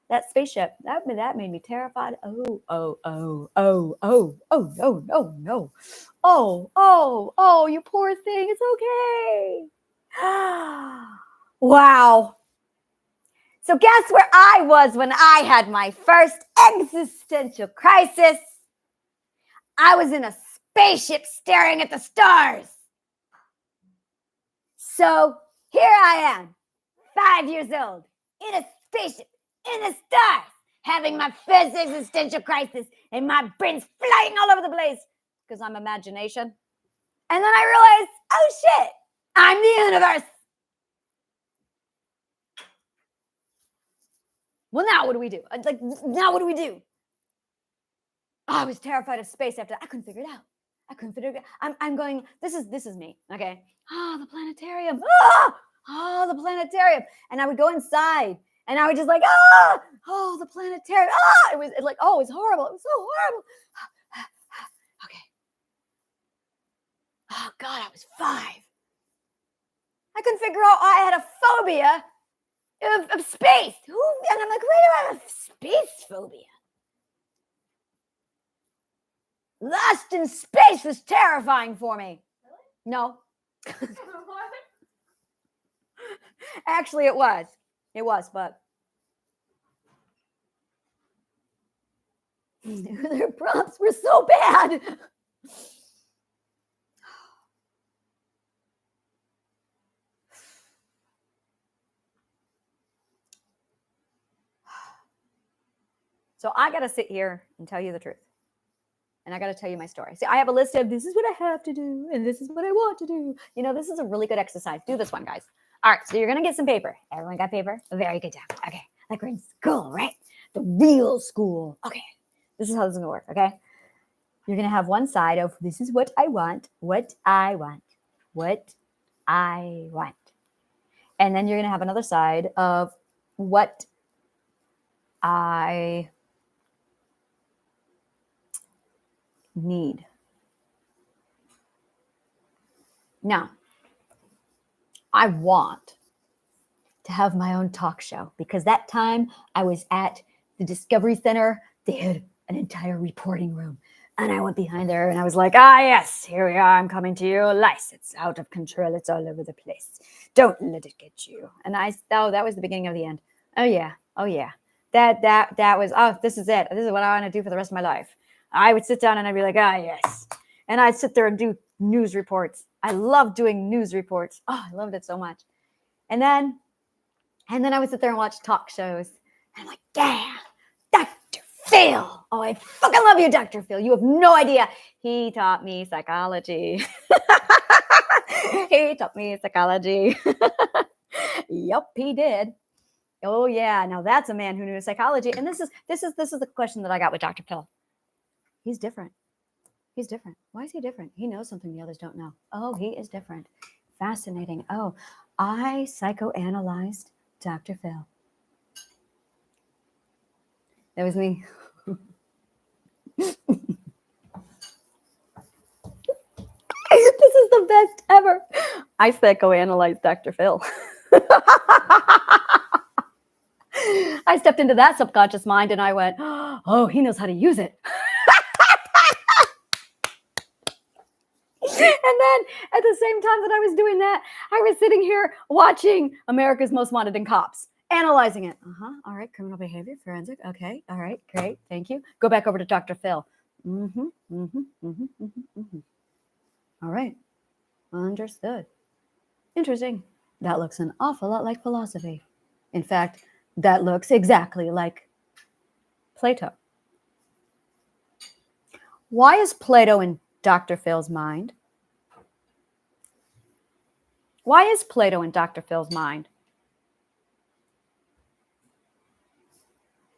that spaceship. That made me terrified. Oh, no. Oh, you poor thing. It's okay. Wow. So guess where I was when I had my first existential crisis? I was in a spaceship staring at the stars. So here I am, 5 years old, in a spaceship, in the stars, having my first existential crisis, and my brain's flying all over the place because I'm imagination. And then I realized, oh shit, I'm the universe. Well, now what do we do? Now what do we do? Oh, I was terrified of space after that. I couldn't figure it out. I'm going, this is me, okay? The planetarium. The planetarium. And I would go inside and I would just like, the planetarium. It was like, it's horrible. It was so horrible. Okay. Oh God, I was 5. I couldn't figure out I had a phobia of space. And I'm like, wait, do I have a space phobia? Lost in space was terrifying for me. Really? No. What? Actually, it was. It was, but their prompts were so bad. So I got to sit here and tell you the truth. And I got to tell you my story. See, I have a list of this is what I have to do and this is what I want to do. You know, this is a really good exercise. Do this one, guys. All right, so you're going to get some paper. Everyone got paper? Very good job. Okay, like we're in school, right? The real school. Okay, this is how this is going to work, okay? You're going to have one side of this is what I want, what I want, what I want. And then you're going to have another side of what I need. Now, I want to have my own talk show because that time I was at the Discovery Center. They had an entire reporting room. And I went behind there and I was like, yes, here we are. I'm coming to you. Lice, it's out of control. It's all over the place. Don't let it get you. And that was the beginning of the end. Oh yeah. That was, this is it. This is what I want to do for the rest of my life. I would sit down and I'd be like, yes. And I'd sit there and do news reports. I love doing news reports. Oh, I loved it so much. And then I would sit there and watch talk shows. And I'm like, yeah, Dr. Phil. Oh, I fucking love you, Dr. Phil. You have no idea. He taught me psychology. He taught me psychology. Yep, he did. Oh yeah, now that's a man who knew psychology. And this is the question that I got with Dr. Phil. He's different. He's different. Why is he different? He knows something the others don't know. Oh, he is different. Fascinating. Oh, I psychoanalyzed Dr. Phil. That was me. This is the best ever. I psychoanalyzed Dr. Phil. I stepped into that subconscious mind and I went, oh, he knows how to use it. And then at the same time that I was doing that, I was sitting here watching America's Most Wanted and Cops, analyzing it. All right, criminal behavior, forensic. Okay, all right, great, thank you. Go back over to Dr. Phil. All right, understood. Interesting. That looks an awful lot like philosophy. In fact, that looks exactly like Plato. Why is Plato in Dr. Phil's mind? Why is Plato in Dr. Phil's mind?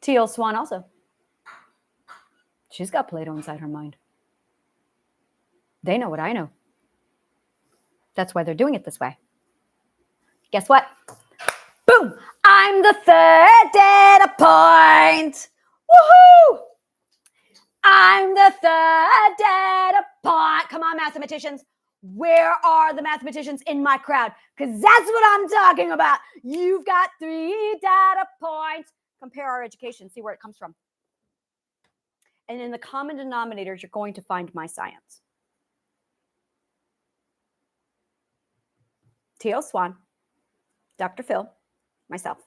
T.L. Swan also. She's got Plato inside her mind. They know what I know. That's why they're doing it this way. Guess what? Boom! I'm the third data point. Woohoo! I'm the third data point. Come on, mathematicians. Where are the mathematicians in my crowd? Because that's what I'm talking about. You've got 3 data points. Compare our education, see where it comes from. And in the common denominators, you're going to find my science. T.L. Swan, Dr. Phil, myself.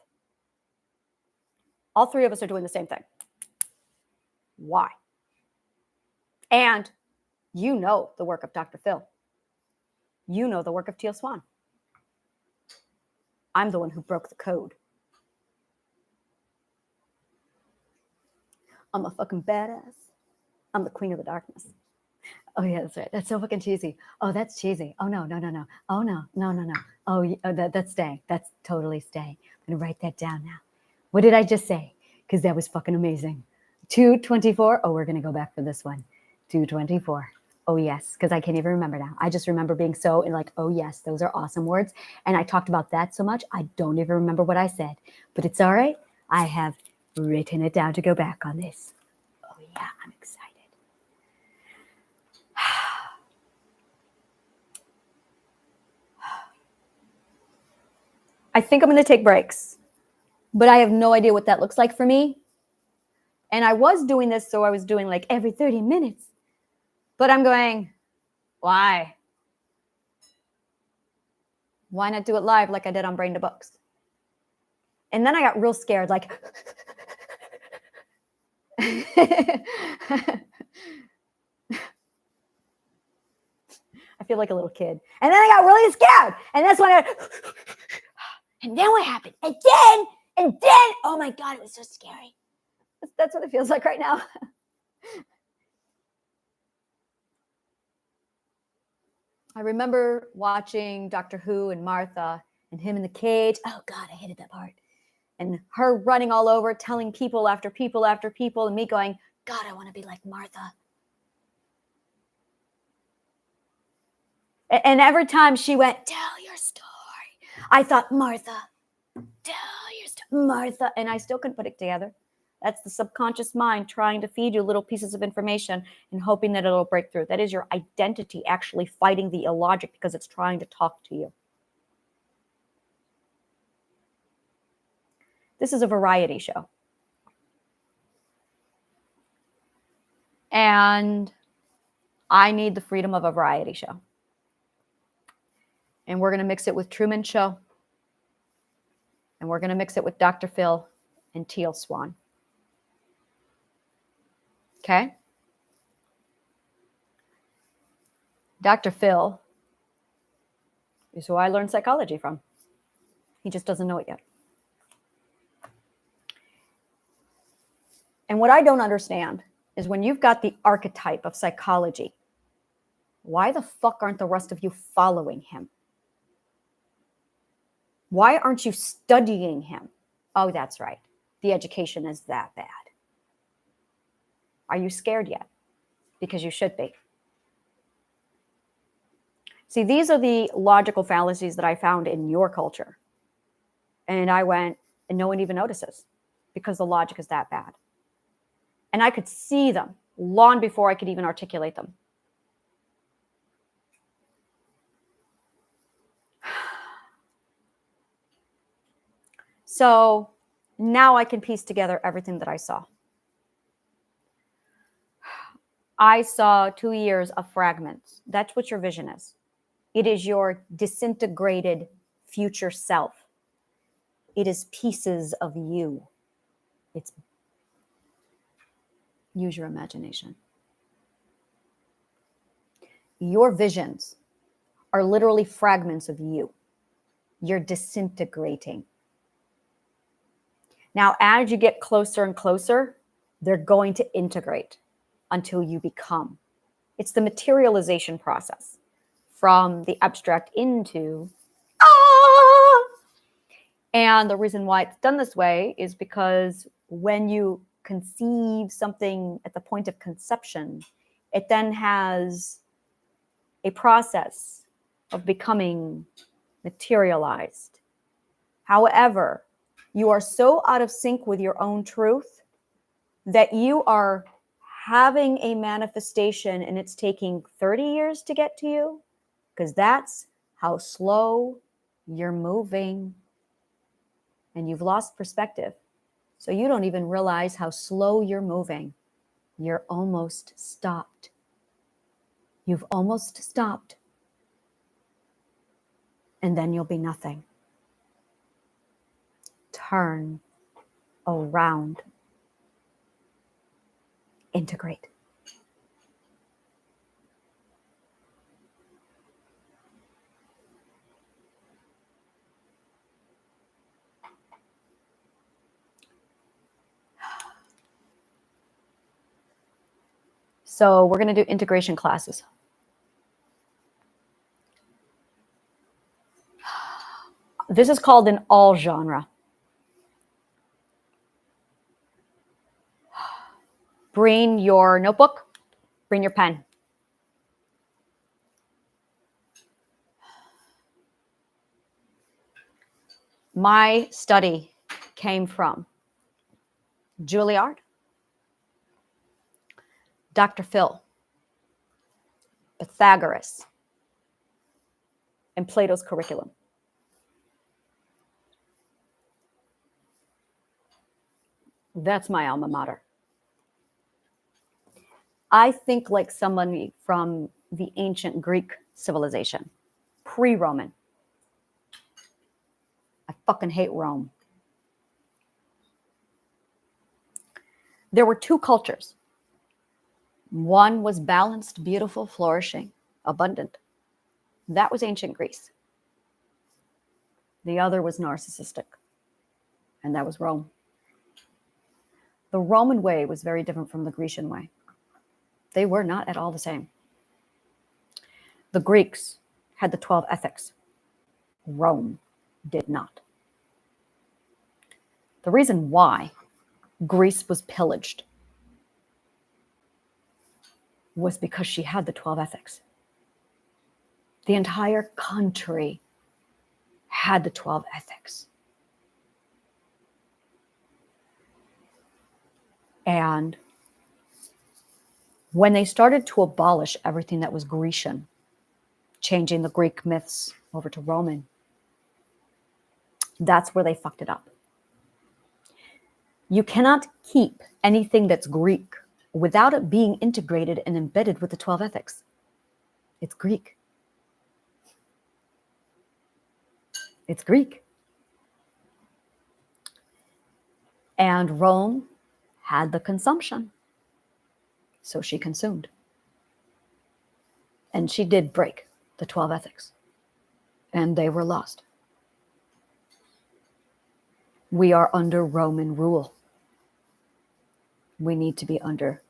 All 3 of us are doing the same thing. Why? And you know the work of Dr. Phil. You know the work of T.L. Swan. I'm the one who broke the code. I'm a fucking badass. I'm the queen of the darkness. Oh, yeah, that's right. That's so fucking cheesy. Oh, that's cheesy. Oh, no. Oh, no. Oh, that's staying. That's totally staying. I'm going to write that down now. What did I just say? Because that was fucking amazing. 224. Oh, we're going to go back for this one. 224. Oh, yes, because I can't even remember now. I just remember being so like, oh, yes, those are awesome words. And I talked about that so much, I don't even remember what I said. But it's all right. I have written it down to go back on this. Oh, yeah, I'm excited. I think I'm going to take breaks, but I have no idea what that looks like for me. And I was doing this, so I was doing like every 30 minutes. But I'm going, why? Why not do it live like I did on Brain to Books? And then I got real scared, like, I feel like a little kid. And then I got really scared. And that's when and then what happened? And then, oh my God, it was so scary. That's what it feels like right now. I remember watching Doctor Who and Martha and him in the cage. Oh God, I hated that part. And her running all over, telling people after people after people, and me going, God, I want to be like Martha. And every time she went, tell your story, I thought, Martha, tell your story, Martha. And I still couldn't put it together. That's the subconscious mind trying to feed you little pieces of information and hoping that it'll break through. That is your identity actually fighting the illogic because it's trying to talk to you. This is a variety show. And I need the freedom of a variety show. And we're going to mix it with Truman Show. And we're going to mix it with Dr. Phil and Teal Swan. Okay? Dr. Phil is who I learned psychology from. He just doesn't know it yet. And what I don't understand is when you've got the archetype of psychology, why the fuck aren't the rest of you following him? Why aren't you studying him? Oh, that's right. The education is that bad. Are you scared yet? Because you should be. See, these are the logical fallacies that I found in your culture. And I went, and no one even notices because the logic is that bad. And I could see them long before I could even articulate them. So now I can piece together everything that I saw. I saw 2 years of fragments. That's what your vision is. It is your disintegrated future self. It is pieces of you. It's use your imagination. Your visions are literally fragments of you. You're disintegrating. Now, as you get closer and closer, they're going to integrate until you become. It's the materialization process from the abstract into And the reason why it's done this way is because when you conceive something at the point of conception, it then has a process of becoming materialized. However, you are so out of sync with your own truth that you are having a manifestation and it's taking 30 years to get to you, because that's how slow you're moving. And you've lost perspective. So you don't even realize how slow you're moving. You're almost stopped. You've almost stopped. And then you'll be nothing. Turn around. Integrate. So we're going to do integration classes. This is called an all genre. Bring your notebook, bring your pen. My study came from Juilliard, Dr. Phil, Pythagoras, and Plato's curriculum. That's my alma mater. I think like somebody from the ancient Greek civilization, pre-Roman. I fucking hate Rome. There were two cultures. One was balanced, beautiful, flourishing, abundant. That was ancient Greece. The other was narcissistic, and that was Rome. The Roman way was very different from the Grecian way. They were not at all the same. The Greeks had the 12 ethics. Rome did not. The reason why Greece was pillaged was because she had the 12 ethics. The entire country had the 12 ethics. And when they started to abolish everything that was Grecian, changing the Greek myths over to Roman, that's where they fucked it up. You cannot keep anything that's Greek without it being integrated and embedded with the 12 ethics. It's Greek. It's Greek. And Rome had the consumption. So she consumed. And she did break the 12 ethics. And they were lost. We are under Roman rule. We need to be under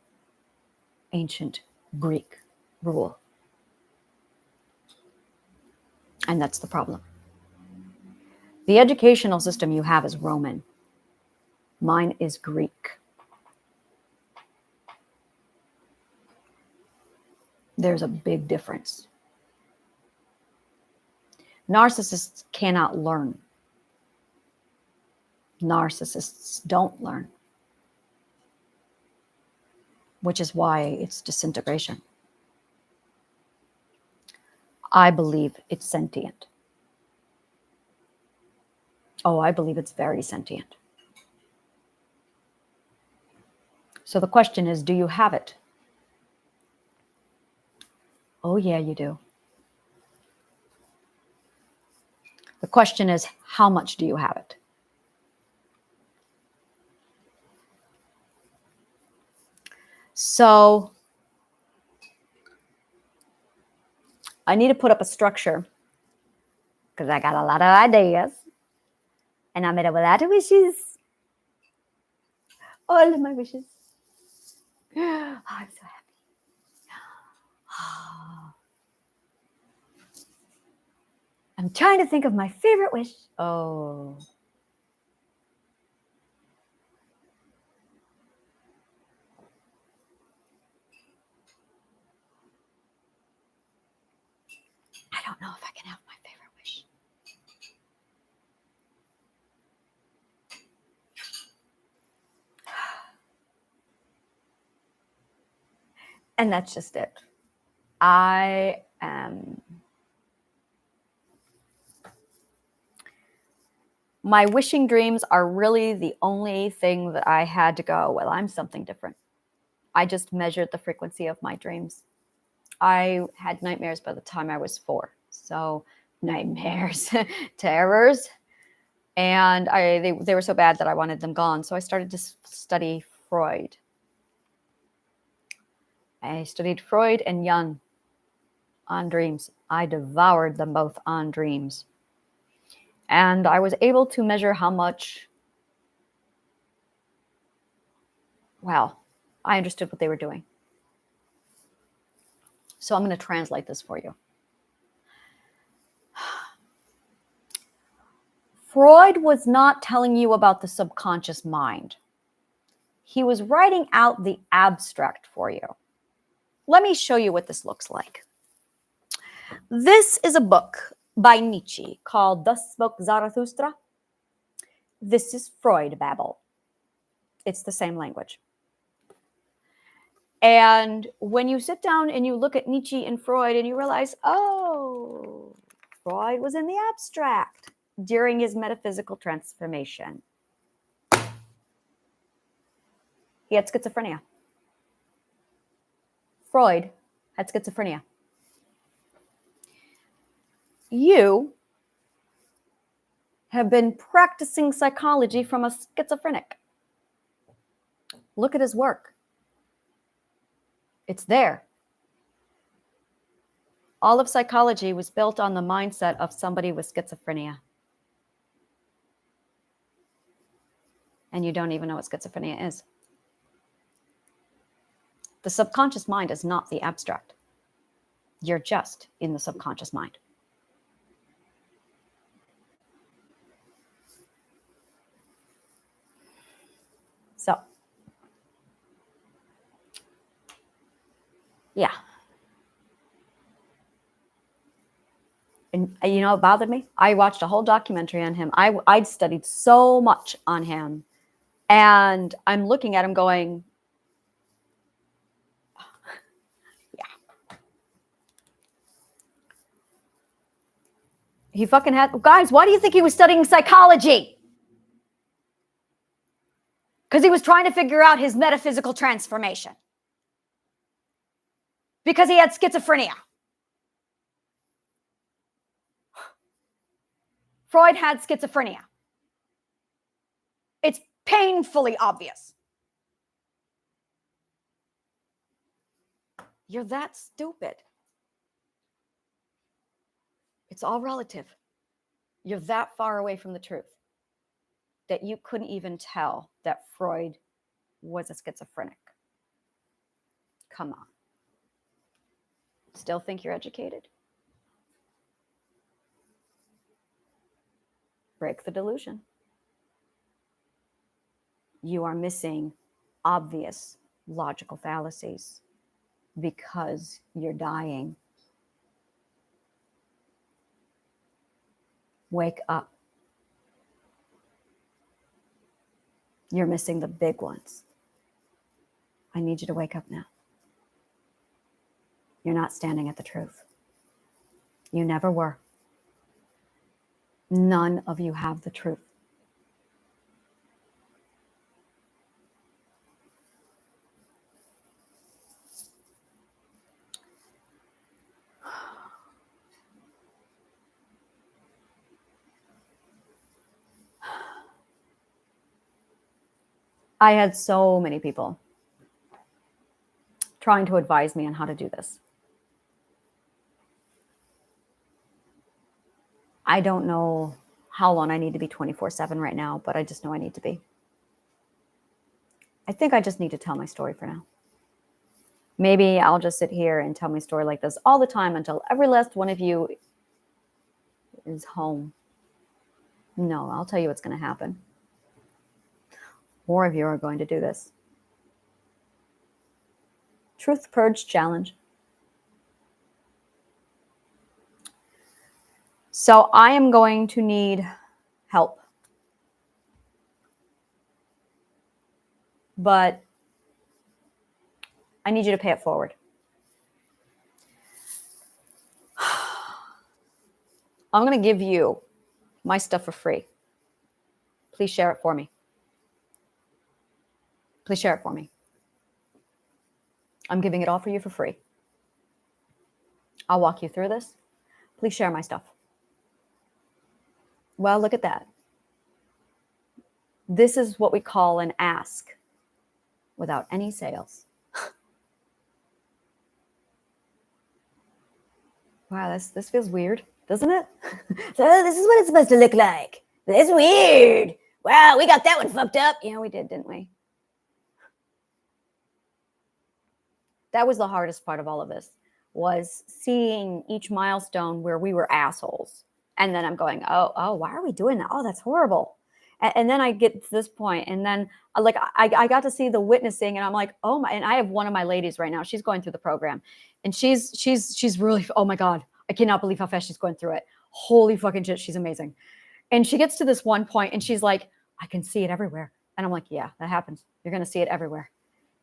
ancient Greek rule. And that's the problem. The educational system you have is Roman. Mine is Greek. There's a big difference. Narcissists cannot learn. Narcissists don't learn, which is why it's disintegration. I believe it's sentient. Oh, I believe it's very sentient. So the question is, do you have it? Oh, yeah, you do. The question is, how much do you have it? So I need to put up a structure because I got a lot of ideas and I made up a lot of wishes. All of my wishes. Oh, I'm so happy. I'm trying to think of my favorite wish. Oh. I don't know if I can have my favorite wish. And that's just it. I am. My wishing dreams are really the only thing that I had to go, well, I'm something different. I just measured the frequency of my dreams. I had nightmares by the time I was 4. So nightmares, terrors. And they were so bad that I wanted them gone. So I started to study Freud. I studied Freud and Jung on dreams. I devoured them both on dreams. And I was able to measure how much, well, I understood what they were doing. So I'm going to translate this for you. Freud was not telling you about the subconscious mind. He was writing out the abstract for you. Let me show you what this looks like. This is a book by Nietzsche called Thus Spoke Zarathustra. This is Freud babble. It's the same language. And when you sit down and you look at Nietzsche and Freud and you realize, oh, Freud was in the abstract during his metaphysical transformation. He had schizophrenia. Freud had schizophrenia. You have been practicing psychology from a schizophrenic. Look at his work. It's there. All of psychology was built on the mindset of somebody with schizophrenia. And you don't even know what schizophrenia is. The subconscious mind is not the abstract. You're just in the subconscious mind. Yeah. And you know, it bothered me. I watched a whole documentary on him. I'd studied so much on him. And I'm looking at him going, yeah. He fucking had, guys, why do you think he was studying psychology? Because he was trying to figure out his metaphysical transformation. Because he had schizophrenia. Freud had schizophrenia. It's painfully obvious. You're that stupid. It's all relative. You're that far away from the truth that you couldn't even tell that Freud was a schizophrenic. Come on. Still think you're educated? Break the delusion. You are missing obvious logical fallacies because you're dying. Wake up. You're missing the big ones. I need you to wake up now. You're not standing at the truth. You never were. None of you have the truth. I had so many people trying to advise me on how to do this. I don't know how long I need to be 24/7 right now, but I just know I need to be. I think I just need to tell my story for now. Maybe I'll just sit here and tell my story like this all the time until every last one of you is home. No, I'll tell you what's going to happen. More of you are going to do this. Truth Purge Challenge. So I am going to need help. But I need you to pay it forward. I'm going to give you my stuff for free. Please share it for me. Please share it for me. I'm giving it all for you for free. I'll walk you through this. Please share my stuff. Well, look at that. This is what we call an ask without any sales. Wow, this feels weird, doesn't it? So this is what it's supposed to look like. That's weird. Wow, we got that one fucked up. Yeah, we did, didn't we? That was the hardest part of all of this, was seeing each milestone where we were assholes. And then I'm going, oh, why are we doing that? Oh, that's horrible. And then I get to this point, and then like I got to see the witnessing, and I'm like, oh my! And I have one of my ladies right now. She's going through the program, and she's really, oh my God, I cannot believe how fast she's going through it. Holy fucking shit, she's amazing. And she gets to this one point, and she's like, I can see it everywhere. And I'm like, yeah, that happens. You're gonna see it everywhere.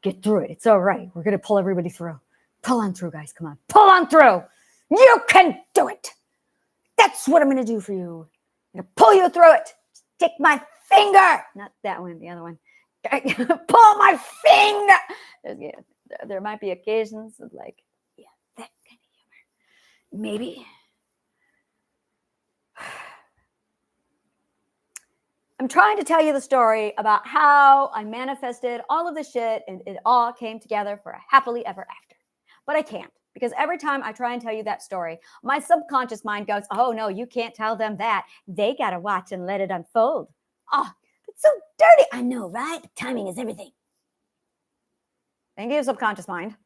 Get through it. It's all right. We're gonna pull everybody through. Pull on through, guys. Come on, pull on through. You can do it. That's what I'm gonna do for you. I'm gonna pull you through it. Take my finger, not that one, the other one. Pull my finger. There might be occasions of like, yeah, that kind of humor. Maybe. I'm trying to tell you the story about how I manifested all of this shit and it all came together for a happily ever after. But I can't, because every time I try and tell you that story, my subconscious mind goes, oh no, you can't tell them that. They got to watch and let it unfold. Oh, it's so dirty. I know, right? Timing is everything. Thank you, subconscious mind.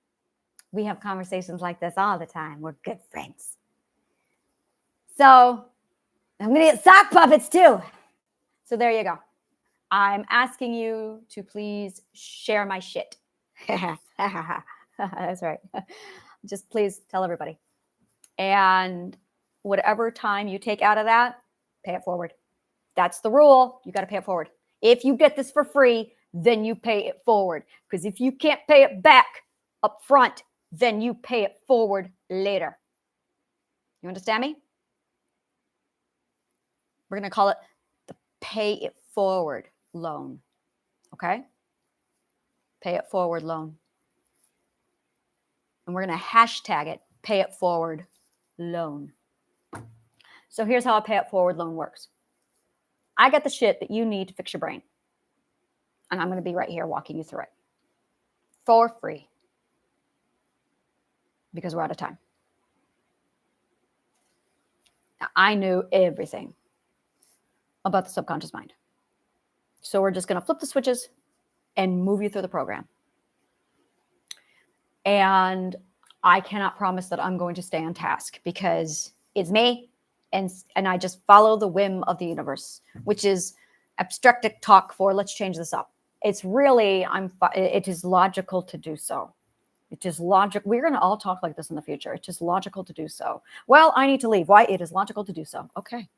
We have conversations like this all the time. We're good friends. So I'm going to get sock puppets too. So there you go. I'm asking you to please share my shit. That's right. Just please tell everybody. And whatever time you take out of that, pay it forward. That's the rule. You got to pay it forward. If you get this for free, then you pay it forward. Because if you can't pay it back up front, then you pay it forward later. You understand me? We're going to call it the pay it forward loan. Okay? Pay it forward loan. And we're going to hashtag it pay it forward loan. So here's how a pay it forward loan works. I got the shit that you need to fix your brain. And I'm going to be right here walking you through it for free because we're out of time. Now, I knew everything about the subconscious mind. So we're just going to flip the switches and move you through the program. And I cannot promise that I'm going to stay on task because it's me and I just follow the whim of the universe, which is abstractic talk for let's change this up. It's really, it is logical to do so. It is logical. We're going to all talk like this in the future. It's just logical to do so. Well, I need to leave. Why? It is logical to do so. Okay.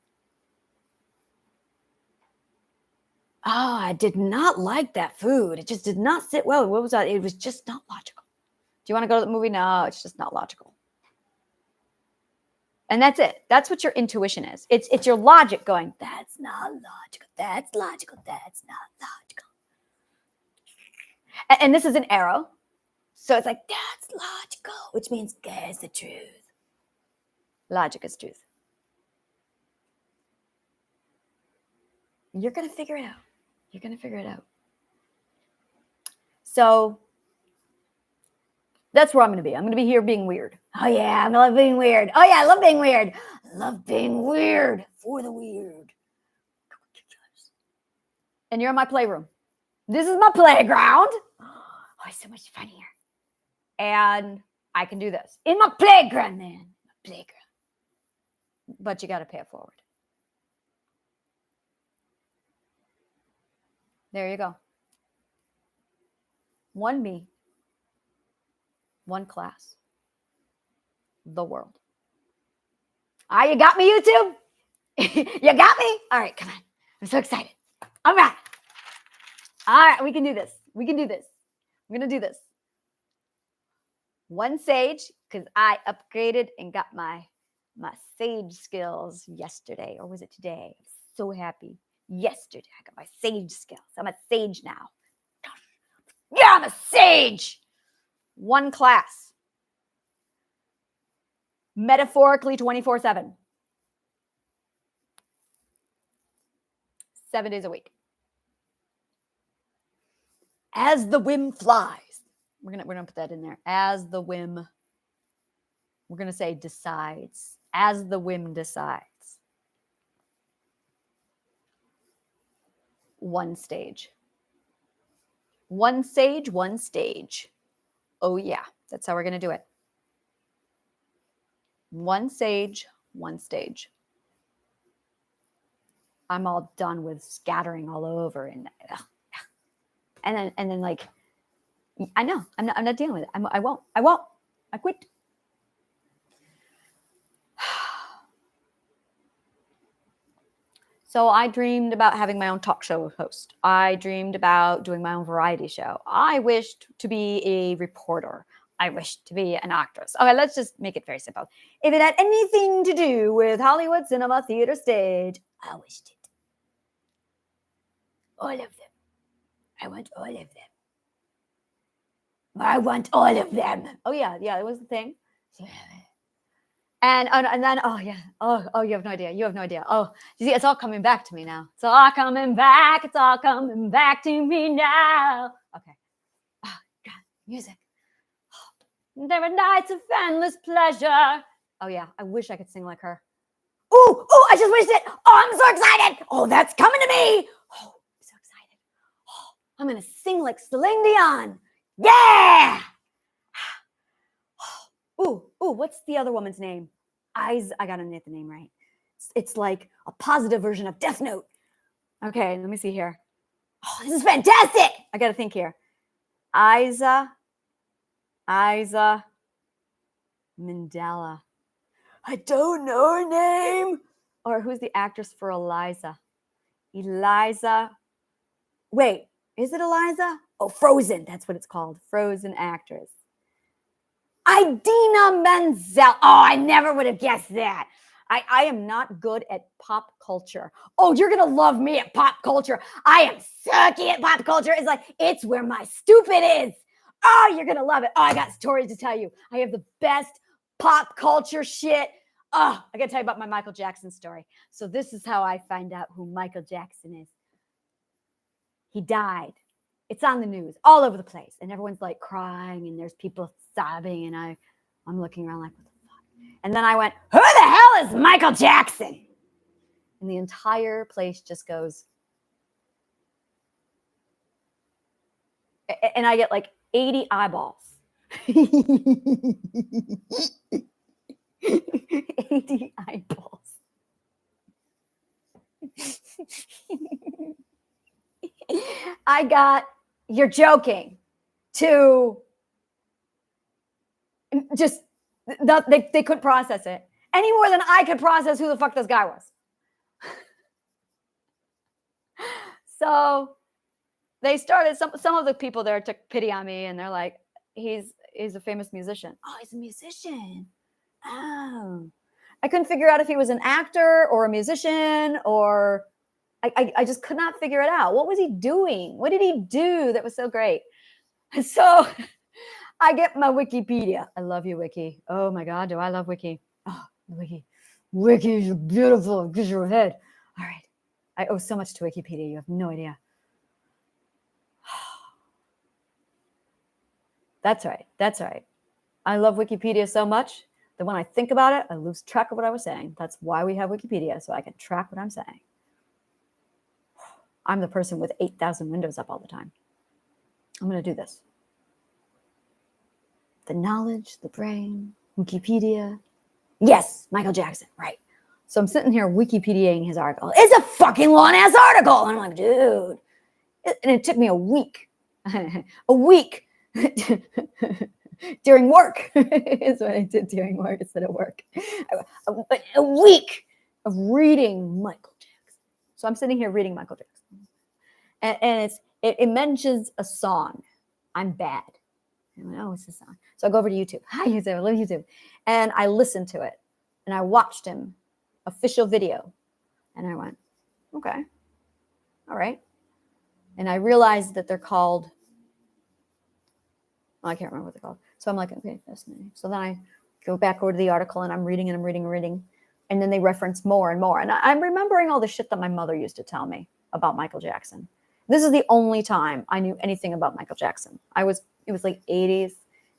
Oh, I did not like that food. It just did not sit well. What was that? It was just not logical. Do you want to go to the movie? No, it's just not logical. And that's it. That's what your intuition is. It's your logic going, that's not logical. That's logical. That's not logical. And this is an arrow. So it's like, that's logical, which means there's the truth. Logic is truth. You're going to figure it out. You're going to figure it out. So that's where I'm going to be. I'm going to be here being weird. Oh, yeah, I love being weird. Oh, yeah, I love being weird. I love being weird for the weird. And you're in my playroom. This is my playground. Oh, it's so much fun here. And I can do this in my playground, man. My playground. But you got to pay it forward. There you go. One me. One class. The world. Ah, you got me, YouTube? You got me? All right, come on. I'm so excited. All right. All right, we can do this. We can do this. We're going to do this. One sage, because I upgraded and got my sage skills yesterday. Or was it today? I'm so happy. Yesterday, I got my sage skills. I'm a sage now. Yeah, I'm a sage. One class. Metaphorically 24/7. 7 days a week. As the whim flies. We're gonna put that in there. As the whim. We're gonna say decides. As the whim decides. One stage. One sage, one stage. Oh yeah, that's how we're gonna do it. One sage, one stage. I'm all done with scattering all over and then like I know I'm not dealing with it. I won't. I quit. So I dreamed about having my own talk show host. I dreamed about doing my own variety show. I wished to be a reporter. I wished to be an actress. Okay, let's just make it very simple. If it had anything to do with Hollywood, cinema, theater, stage, I wished it. All of them. I want all of them. I want all of them. Oh, yeah, it was the thing. And then, oh, yeah. Oh, you have no idea. You have no idea. Oh, you see, it's all coming back to me now. It's all coming back. It's all coming back to me now. Okay. Oh, God, music. There are nights of endless pleasure. Oh, yeah, I wish I could sing like her. Oh, I just wished it. Oh, I'm so excited. Oh, that's coming to me. Oh, I'm so excited. Oh, I'm going to sing like Celine Dion. Yeah. Ooh, what's the other woman's name? I got to get the name right. It's like a positive version of Death Note. Okay, let me see here. Oh, this is fantastic. I got to think here. Isa Isa Mandela. I don't know her name. Or who's the actress for Eliza? Eliza. Wait, is it Eliza? Oh, Frozen. That's what it's called. Frozen actress. Idina Menzel. Oh, I never would have guessed that. I am not good at pop culture. Oh, you're going to love me at pop culture. I am sucky at pop culture. It's like, it's where my stupid is. Oh, you're going to love it. Oh, I got stories to tell you. I have the best pop culture shit. Oh, I got to tell you about my Michael Jackson story. So this is how I find out who Michael Jackson is. He died. It's on the news all over the place. And everyone's like crying and there's people sobbing. And I'm looking around like, what the fuck? And then I went, who the hell is Michael Jackson? And the entire place just goes. And I get like 80 eyeballs. 80 eyeballs. I got, you're joking, to just, they couldn't process it any more than I could process who the fuck this guy was. So they started, some of the people there took pity on me and they're like, he's a famous musician. Oh, he's a musician. Oh. I couldn't figure out if he was an actor or a musician or I just could not figure it out. What was he doing? What did he do that was so great? So I get my Wikipedia. I love you, Wiki. Oh my God, do I love Wiki? Oh, Wiki. Wiki is beautiful. Gives you a head. All right. I owe so much to Wikipedia. You have no idea. That's right. That's right. I love Wikipedia so much that when I think about it, I lose track of what I was saying. That's why we have Wikipedia, so I can track what I'm saying. I'm the person with 8,000 windows up all the time. I'm going to do this. The knowledge, the brain, Wikipedia. Yes, Michael Jackson, right. So I'm sitting here Wikipediaing his article. It's a fucking long-ass article. And I'm like, dude. And it took me a week. A week. During work. Is what I did during work instead of work. A week of reading Michael Jackson. So I'm sitting here reading Michael Jackson. And it mentions a song. I'm bad. I'm like, oh, what's this song? So I go over to YouTube. Hi, YouTube. I love YouTube. And I listened to it. And I watched him. Official video. And I went, okay. All right. And I realized that they're called, I can't remember what they're called. So I'm like, okay, fascinating. So then I go back over to the article and I'm reading and I'm reading and reading. And then they reference more and more. And I'm remembering all the shit that my mother used to tell me about Michael Jackson. This is the only time I knew anything about Michael Jackson. It was like 80s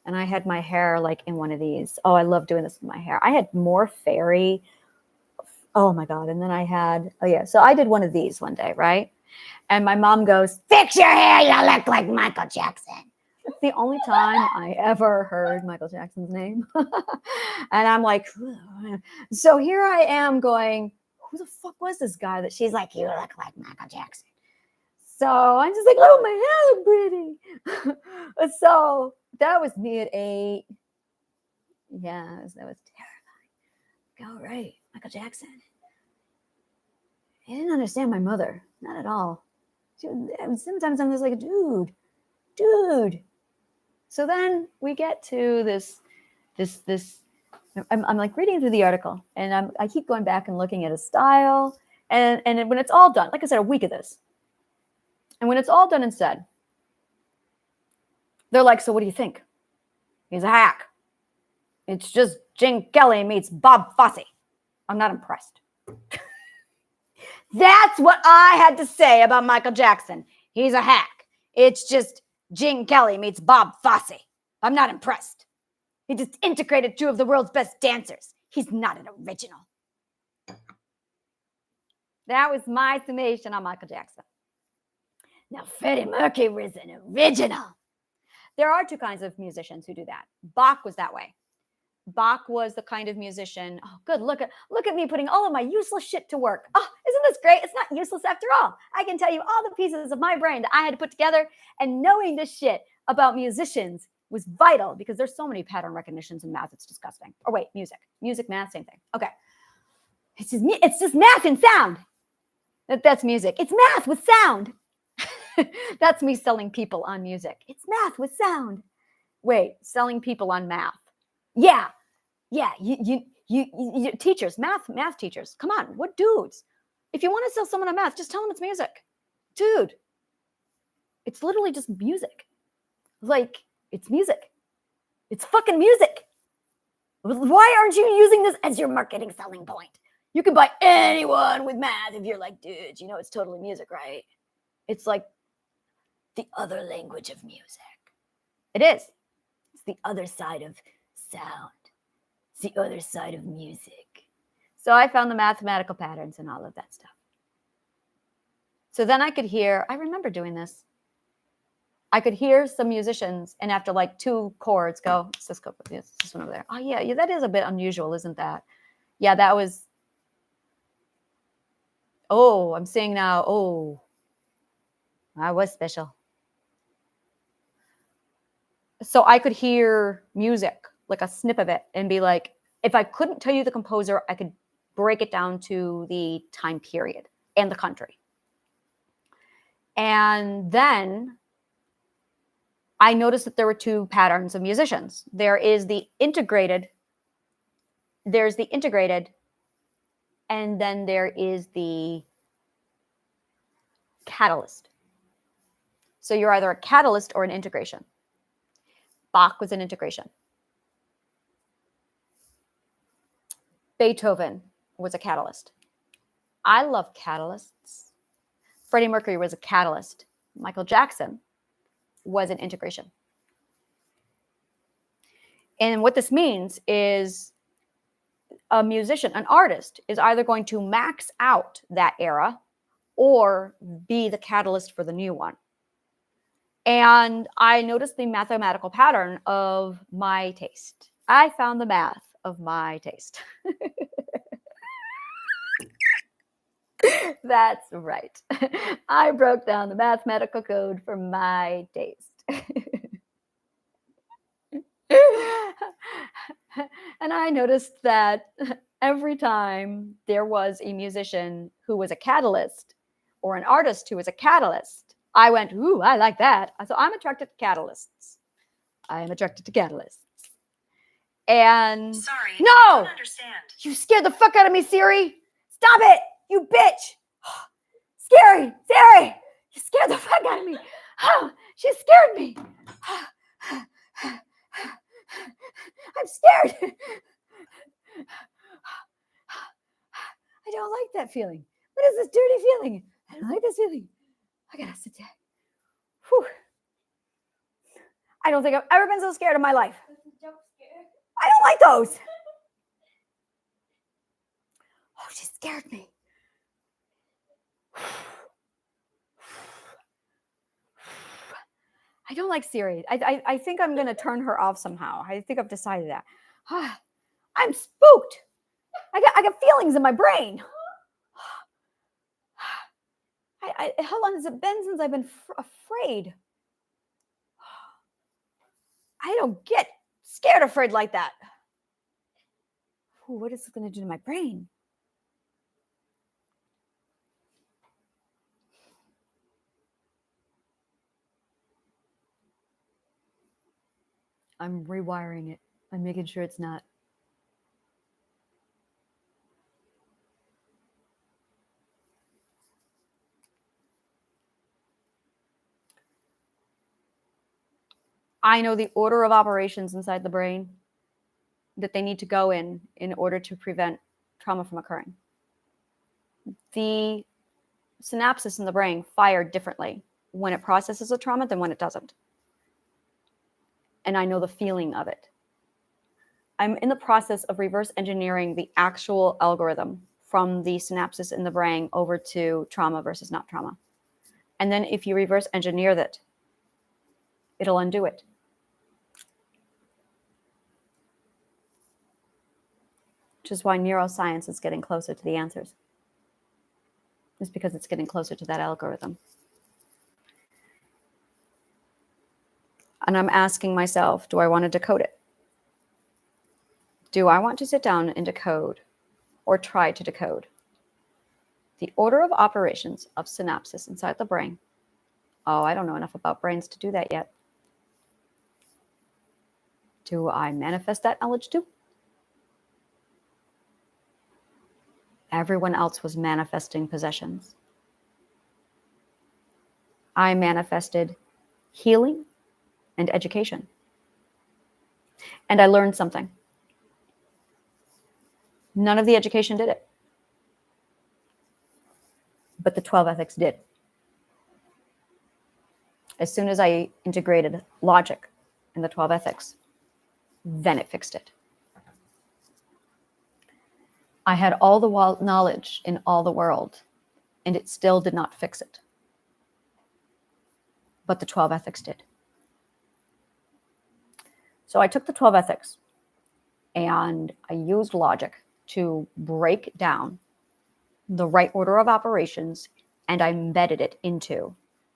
and I had my hair like in one of these. Oh, I love doing this with my hair. I had more fairy. Oh my God. And then I had, so I did one of these one day, right? And my mom goes, fix your hair, you look like Michael Jackson. It's the only time I ever heard Michael Jackson's name. And I'm like, so here I am going, who the fuck was this guy that she's like, you look like Michael Jackson. So I'm just like, oh, my hair look pretty. So that was me at 8. Yeah, that was terrifying. All right, Michael Jackson. I didn't understand my mother, not at all. Sometimes I'm just like, dude. So then we get to this. I'm like reading through the article, and I keep going back and looking at his style, and when it's all done, like I said, a week of this, and when it's all done and said, they're like, so what do you think? He's a hack. It's just Gene Kelly meets Bob Fosse. I'm not impressed. That's what I had to say about Michael Jackson. He's a hack. It's just Gene Kelly meets Bob Fosse. I'm not impressed. He just integrated 2 of the world's best dancers. He's not an original. That was my summation on Michael Jackson. Now, Freddie Mercury was an original. There are 2 kinds of musicians who do that. Bach was that way. Bach was the kind of musician. Oh, good. Look at me putting all of my useless shit to work. Oh, isn't this great? It's not useless after all. I can tell you all the pieces of my brain that I had to put together, and knowing this shit about musicians was vital because there's so many pattern recognitions in math. It's disgusting. Or wait, music, math, same thing. Okay. It's just math and sound. That's music. It's math with sound. That's me selling people on music. It's math with sound. Wait, selling people on math. Yeah. You teachers, math teachers. Come on, what dudes? If you want to sell someone on math, just tell them it's music. Dude, it's literally just music. Like, it's music. It's fucking music. Why aren't you using this as your marketing selling point? You can buy anyone with math if you're like, dude, you know it's totally music, right? It's like the other language of music. It is. It's the other side of sound. It's the other side of music. So I found the mathematical patterns and all of that stuff. So then I could hear, I remember doing this. I could hear some musicians, and after like 2 chords go, it's this one over there. Oh, yeah, that is a bit unusual, isn't that? Yeah, that was, oh, I'm seeing now, oh, I was special. So I could hear music, like a snip of it, and be like, if I couldn't tell you the composer, I could break it down to the time period and the country. And then I noticed that there were 2 patterns of musicians. There's the integrated, and then there is the catalyst. So you're either a catalyst or an integration. Bach was an integration. Beethoven was a catalyst. I love catalysts. Freddie Mercury was a catalyst. Michael Jackson was an integration. And what this means is a musician, an artist, is either going to max out that era or be the catalyst for the new one. And I noticed the mathematical pattern of my taste. I found the math of my taste. That's right. I broke down the mathematical code for my taste. And I noticed that every time there was a musician who was a catalyst or an artist who was a catalyst, I went, ooh, I like that. So I'm attracted to catalysts. I am attracted to catalysts. And sorry, no, I don't understand. You scared the fuck out of me, Siri. Stop it, you bitch. Scary, Siri. You scared the fuck out of me. Oh, she scared me. I'm scared. I don't like that feeling. What is this dirty feeling? I don't like this feeling. I gotta sit down. Whew. I don't think I've ever been so scared in my life. I don't like those. Oh, she scared me. I don't like Siri. I think I'm going to turn her off somehow. I think I've decided that. I'm spooked. I got feelings in my brain. How long has it been since I've been afraid? I don't get scared afraid like that. Ooh, what is it going to do to my brain? I'm rewiring it. I'm making sure it's not. I know the order of operations inside the brain that they need to go in order to prevent trauma from occurring. The synapses in the brain fire differently when it processes a trauma than when it doesn't. And I know the feeling of it. I'm in the process of reverse engineering the actual algorithm from the synapses in the brain over to trauma versus not trauma. And then if you reverse engineer that, it'll undo it. Which is why neuroscience is getting closer to the answers. It's because it's getting closer to that algorithm. And I'm asking myself, do I want to decode it? Do I want to sit down and decode or try to decode the order of operations of synapses inside the brain? Oh, I don't know enough about brains to do that yet. Do I manifest that knowledge too? Everyone else was manifesting possessions. I manifested healing and education. And I learned something. None of the education did it. But the 12 ethics did. As soon as I integrated logic in the 12 ethics, then it fixed it. I had all the knowledge in all the world, and it still did not fix it. But the 12 ethics did. So I took the 12 ethics and I used logic to break down the right order of operations, and I embedded it into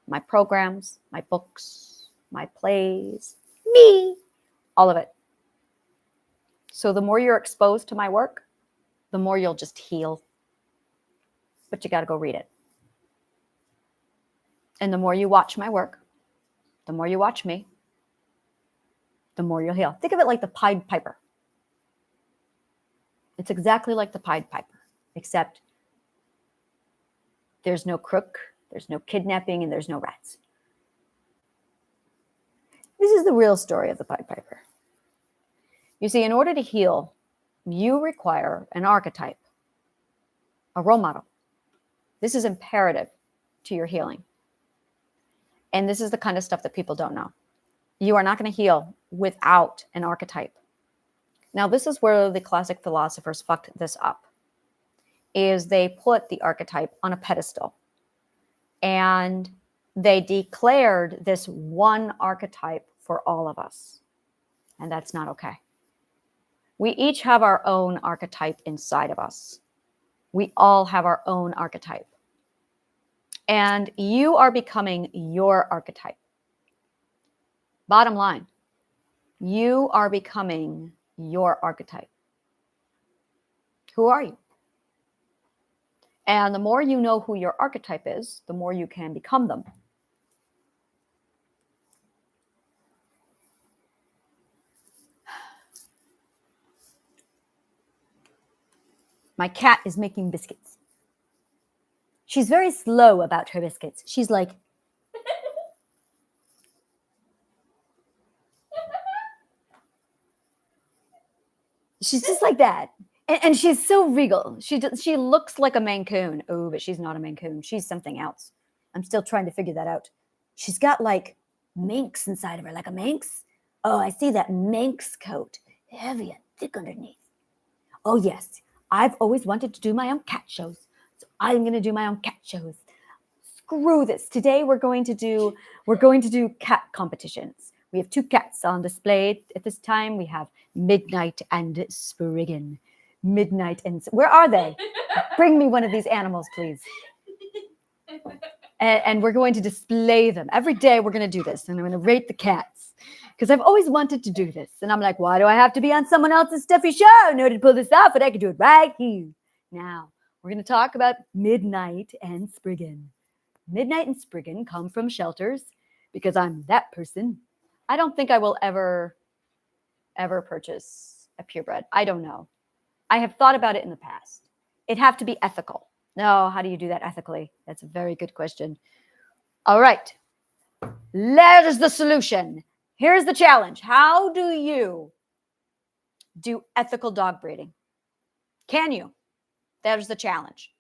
my programs, my books, my plays, me, all of it. So the more you're exposed to my work, the more you'll just heal. But you got to go read it. And the more you watch my work, the more you watch me, the more you'll heal. Think of it like the Pied Piper. It's exactly like the Pied Piper, except there's no crook, there's no kidnapping, and there's no rats. This is the real story of the Pied Piper. You see, in order to heal, you require an archetype, a role model. This is imperative to your healing. And this is the kind of stuff that people don't know. You are not going to heal without an archetype. Now, this is where the classic philosophers fucked this up, is they put the archetype on a pedestal. And they declared this one archetype for all of us. And that's not okay. We each have our own archetype inside of us. We all have our own archetype. And you are becoming your archetype. Bottom line, you are becoming your archetype. Who are you? And the more you know who your archetype is, the more you can become them. My cat is making biscuits. She's very slow about her biscuits. She's like, she's just like that. And she's so regal. She looks like a Maine Coon. Oh, but she's not a Maine Coon. She's something else. I'm still trying to figure that out. She's got like minx inside of her, like a minx. Oh, I see that minx coat. Heavy and thick underneath. Oh, yes. I've always wanted to do my own cat shows. So I'm going to do my own cat shows. Screw this. Today we're going to do cat competitions. We have 2 cats on display at this time. We have Midnight and Spriggan. Midnight and... Where are they? Bring me one of these animals, please. And we're going to display them. Every day we're going to do this. And I'm going to rate the cats. Because I've always wanted to do this. And I'm like, why do I have to be on someone else's stuffy show in order to pull this off? But I can do it right here. Now, we're going to talk about Midnight and Spriggan. Midnight and Spriggan come from shelters because I'm that person. I don't think I will ever purchase a purebred. I don't know. I have thought about it in the past. It'd have to be ethical. No, how do you do that ethically? That's a very good question. All right. There's the solution. Here's the challenge. How do you do ethical dog breeding? Can you? There's the challenge.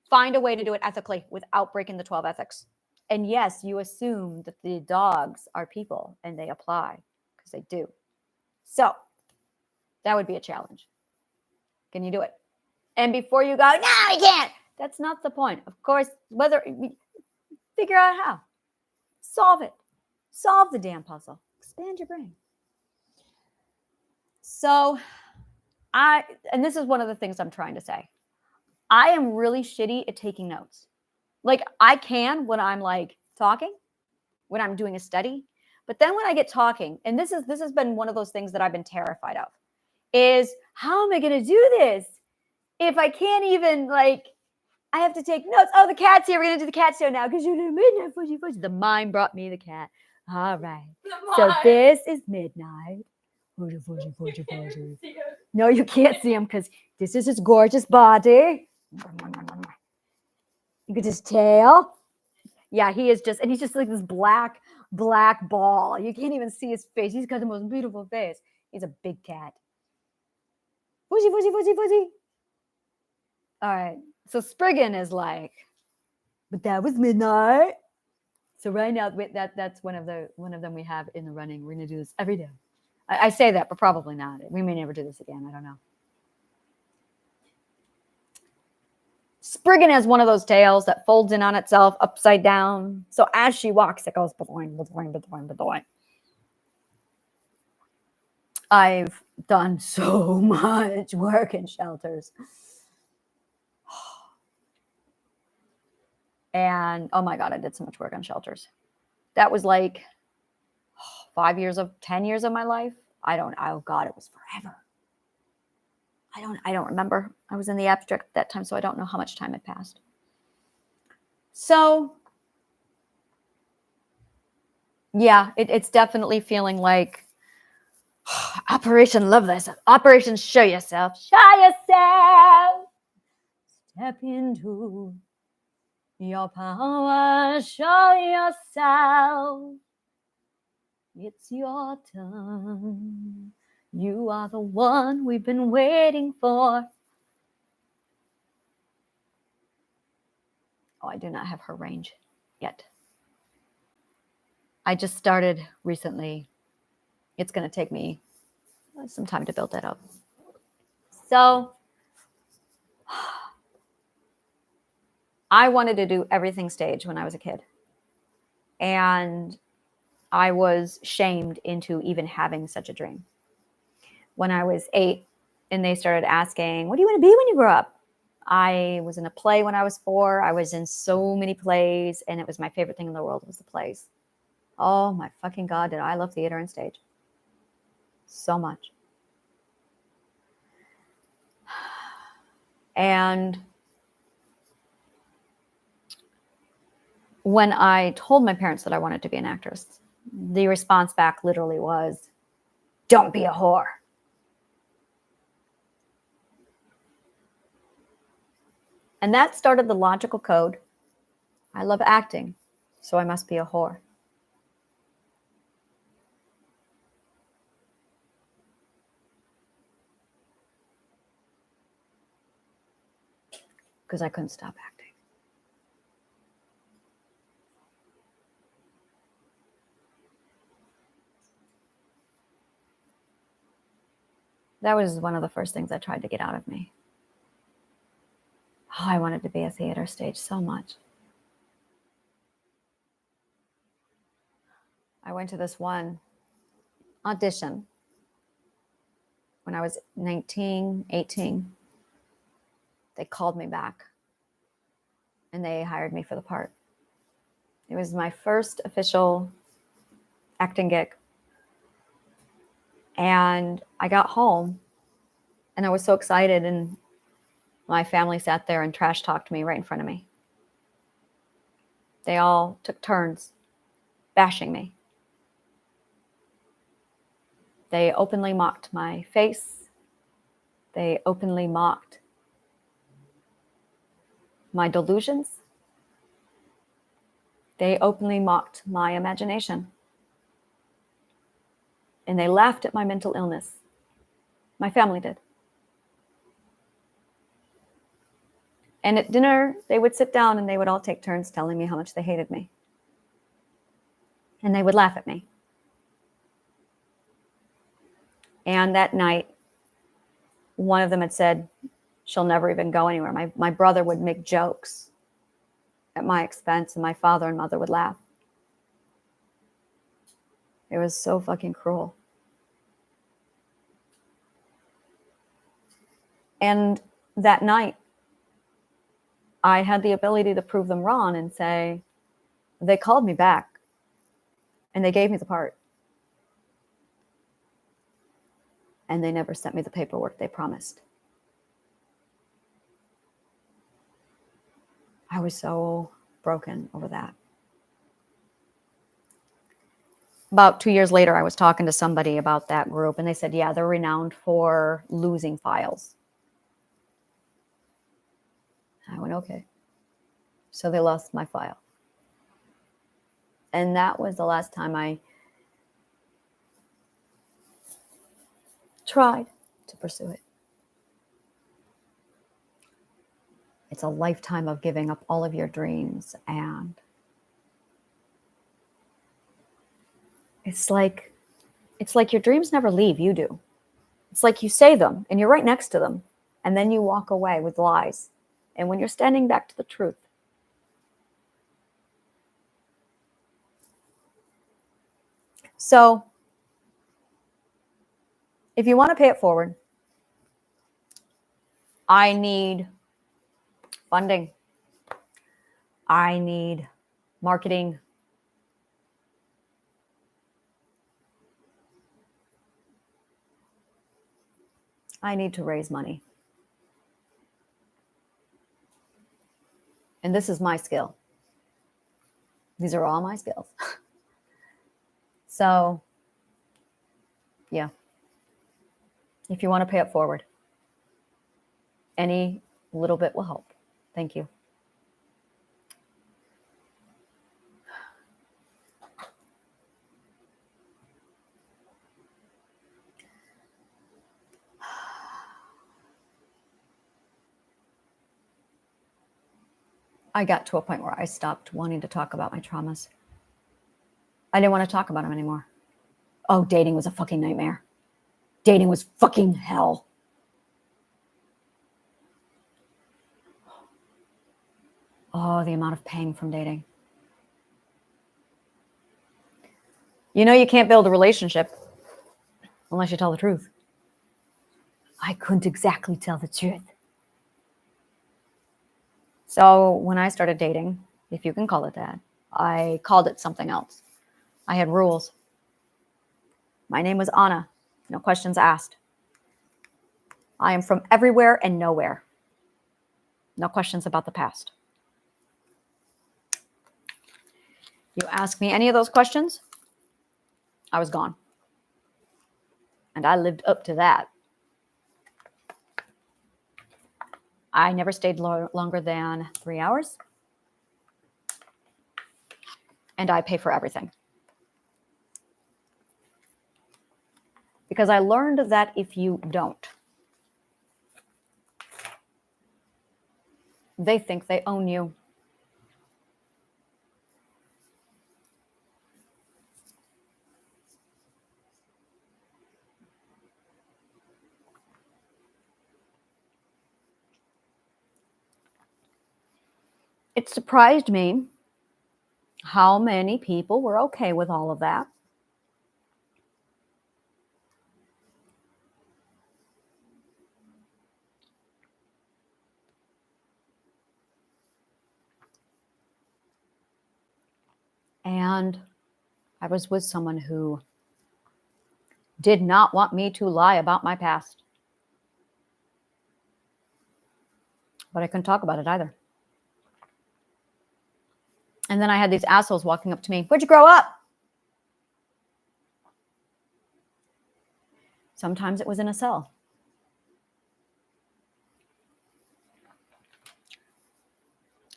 Find a way to do it ethically without breaking the 12 ethics. And yes, you assume that the dogs are people, and they apply because they do. So that would be a challenge. Can you do it? And before you go, no, I can't. That's not the point. Of course, figure out how. Solve it. Solve the damn puzzle. Expand your brain. So and this is one of the things I'm trying to say. I am really shitty at taking notes. Like I can when I'm like talking, when I'm doing a study, But then when I get talking, and this has been one of those things that I've been terrified of, is how am I going to do this if I can't even, like, I have to take notes. Oh, the cat's here. We're going to do the cat show now because you're the midnight fuzzy fuzzy. The mime brought me the cat. All right. So this is midnight. Fuzzy fuzzy fuzzy fuzzy. No, you can't see him because this is his gorgeous body. Look at his tail. Yeah, he is just, and he's just like this black ball. You can't even see his face. He's got the most beautiful face. He's a big cat. Fuzzy, fuzzy, fuzzy, fuzzy. All right. So Spriggan is like, but that was midnight. So right now, that's one of them we have in the running. We're gonna do this every day. I say that, but probably not. We may never do this again. I don't know. Spriggan has one of those tails that folds in on itself upside down. So as she walks, it goes boing, boing, boing, boing. I've done so much work in shelters. And oh my God, I did so much work on shelters. That was like 10 years of my life. Oh God, it was forever. I don't remember. I was in the abstract at that time, so I don't know how much time had passed. So yeah, it's definitely feeling like Operation Love Thyself. Operation Show Yourself. Show yourself. Step into your power. Show yourself. It's your turn. You are the one we've been waiting for. Oh, I do not have her range yet. I just started recently. It's going to take me some time to build that up. So I wanted to do everything stage when I was a kid. And I was shamed into even having such a dream. When I was 8 and they started asking, what do you want to be when you grow up? I was in a play when I was 4. I was in so many plays, and it was my favorite thing in the world was the plays. Oh my fucking God, did I love theater and stage so much. And when I told my parents that I wanted to be an actress, the response back literally was, don't be a whore. And that started the logical code. I love acting, so I must be a whore. Because I couldn't stop acting. That was one of the first things I tried to get out of me. Oh, I wanted to be a theater stage so much. I went to this one audition when I was 19, 18. They called me back and they hired me for the part. It was my first official acting gig. And I got home and I was so excited, and my family sat there and trash talked me right in front of me. They all took turns bashing me. They openly mocked my face. They openly mocked my delusions. They openly mocked my imagination. And they laughed at my mental illness. My family did. And at dinner, they would sit down and they would all take turns telling me how much they hated me. And they would laugh at me. And that night, one of them had said, she'll never even go anywhere. My brother would make jokes at my expense, and my father and mother would laugh. It was so fucking cruel. And that night, I had the ability to prove them wrong and say, they called me back and they gave me the part. And they never sent me the paperwork they promised. I was so broken over that. About 2 years later, I was talking to somebody about that group, and they said, yeah, they're renowned for losing files. I went, okay. So they lost my file. And that was the last time I tried to pursue it. It's a lifetime of giving up all of your dreams, and it's like your dreams never leave, you do. It's like you say them and you're right next to them, and then you walk away with lies. And when you're standing back to the truth, so if you want to pay it forward, I need funding. I need marketing. I need to raise money. And this is my skill. These are all my skills. So, yeah. If you want to pay it forward, any little bit will help. Thank you. I got to a point where I stopped wanting to talk about my traumas. I didn't want to talk about them anymore. Oh, dating was a fucking nightmare. Dating was fucking hell. Oh, the amount of pain from dating. You know, you can't build a relationship unless you tell the truth. I couldn't exactly tell the truth. So when I started dating, if you can call it that, I called it something else. I had rules. My name was Anna. No questions asked. I am from everywhere and nowhere. No questions about the past. You ask me any of those questions, I was gone. And I lived up to that. I never stayed longer than 3 hours. And I pay for everything. Because I learned that if you don't, they think they own you. It surprised me how many people were okay with all of that. And I was with someone who did not want me to lie about my past. But I couldn't talk about it either. And then I had these assholes walking up to me. Where'd you grow up? Sometimes it was in a cell.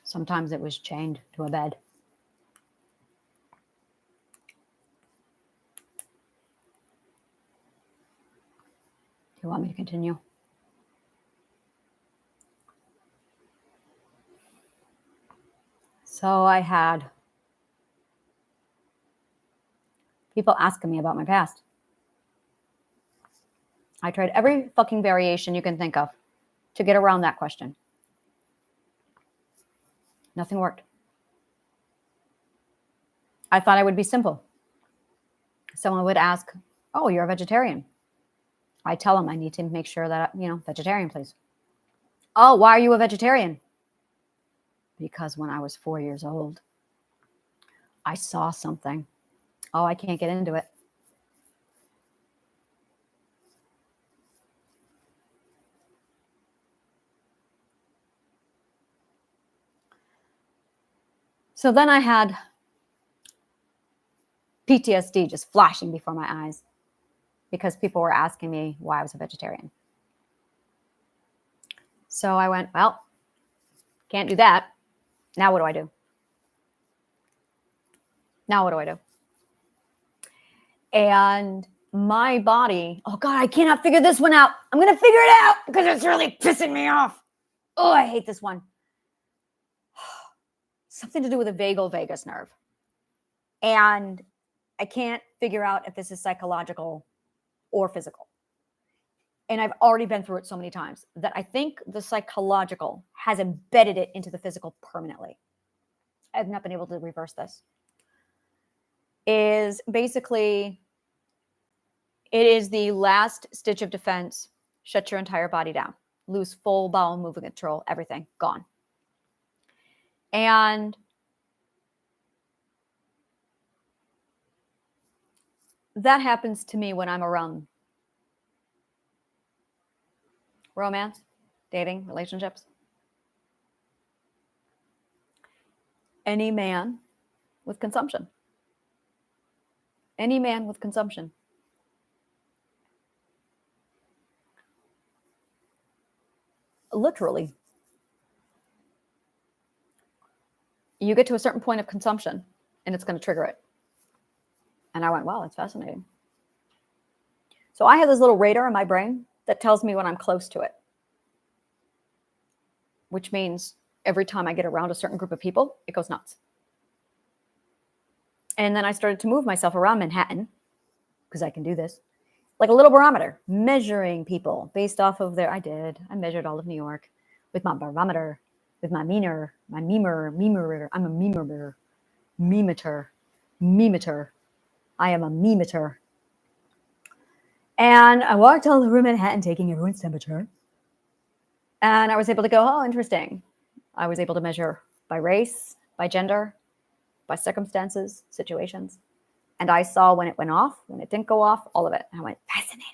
Sometimes it was chained to a bed. Do you want me to continue? So I had people asking me about my past. I tried every fucking variation you can think of to get around that question. Nothing worked. I thought I would be simple. Someone would ask, oh, you're a vegetarian. I tell them I need to make sure that, vegetarian, please. Oh, why are you a vegetarian? Because when I was 4 years old, I saw something. Oh, I can't get into it. So then I had PTSD just flashing before my eyes because people were asking me why I was a vegetarian. So I went, well, can't do that. Now what do I do? Now what do I do? And my body, oh God, I cannot figure this one out. I'm going to figure it out because it's really pissing me off. Oh, I hate this one. Something to do with the vagal vagus nerve. And I can't figure out if this is psychological or physical. And I've already been through it so many times that I think the psychological has embedded it into the physical permanently. I've not been able to reverse this. Is basically, it is the last stitch of defense. Shut your entire body down. Lose full bowel movement control. Everything gone. And that happens to me when I'm around romance, dating, relationships. Any man with consumption. Any man with consumption. Literally. You get to a certain point of consumption and it's going to trigger it. And I went, wow, that's fascinating. So I have this little radar in my brain that tells me when I'm close to it, which means every time I get around a certain group of people, it goes nuts. And then I started to move myself around Manhattan because I can do this, like a little barometer, measuring people based off of I measured all of New York with my barometer, with my memer. I'm a memeter. I am a memeter. And I walked all over Manhattan taking everyone's temperature. And I was able to go, oh, interesting. I was able to measure by race, by gender, by circumstances, situations. And I saw when it went off, when it didn't go off, all of it. And I went, fascinating.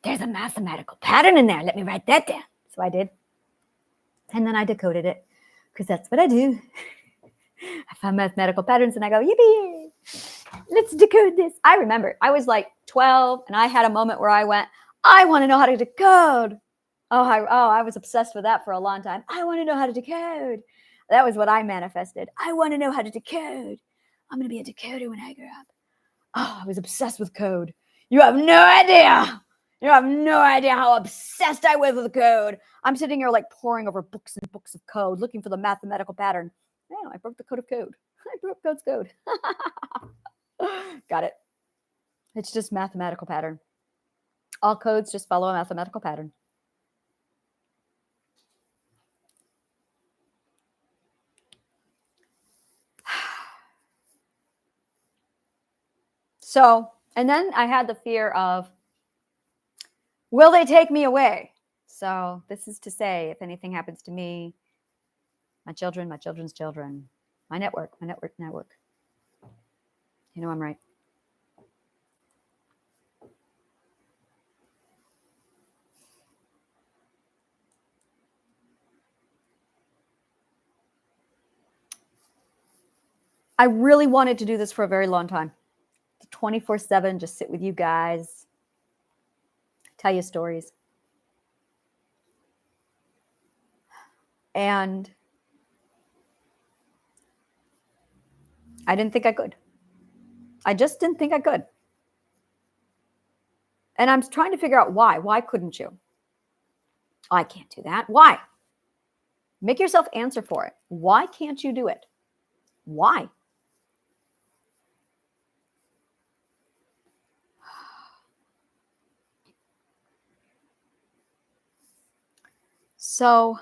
There's a mathematical pattern in there. Let me write that down. So I did. And then I decoded it because that's what I do. I found mathematical patterns and I go, yippee, let's decode this. I remember I was like 12 and I had a moment where I went, I want to know how to decode. I was obsessed with that for a long time. I want to know how to decode. That was what I manifested. I want to know how to decode. I'm going to be a decoder when I grow up. Oh, I was obsessed with code. You have no idea. You have no idea how obsessed I was with code. I'm sitting here like poring over books and books of code, looking for the mathematical pattern. Oh, I broke the code of code. I broke code's code. Got it. It's just mathematical pattern. All codes just follow a mathematical pattern. So, and then I had the fear of, will they take me away? So this is to say, if anything happens to me, my children, my children's children, my network. You know I'm right. I really wanted to do this for a very long time. 24/7, just sit with you guys, tell you stories. And I didn't think I could. I just didn't think I could. And I'm trying to figure out why. Why couldn't you? I can't do that. Why? Make yourself answer for it. Why can't you do it? Why? So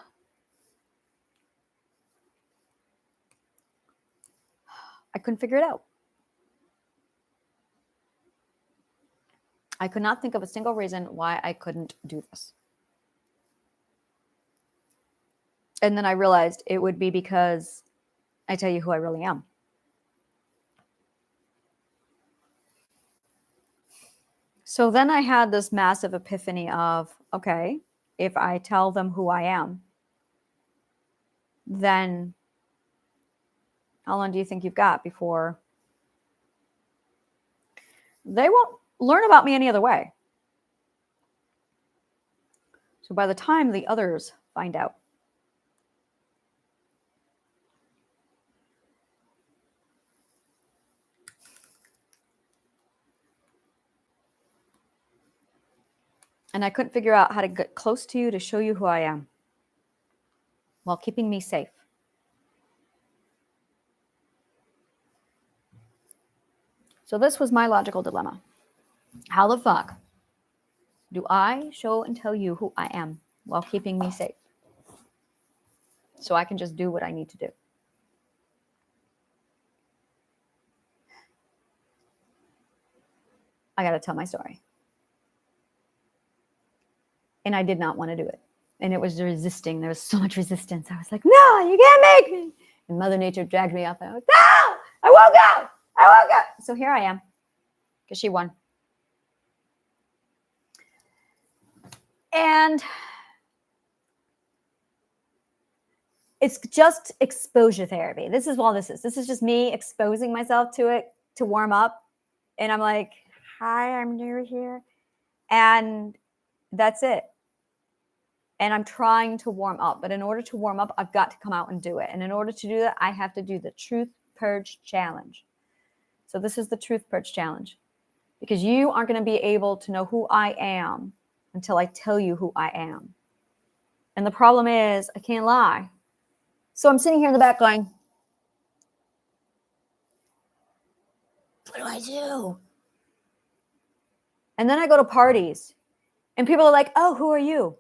I couldn't figure it out. I could not think of a single reason why I couldn't do this. And then I realized it would be because I tell you who I really am. So then I had this massive epiphany of, okay, if I tell them who I am, then How long do you think you've got before they won't learn about me any other way? So by the time the others find out, and I couldn't figure out how to get close to you to show you who I am while keeping me safe. So this was my logical dilemma. How the fuck do I show and tell you who I am while keeping me safe? So I can just do what I need to do. I got to tell my story. And I did not want to do it. And it was resisting. There was so much resistance. I was like, no, you can't make me. And Mother Nature dragged me up. And I was like, no, I won't go. I won't go. So here I am, because she won. And it's just exposure therapy. This is all this is. This is just me exposing myself to it to warm up. And I'm like, hi, I'm new here. And that's it. And I'm trying to warm up. But in order to warm up, I've got to come out and do it. And in order to do that, I have to do the Truth Purge Challenge. So this is the Truth Purge Challenge. Because you aren't going to be able to know who I am until I tell you who I am. And the problem is, I can't lie. So I'm sitting here in the back going, what do I do? And then I go to parties. And people are like, oh, who are you?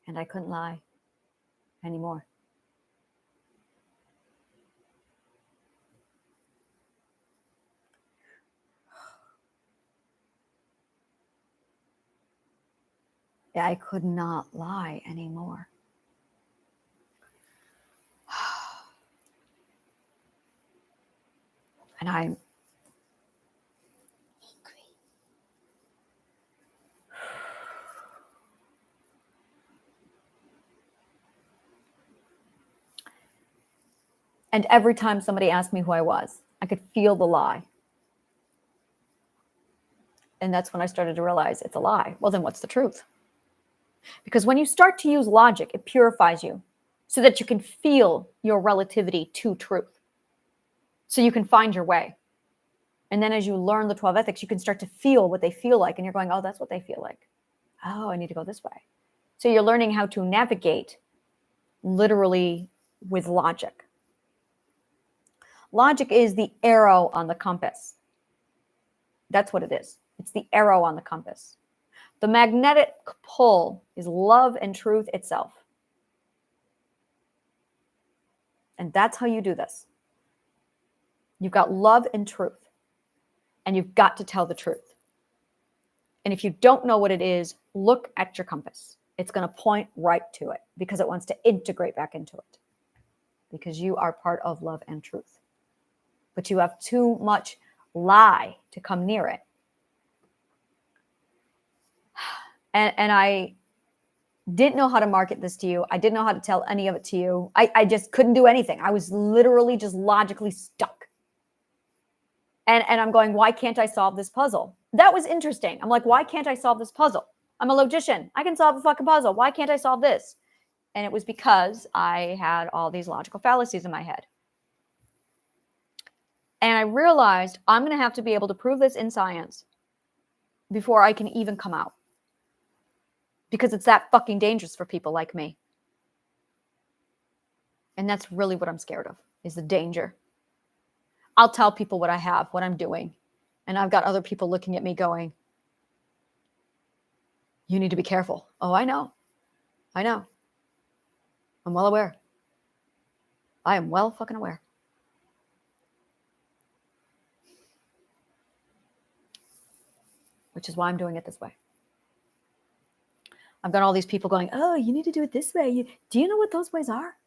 And I couldn't lie anymore. I could not lie anymore. And I'm angry. And every time somebody asked me who I was, I could feel the lie. And that's when I started to realize it's a lie. Well, then what's the truth? Because when you start to use logic, it purifies you so that you can feel your relativity to truth. So you can find your way. And then as you learn the 12 ethics, you can start to feel what they feel like. And you're going, oh, that's what they feel like. Oh, I need to go this way. So you're learning how to navigate literally with logic. Logic is the arrow on the compass. That's what it is. It's the arrow on the compass. The magnetic pull is love and truth itself. And that's how you do this. You've got love and truth. And you've got to tell the truth. And if you don't know what it is, look at your compass. It's going to point right to it because it wants to integrate back into it. Because you are part of love and truth. But you have too much lie to come near it. And I didn't know how to market this to you. I didn't know how to tell any of it to you. I just couldn't do anything. I was literally just logically stuck. And I'm going, why can't I solve this puzzle? That was interesting. I'm like, why can't I solve this puzzle? I'm a logician. I can solve a fucking puzzle. Why can't I solve this? And it was because I had all these logical fallacies in my head. And I realized I'm going to have to be able to prove this in science before I can even come out. Because it's that fucking dangerous for people like me. And that's really what I'm scared of, is the danger. I'll tell people what I have, what I'm doing. And I've got other people looking at me going, you need to be careful. Oh, I know. I know. I'm well aware. I am well fucking aware. Which is why I'm doing it this way. I've got all these people going, oh, you need to do it this way. Do you know what those ways are?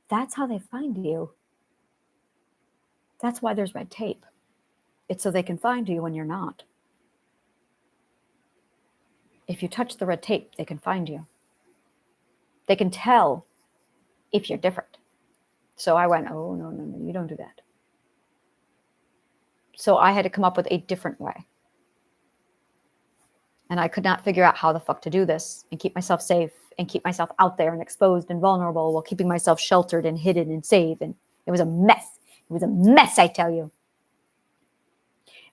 That's how they find you. That's why there's red tape. It's so they can find you when you're not. If you touch the red tape, they can find you. They can tell if you're different. So I went, oh, no, no, no, you don't do that. So I had to come up with a different way. And I could not figure out how the fuck to do this and keep myself safe and keep myself out there and exposed and vulnerable while keeping myself sheltered and hidden and safe. And it was a mess. It was a mess, I tell you.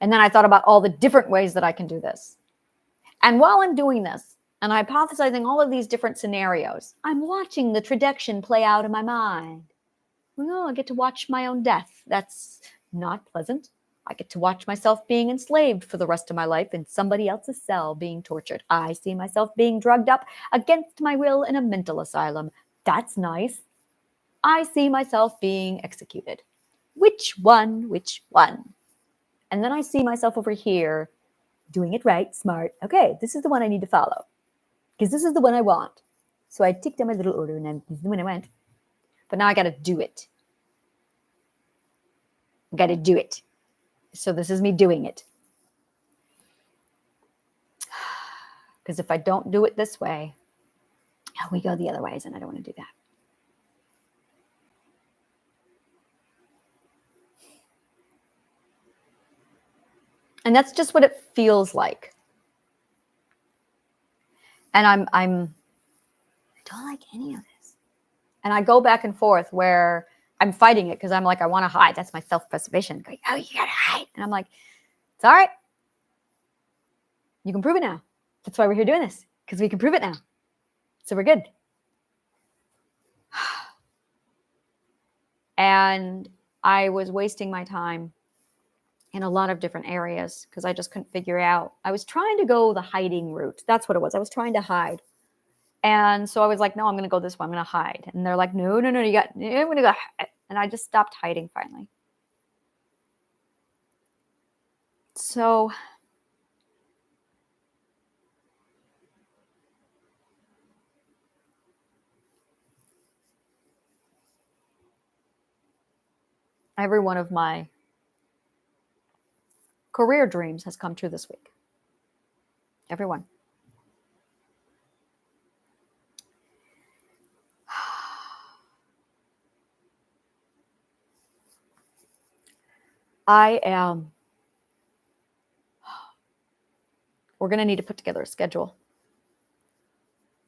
And then I thought about all the different ways that I can do this. And while I'm doing this and hypothesizing all of these different scenarios, I'm watching the trajectory play out in my mind. Well, I get to watch my own death. That's not pleasant. I get to watch myself being enslaved for the rest of my life in somebody else's cell being tortured. I see myself being drugged up against my will in a mental asylum. That's nice. I see myself being executed. Which one? Which one? And then I see myself over here doing it right, smart. Okay, this is the one I need to follow because this is the one I want. So I ticked down my little order and then this is the one I went. But now I got to do it. I got to do it. So this is me doing it. Because if I don't do it this way, we go the other ways, and I don't want to do that. And that's just what it feels like. And I don't like any of this. And I go back and forth where I'm fighting it because I'm like, I want to hide. That's my self-preservation. Going, oh, you gotta hide. And I'm like, it's all right. You can prove it now. That's why we're here doing this, because we can prove it now. So we're good. And I was wasting my time in a lot of different areas because I just couldn't figure out. I was trying to go the hiding route. That's what it was. I was trying to hide. And so I was like, no, I'm going to go this way. I'm going to hide. And they're like, no, no, no, I'm going to go. And I just stopped hiding finally. So every one of my career dreams has come true this week. Everyone. We're going to need to put together a schedule.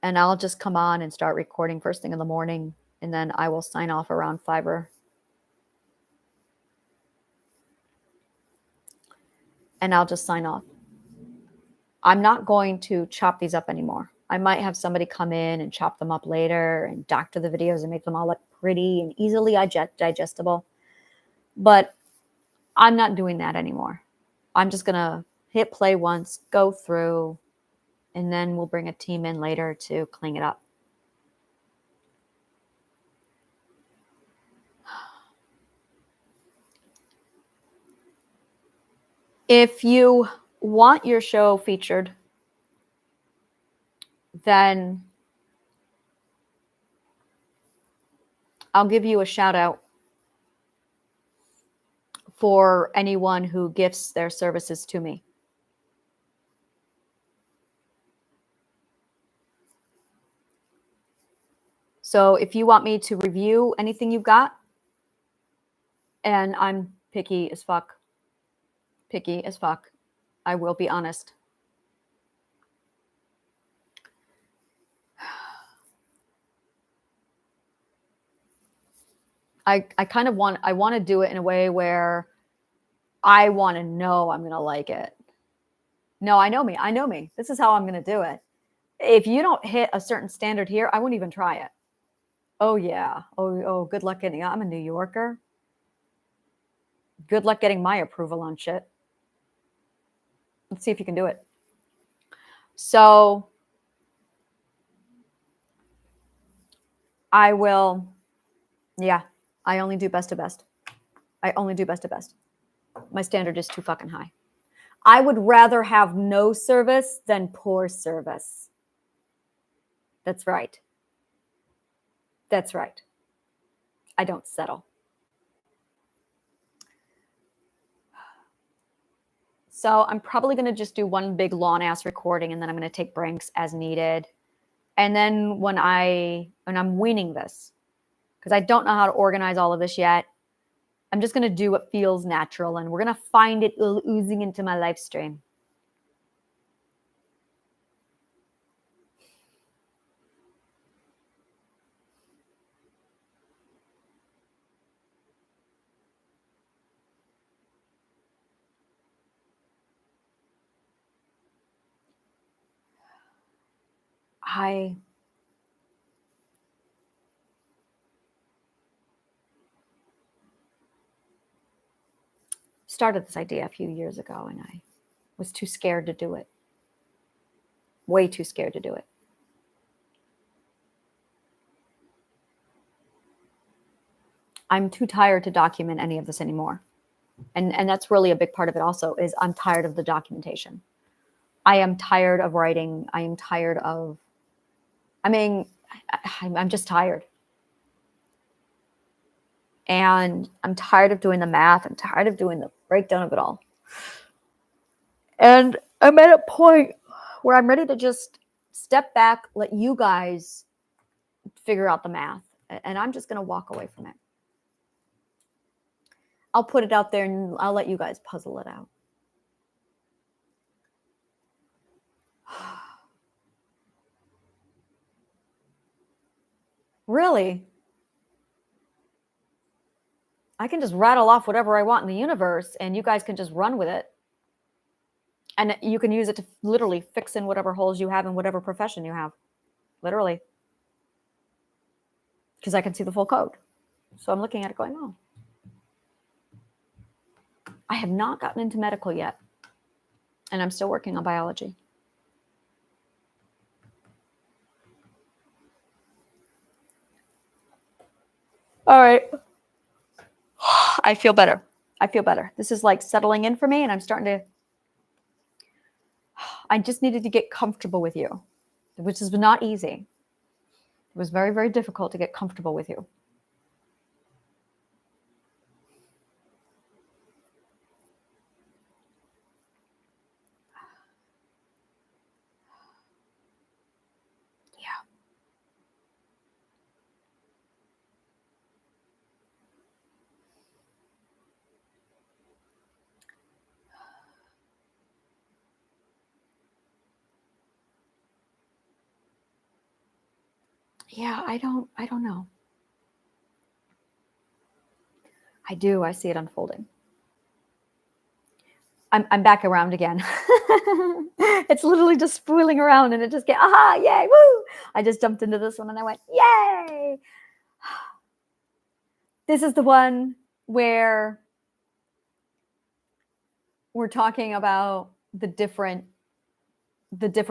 And I'll just come on and start recording first thing in the morning. And then I will sign off around 5 and I'll just sign off. I'm not going to chop these up anymore. I might have somebody come in and chop them up later and doctor the videos and make them all look pretty and easily digestible. But I'm not doing that anymore. I'm just going to hit play once, go through, and then we'll bring a team in later to clean it up. If you want your show featured, then I'll give you a shout out for anyone who gifts their services to me. So if you want me to review anything you've got, and I'm picky as fuck, I will be honest. I want to do it in a way where I want to know I'm going to like it. No, I know me. This is how I'm going to do it. If you don't hit a certain standard here, I won't even try it. Oh yeah. Oh, good luck getting, I'm a New Yorker. Good luck getting my approval on shit. Let's see if you can do it. So I will, yeah, I only do best of best. My standard is too fucking high. I would rather have no service than poor service. That's right. I don't settle. So I'm probably going to just do one big long ass recording, and then I'm going to take breaks as needed. And then when I'm weaning this, because I don't know how to organize all of this yet, I'm just going to do what feels natural, and we're going to find it oozing into my live stream. I started this idea a few years ago, and I was too scared to do it. Way too scared to do it. I'm too tired to document any of this anymore. And that's really a big part of it also, is I'm tired of the documentation. I am tired of writing. I am tired of, I'm just tired. And I'm tired of doing the math. I'm tired of doing the breakdown of it all. And I'm at a point where I'm ready to just step back, let you guys figure out the math. And I'm just going to walk away from it. I'll put it out there and I'll let you guys puzzle it out. Really? I can just rattle off whatever I want in the universe, and you guys can just run with it. And you can use it to literally fix in whatever holes you have in whatever profession you have. Literally. Because I can see the full code. So I'm looking at it going, oh. I have not gotten into medical yet. And I'm still working on biology. All right. I feel better. I feel better. This is like settling in for me, and I'm starting to, I just needed to get comfortable with you, which is not easy. It was very, very difficult to get comfortable with you. Yeah, I don't know. I do. I see it unfolding. I'm back around again. It's literally just spooling around, and it just get, aha, yay, woo! I just jumped into this one and I went, yay! This is the one where we're talking about the different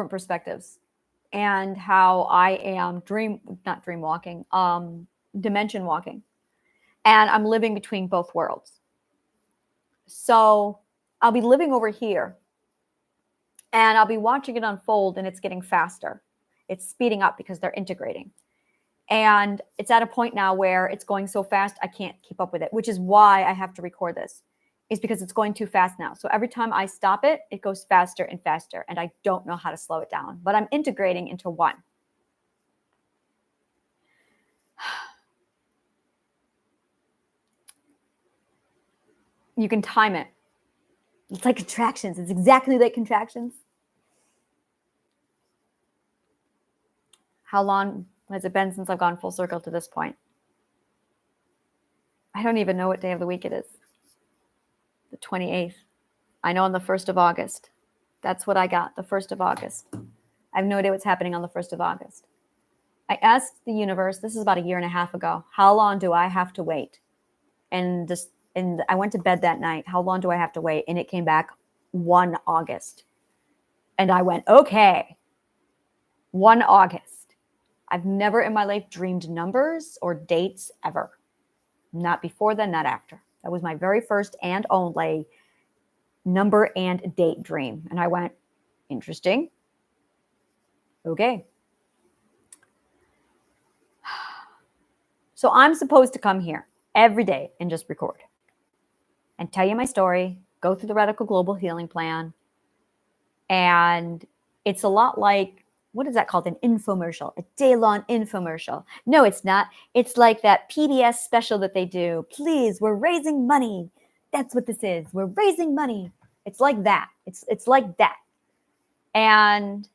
perspectives and how I am dimension walking. And I'm living between both worlds. So I'll be living over here and I'll be watching it unfold, and it's getting faster. It's speeding up because they're integrating. And it's at a point now where it's going so fast, I can't keep up with it, which is why I have to record this, is because it's going too fast now. So every time I stop it, it goes faster and faster, and I don't know how to slow it down, but I'm integrating into one. You can time it. It's like contractions. It's exactly like contractions. How long has it been since I've gone full circle to this point? I don't even know what day of the week it is. The 28th. I know on the 1st of August. That's what I got, the 1st of August. I have no idea what's happening on the 1st of August. I asked the universe, this is about a year and a half ago, how long do I have to wait? And I went to bed that night. How long do I have to wait? And it came back 1 August. And I went, okay, 1 August. I've never in my life dreamed numbers or dates ever. Not before then, not after. That was my very first and only number and date dream. And I went, interesting. Okay. So I'm supposed to come here every day and just record and tell you my story, go through the Radical Global Healing Plan. And it's a lot like, what is that called? An infomercial, a day-long infomercial. No, it's not. It's like that PBS special that they do. Please, we're raising money. That's what this is. We're raising money. It's like that. It's like that. And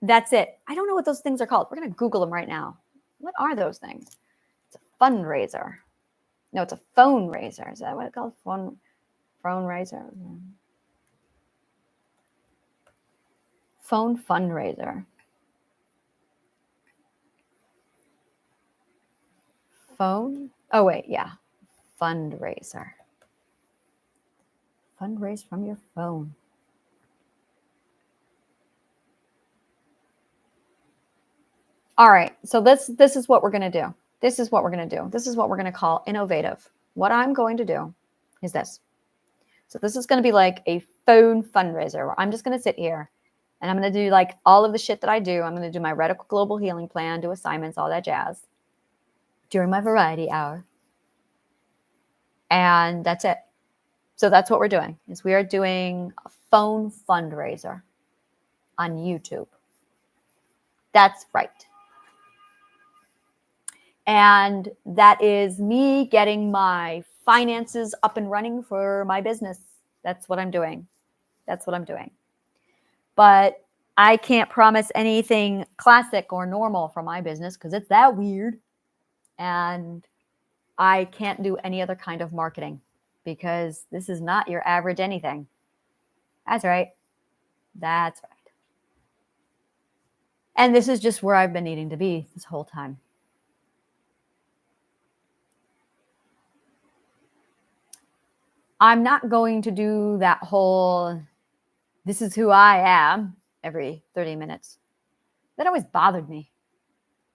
that's it. I don't know what those things are called. We're going to Google them right now. What are those things? It's a fundraiser. No, it's a phone raiser. Is that what it's called? Phone raiser. Phone fundraiser. Phone? Oh, wait, yeah. Fundraiser. Fundraise from your phone. All right, so this is what we're going to do. This is what we're going to do. This is what we're going to call innovative. What I'm going to do is this. So this is going to be like a phone fundraiser where I'm just going to sit here and I'm going to do like all of the shit that I do. I'm going to do my Radical Global Healing Plan, do assignments, all that jazz during my variety hour. And that's it. So that's what we're doing, is we are doing a phone fundraiser on YouTube. That's right. And that is me getting my finances up and running for my business. That's what I'm doing. That's what I'm doing. But I can't promise anything classic or normal for my business because it's that weird. And I can't do any other kind of marketing because this is not your average anything. That's right. That's right. And this is just where I've been needing to be this whole time. I'm not going to do that whole, this is who I am every 30 minutes. That always bothered me.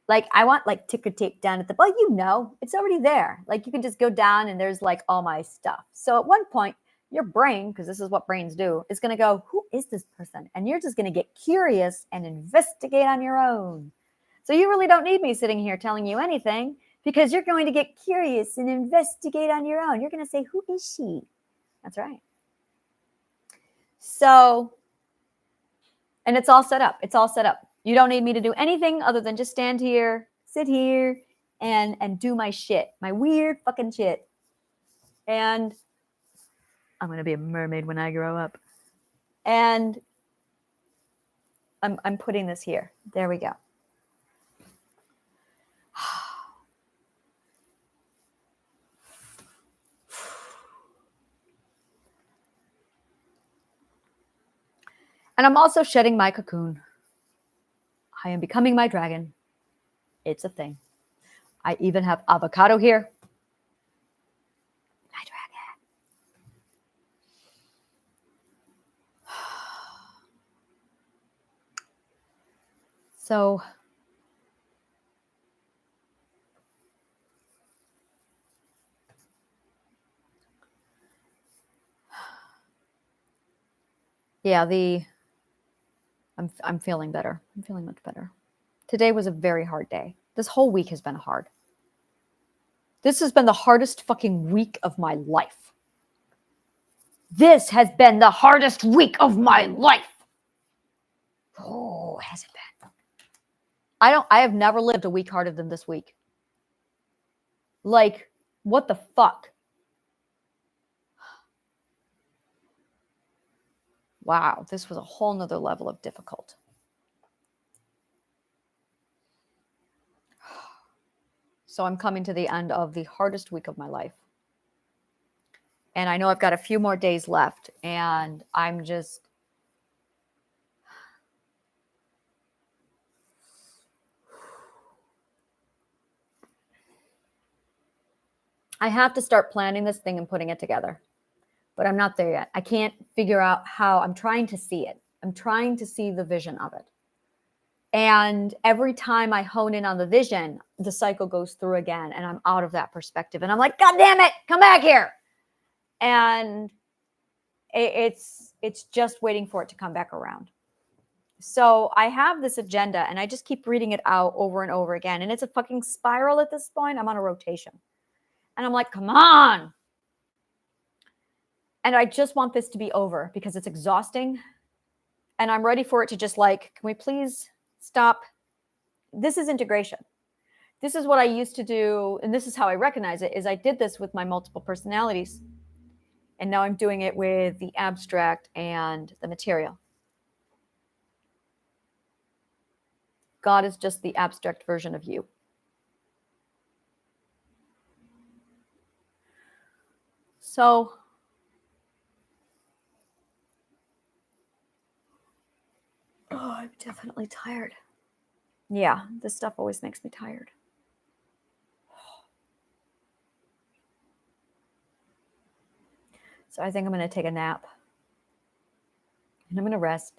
Like, I want like ticker tape down at the, well, you know, it's already there. Like, you can just go down and there's like all my stuff. So at one point, your brain, because this is what brains do, is going to go, who is this person? And you're just going to get curious and investigate on your own. So you really don't need me sitting here telling you anything because you're going to get curious and investigate on your own. You're going to say, who is she? That's right. So, and it's all set up. It's all set up. You don't need me to do anything other than just stand here, sit here, and do my shit, my weird fucking shit. And I'm going to be a mermaid when I grow up. And I'm putting this here. There we go. And I'm also shedding my cocoon. I am becoming my dragon. It's a thing. I even have avocado here. My dragon. So, yeah, I'm feeling better. I'm feeling much better. Today was a very hard day. This whole week has been hard. This has been the hardest fucking week of my life. This has been the hardest week of my life. Oh, has it been? I have never lived a week harder than this week. Like, what the fuck? Wow, this was a whole nother level of difficult. So I'm coming to the end of the hardest week of my life. And I know I've got a few more days left. And I'm just... I have to start planning this thing and putting it together. But I'm not there yet. I can't figure out how. I'm trying to see it. I'm trying to see the vision of it. And every time I hone in on the vision, the cycle goes through again and I'm out of that perspective. And I'm like, God damn it, come back here. And it's just waiting for it to come back around. So I have this agenda and I just keep reading it out over and over again. And it's a fucking spiral at this point. I'm on a rotation. And I'm like, come on. And I just want this to be over because it's exhausting. And I'm ready for it to just like, can we please stop? This is integration. This is what I used to do. And this is how I recognize it is I did this with my multiple personalities. And now I'm doing it with the abstract and the material. God is just the abstract version of you. So I'm definitely tired. Yeah, this stuff always makes me tired. So I think I'm going to take a nap. And I'm going to rest.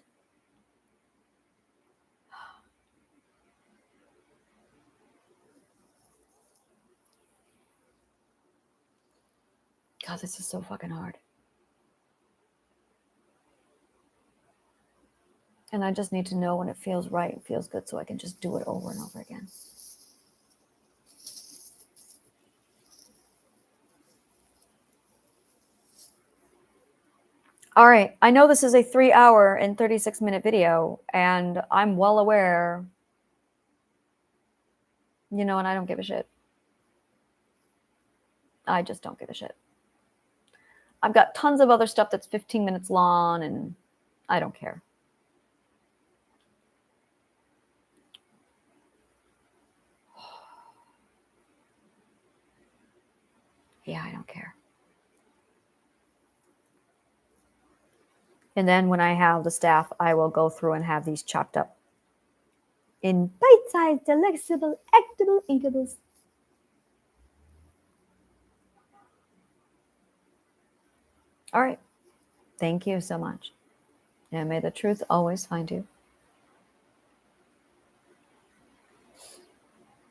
God, this is so fucking hard. And I just need to know when it feels right and feels good so I can just do it over and over again. All right. I know this is a 3-hour and 36-minute video, and I'm well aware, and I don't give a shit. I just don't give a shit. I've got tons of other stuff that's 15 minutes long, and I don't care. Yeah, I don't care. And then when I have the staff, I will go through and have these chopped up in bite-sized, delectable, actable eatables. All right. Thank you so much. And may the truth always find you.